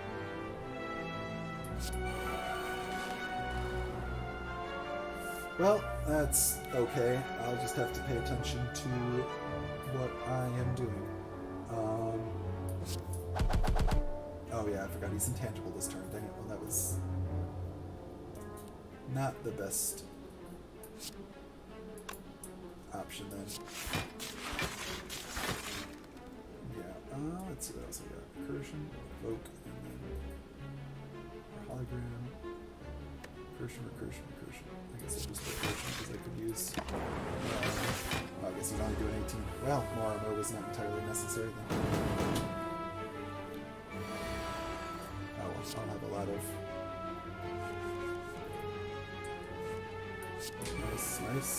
S1: Well, that's okay. I'll just have to pay attention to what I am doing. Oh yeah, I forgot he's intangible this turn. Dang it. Well, that was not the best option then. Yeah, let's see what else I got. Recursion, Evoke, and then Hologram. Recursion. I guess I'll just put Recursion because I could use... well, I guess he's only doing 18. Well, more armor was not entirely necessary then. Oh, well, I'll have a lot of... Nice. Let's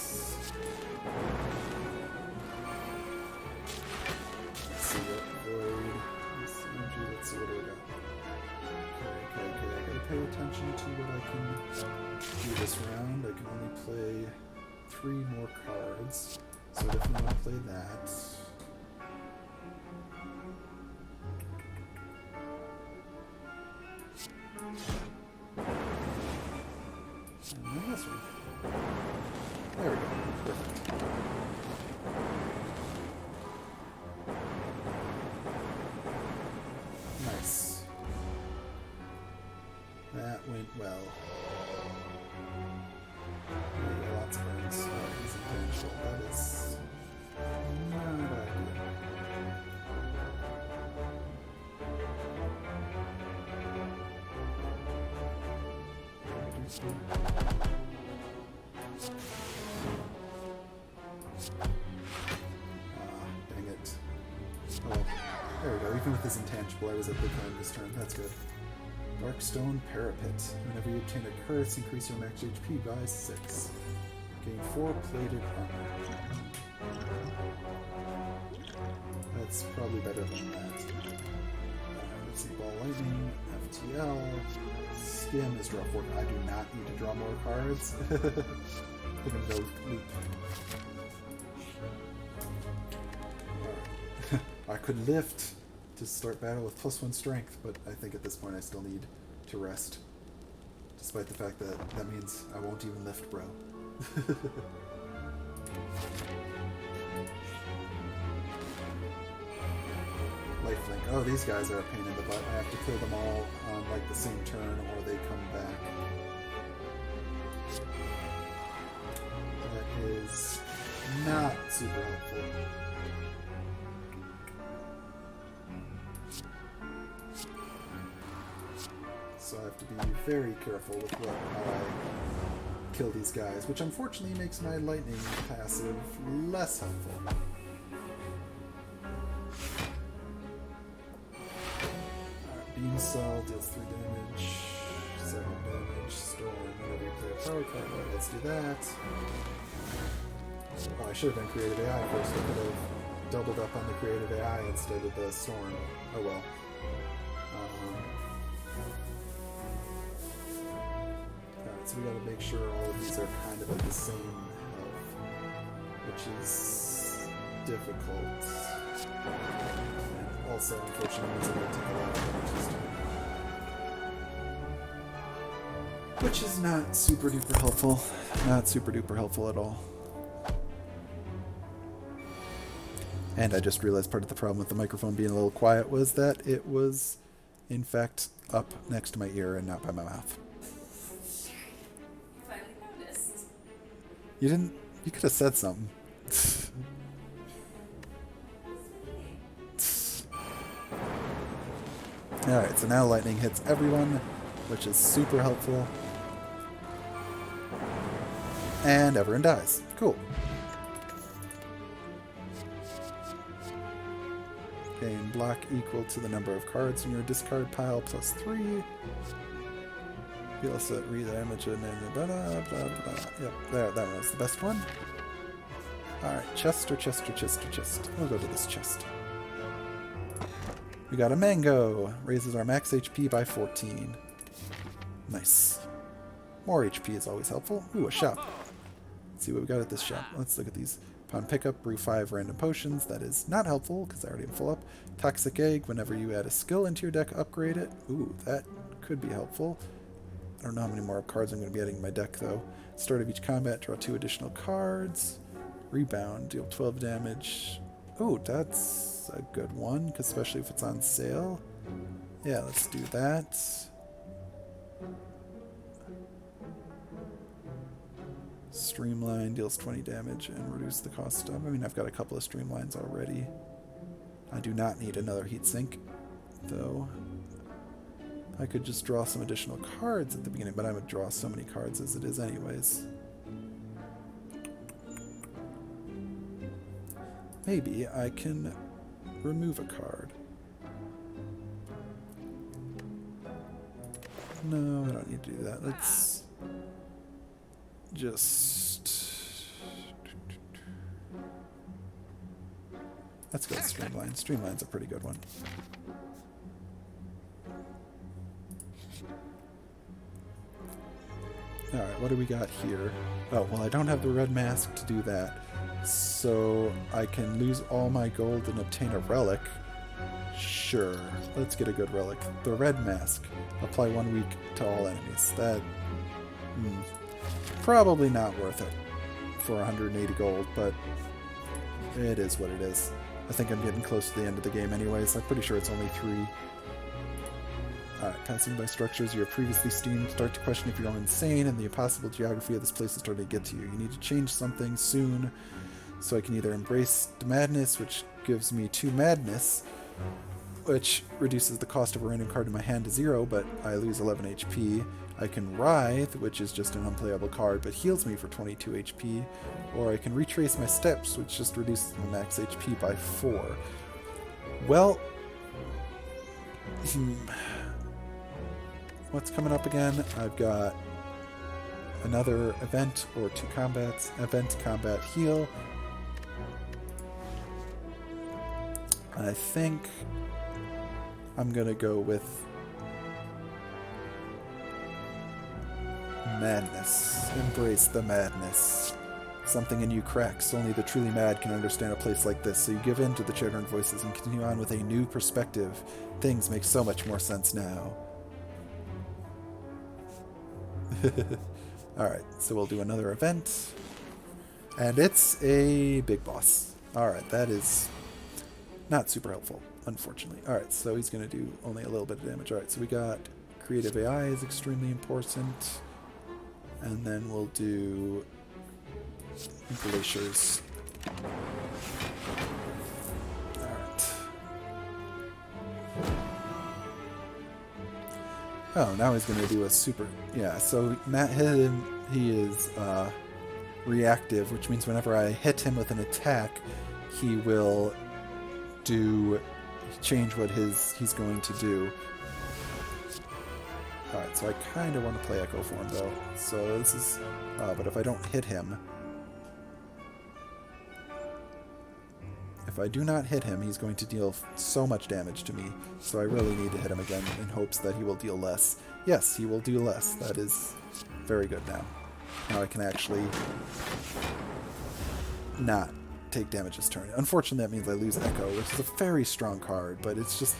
S1: see what Void... Let's see what I got. Okay, I gotta pay attention to what I can do this round. I can only play 3 more cards, so I definitely want to play that. And then this one. There we go. Perfect. Nice. That went well. Yeah, lots of burns. He's intangible. That is not ideal. Dang it. Oh, there we go. Even with his intangible, I was at the time this turn. That's good. Darkstone Parapet. Whenever you obtain a curse, increase your max HP by 6. Gain 4 plated armor. That's probably better than that. Let's see, Ball Lightning, FTL, Skim is draw 4. I do not need to draw more cards. Even though leap. I could lift to start battle with +1 strength, but I think at this point I still need to rest. Despite the fact that that means I won't even lift, bro. Lifelink. Oh, these guys are a pain in the butt. I have to kill them all on like the same turn or they come back. That is not super helpful. So I have to be very careful with how I kill these guys, which unfortunately makes my lightning passive less helpful. Beam Cell deals 3 damage, 7 damage, Storm, whenever you play a power card. Alright, let's do that. Oh, I should have done Creative AI first. I could have doubled up on the Creative AI instead of the Storm. Oh well. So we gotta make sure all of these are kind of at the same health, which is difficult. And also, unfortunately, means I'm gonna take a lot of damage this turn. Which is not super duper helpful. Not super duper helpful at all. And I just realized part of the problem with the microphone being a little quiet was that it was, in fact, up next to my ear and not by my mouth. You didn't... You could have said something. Alright, so now lightning hits everyone, which is super helpful. And everyone dies. Cool. Gain block equal to the number of cards in your discard pile plus 3. You'll also re-damage and blah, blah, blah, blah. Yep, there, that one was the best one. Alright, chest or chest or chest or chest. We'll go to this chest. We got a mango. Raises our max HP by 14. Nice. More HP is always helpful. Ooh, a shop. Let's see what we got at this shop. Let's look at these. Upon pickup, brew 5 random potions. That is not helpful, because I already am full up. Toxic egg. Whenever you add a skill into your deck, upgrade it. Ooh, that could be helpful. I don't know how many more cards I'm going to be adding to my deck, though. Start of each combat, draw 2 additional cards. Rebound, deal 12 damage. Ooh, that's a good one, especially if it's on sale. Yeah, let's do that. Streamline, deals 20 damage and reduce the cost of... I mean, I've got a couple of streamlines already. I do not need another heatsink, though. I could just draw some additional cards at the beginning, but I would draw so many cards as it is anyways. Maybe I can remove a card. No, I don't need to do that. Let's just... Let's go with Streamline. Streamline's a pretty good one. Alright, what do we got here? Oh, well, I don't have the red mask to do that. So I can lose all my gold and obtain a relic. Sure, let's get a good relic. The red mask. Apply 1 week to all enemies. That... probably not worth it for 180 gold, but it is what it is. I think I'm getting close to the end of the game anyways. I'm pretty sure it's only 3. Alright, passing by structures you have previously seen, start to question if you're all insane, and the impossible geography of this place is starting to get to you. You need to change something soon, so I can either embrace the madness, which gives me 2 madness, which reduces the cost of a random card in my hand to 0, but I lose 11 HP. I can writhe, which is just an unplayable card, but heals me for 22 HP, or I can retrace my steps, which just reduces my max HP by 4. Well... what's coming up again? I've got another event or 2 combats. Event, combat, heal. I think I'm gonna go with madness. Embrace the madness. Something in you cracks. Only the truly mad can understand a place like this. So you give in to the chattering voices and continue on with a new perspective. Things make so much more sense now. Alright, so we'll do another event. And it's a big boss. Alright, that is not super helpful, unfortunately. Alright, so he's going to do only a little bit of damage. Alright, so we got creative AI is extremely important. And then we'll do glaciers. Alright. Oh, now he's going to do a super... Yeah, so he is reactive, which means whenever I hit him with an attack, he will change what he's going to do. Alright, so I kind of want to play Echo Form, though. So this is... but if I don't hit him... If I do not hit him, he's going to deal so much damage to me. So I really need to hit him again in hopes that he will deal less. Yes, he will do less. That is very good now. Now I can actually not take damage this turn. Unfortunately, that means I lose Echo, which is a very strong card, but it's just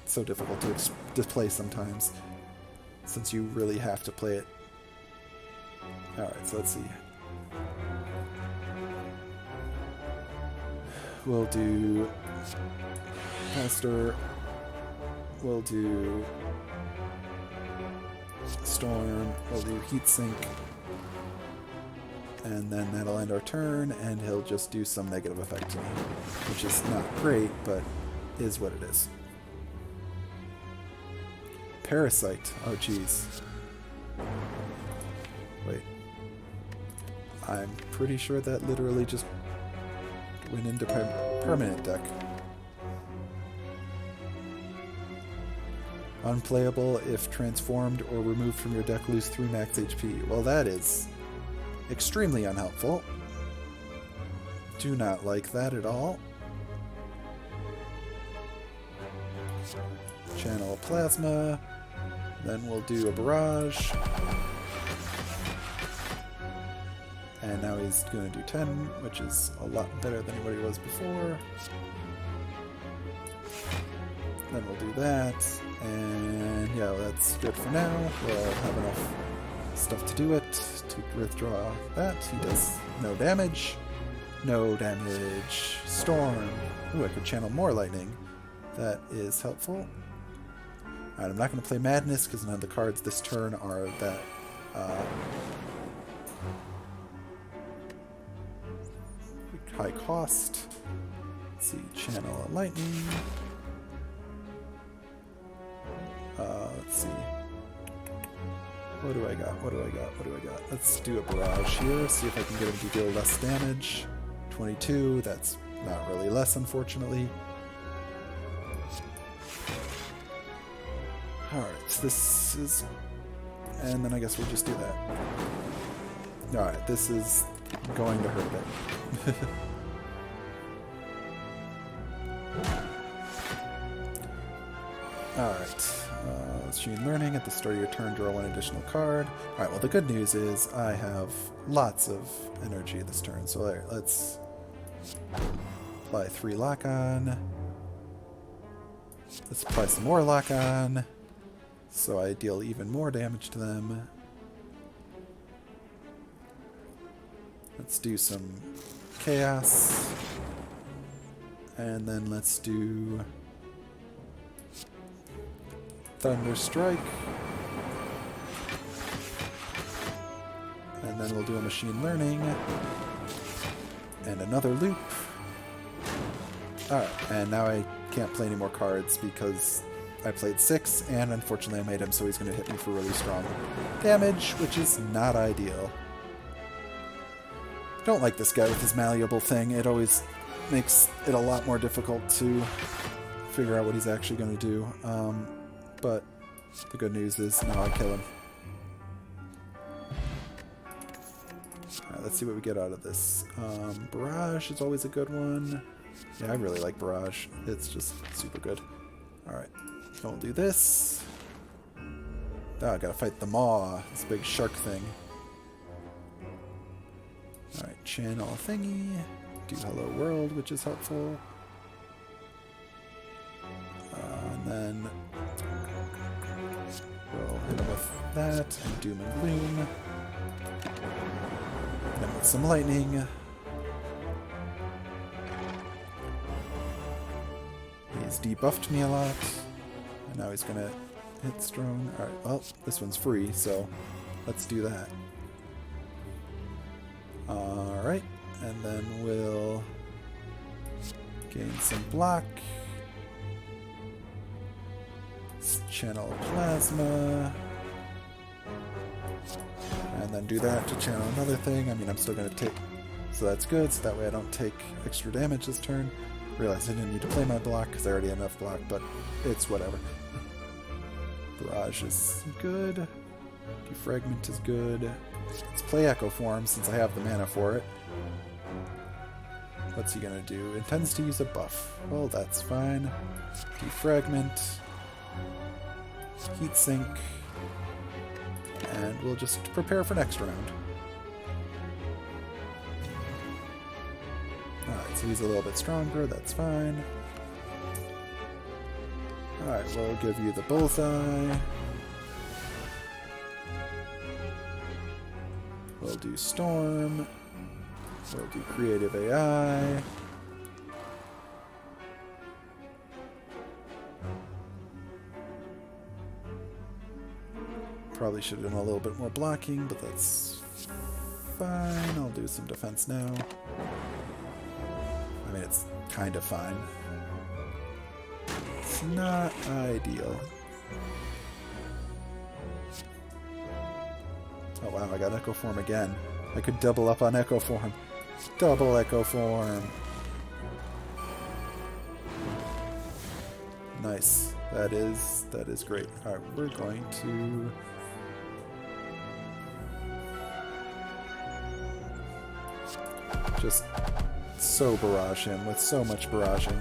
S1: so difficult to play sometimes, since you really have to play it. Alright, so let's see. We'll do Pastor. We'll do Storm. We'll do Heatsink. And then that'll end our turn, and he'll just do some negative effect to me, which is not great, but is what it is. Parasite. Oh, jeez. Wait. I'm pretty sure that literally just went into permanent deck. Unplayable if transformed or removed from your deck, lose 3 max HP. Well, that is extremely unhelpful. Do not like that at all. Channel Plasma. Then we'll do a Barrage. And now he's going to do 10, which is a lot better than what he was before. Then we'll do that. And yeah, well, that's good for now. We'll have enough stuff to do it. To withdraw that. He does no damage. No damage. Storm. Ooh, I could channel more lightning. That is helpful. Alright, I'm not going to play Madness because none of the cards this turn are that high cost. Let's see, channel a lightning. Let's see. What do I got? What do I got? What do I got? Let's do a Barrage here, see if I can get him to deal less damage. 22, that's not really less, unfortunately. Alright, this is... And then I guess we'll just do that. Alright, this is going to hurt it. Alright, Machine Learning. At the start of your turn, draw 1 additional card. Alright, well the good news is I have lots of energy this turn. So there, let's apply 3 Lock-On. Let's apply some more Lock-On, so I deal even more damage to them. Let's do some Chaos. And then let's do Thunder Strike. And then we'll do a Machine Learning. And another loop. Alright, and now I can't play any more cards because I played 6, and unfortunately I made him so he's going to hit me for really strong damage, which is not ideal. Don't like this guy with his malleable thing. It always makes it a lot more difficult to figure out what he's actually going to do. But the good news is now I kill him. Alright, let's see what we get out of this. Barrage is always a good one. Yeah, I really like Barrage. It's just super good. Alright, we'll do this. Oh, I gotta fight the Maw, this big shark thing. Alright, channel thingy. Do Hello World, which is helpful. And then we'll hit him with that, and Doom and Gloom. And then with some lightning. He's debuffed me a lot, and now he's gonna hit strong. Alright, well, this one's free, so let's do that. Alright, and then we'll gain some block. Channel Plasma. And then do that to channel another thing. I mean, I'm still gonna take... So that's good, so that way I don't take extra damage this turn. Realized I didn't need to play my block because I already had enough block, but it's whatever. Barrage is good. Defragment is good. Let's play Echo Form since I have the mana for it. What's he gonna do? Intends to use a buff. Well, that's fine. Defragment. Heat Sink. And we'll just prepare for next round. Alright, so he's a little bit stronger, that's fine. Alright, we'll give you the Bullseye. We'll do Storm. We'll do Creative AI. Probably should have done a little bit more blocking, but that's fine. I'll do some defense now. I mean, it's kind of fine. It's not ideal. Oh wow, I got Echo Form again. I could double up on Echo Form. Double Echo Form. Nice. That is great. Alright, we're going to... just so barrage him with so much barraging.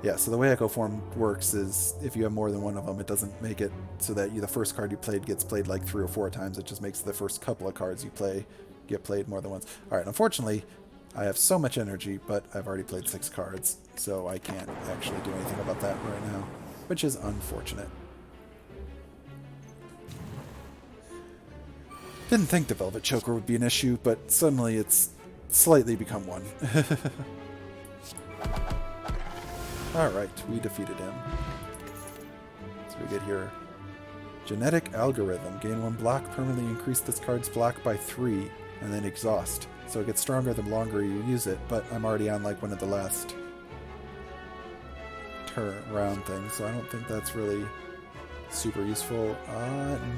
S1: Yeah, so the way Echo Form works is if you have more than one of them, it doesn't make it so that the first card you played gets played like 3 or 4 times. It just makes the first couple of cards you play get played more than once. Alright, unfortunately, I have so much energy, but I've already played 6 cards, so I can't actually do anything about that right now, which is unfortunate. Didn't think the Velvet Choker would be an issue, but suddenly it's slightly become one. Alright, we defeated him. So we get here. Genetic Algorithm. Gain 1 block, permanently increase this card's block by 3, and then exhaust. So it gets stronger the longer you use it, but I'm already on like one of the last round things, so I don't think that's really super useful.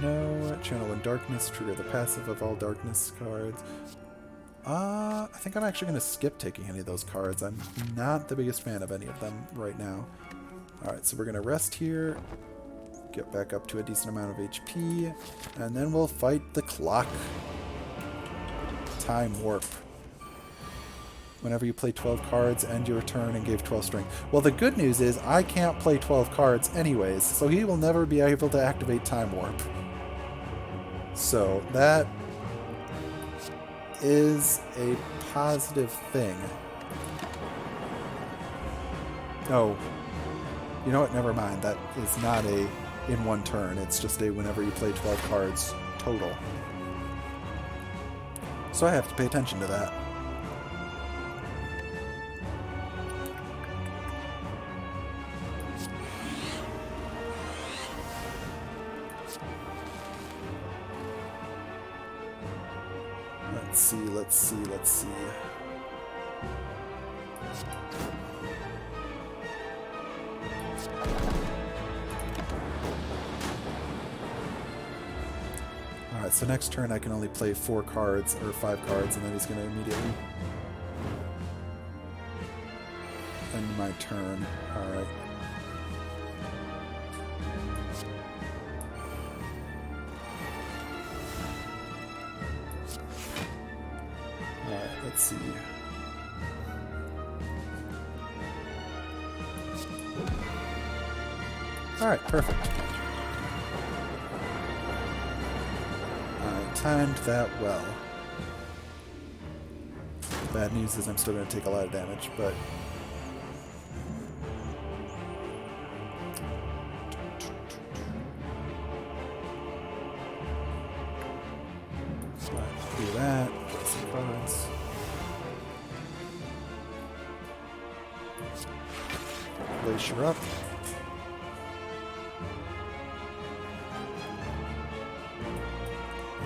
S1: No. Channel 1 Darkness, trigger the passive of all darkness cards. I think I'm actually going to skip taking any of those cards. I'm not the biggest fan of any of them right now. Alright, so we're going to rest here, get back up to a decent amount of HP, and then we'll fight the clock. Time Warp. Whenever you play 12 cards, end your turn and gave 12 strength. Well, the good news is I can't play 12 cards anyways, so he will never be able to activate Time Warp. So that is a positive thing. Oh, you know what? Never mind. That is not a in one turn. It's just a whenever you play 12 cards total. So I have to pay attention to that. Let's see. Alright, so next turn I can only play 4 cards, or 5 cards, and then he's going to immediately end my turn. Alright. Let's see. Alright, perfect. I timed that well. Bad news is I'm still going to take a lot of damage, but... do that. Get some cards. Glacier up.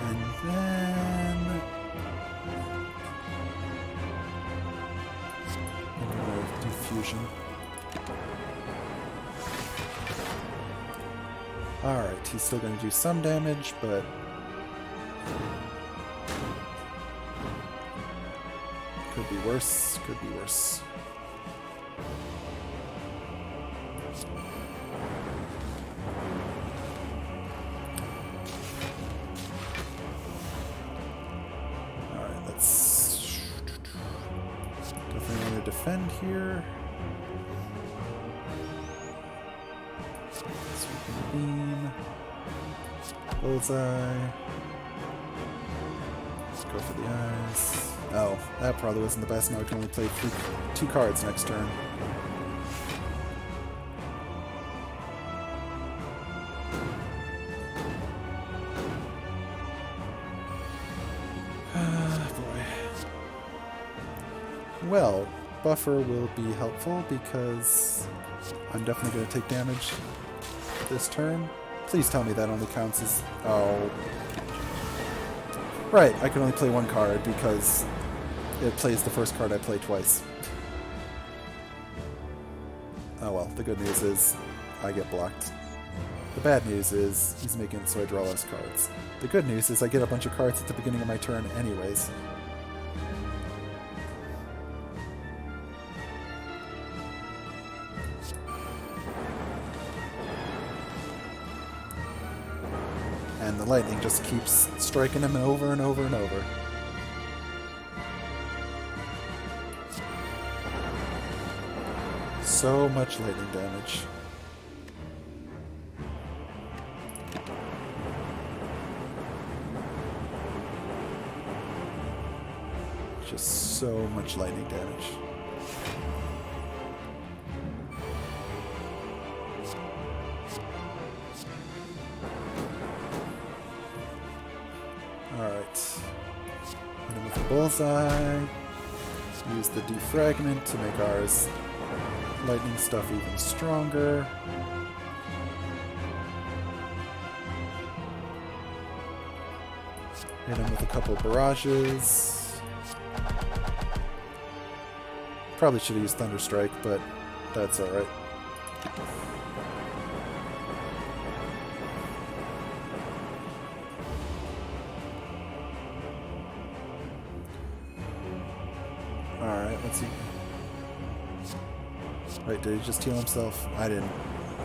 S1: And then... Diffusion. Alright, he's still going to do some damage, but... could be worse, could be worse. Alright, let's... definitely want to defend here. Sweeping beam. Bullseye. Let's go for the eyes. Oh, that probably wasn't the best. Now I can only play 2 cards next turn. Boy. Well, buffer will be helpful because I'm definitely going to take damage this turn. Please tell me that only counts as... oh. Right, I can only play one card because it plays the first card I play twice. Oh well, the good news is I get blocked. The bad news is he's making it so I draw less cards. The good news is I get a bunch of cards at the beginning of my turn anyways. And the lightning just keeps striking him over and over and over. So much lightning damage. Just so much lightning damage. Alright. Hit him with a bullseye. Use the defragment to make ours lightning stuff even stronger. Hit him with a couple barrages. Probably should have used Thunderstrike, but that's alright. Alright, let's see. Wait, did he just heal himself? I didn't.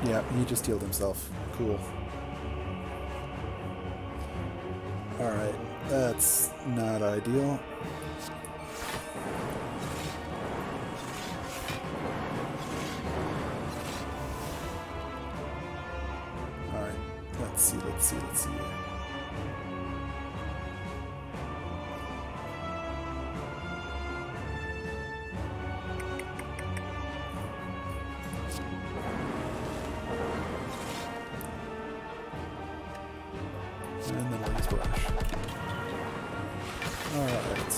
S1: Yeah, he just healed himself. Cool. Alright, that's not ideal. Alright, let's see. And then we'll use Brush. Alright.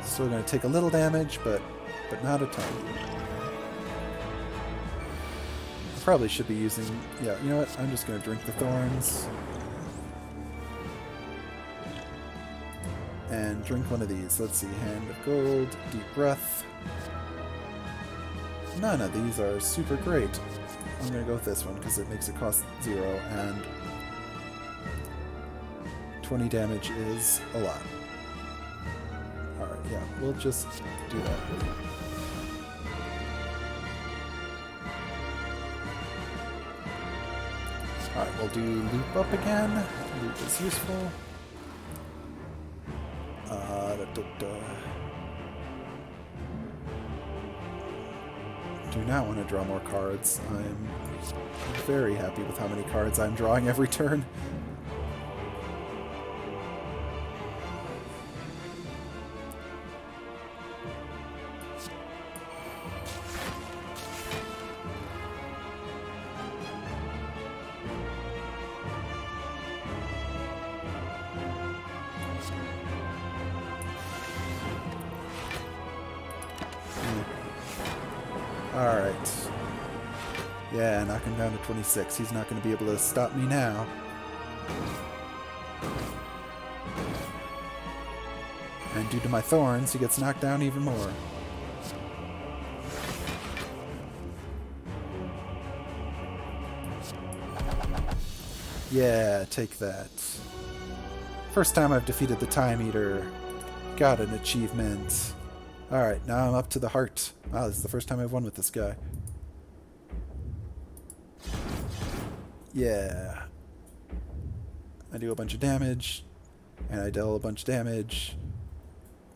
S1: Still going to take a little damage, but not a ton. I probably should be using... Yeah, you know what? I'm just going to drink the Thorns. And drink one of these. Let's see. Hand of Gold, Deep Breath. None of these are super great. I'm going to go with this one because it makes it cost 0 and 20 damage is a lot. Alright, yeah, we'll just do that. Alright, we'll do Loop Up again. Loop is useful. Do not want to draw more cards. I'm very happy with how many cards I'm drawing every turn. Alright. Yeah, knock him down to 26. He's not going to be able to stop me now. And due to my thorns, he gets knocked down even more. Yeah, take that. First time I've defeated the Time Eater. Got an achievement. Alright, now I'm up to the heart. Wow, this is the first time I've won with this guy. Yeah. I do a bunch of damage, and I deal a bunch of damage.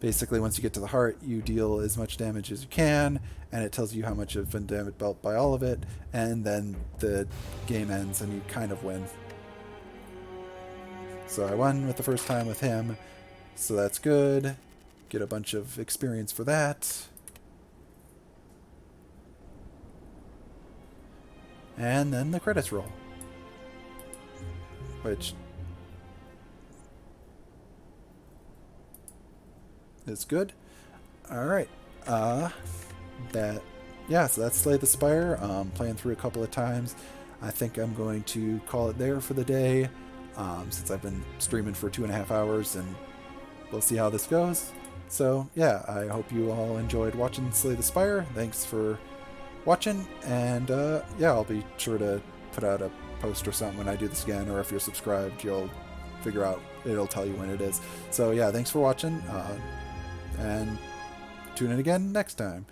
S1: Basically, once you get to the heart, you deal as much damage as you can, and it tells you how much you've been damaged by all of it, and then the game ends and you kind of win. So I won with the first time with him, so that's good. Get a bunch of experience for that. And then the credits roll. Which is good. Alright. So that's Slay the Spire. Playing through a couple of times. I think I'm going to call it there for the day. since I've been streaming for 2.5 hours, and we'll see how this goes. So yeah, I hope you all enjoyed watching Slay the Spire. Thanks for watching, and yeah, I'll be sure to put out a post or something when I do this again, or if you're subscribed, you'll figure out, it'll tell you when it is. So yeah, thanks for watching, and tune in again next time.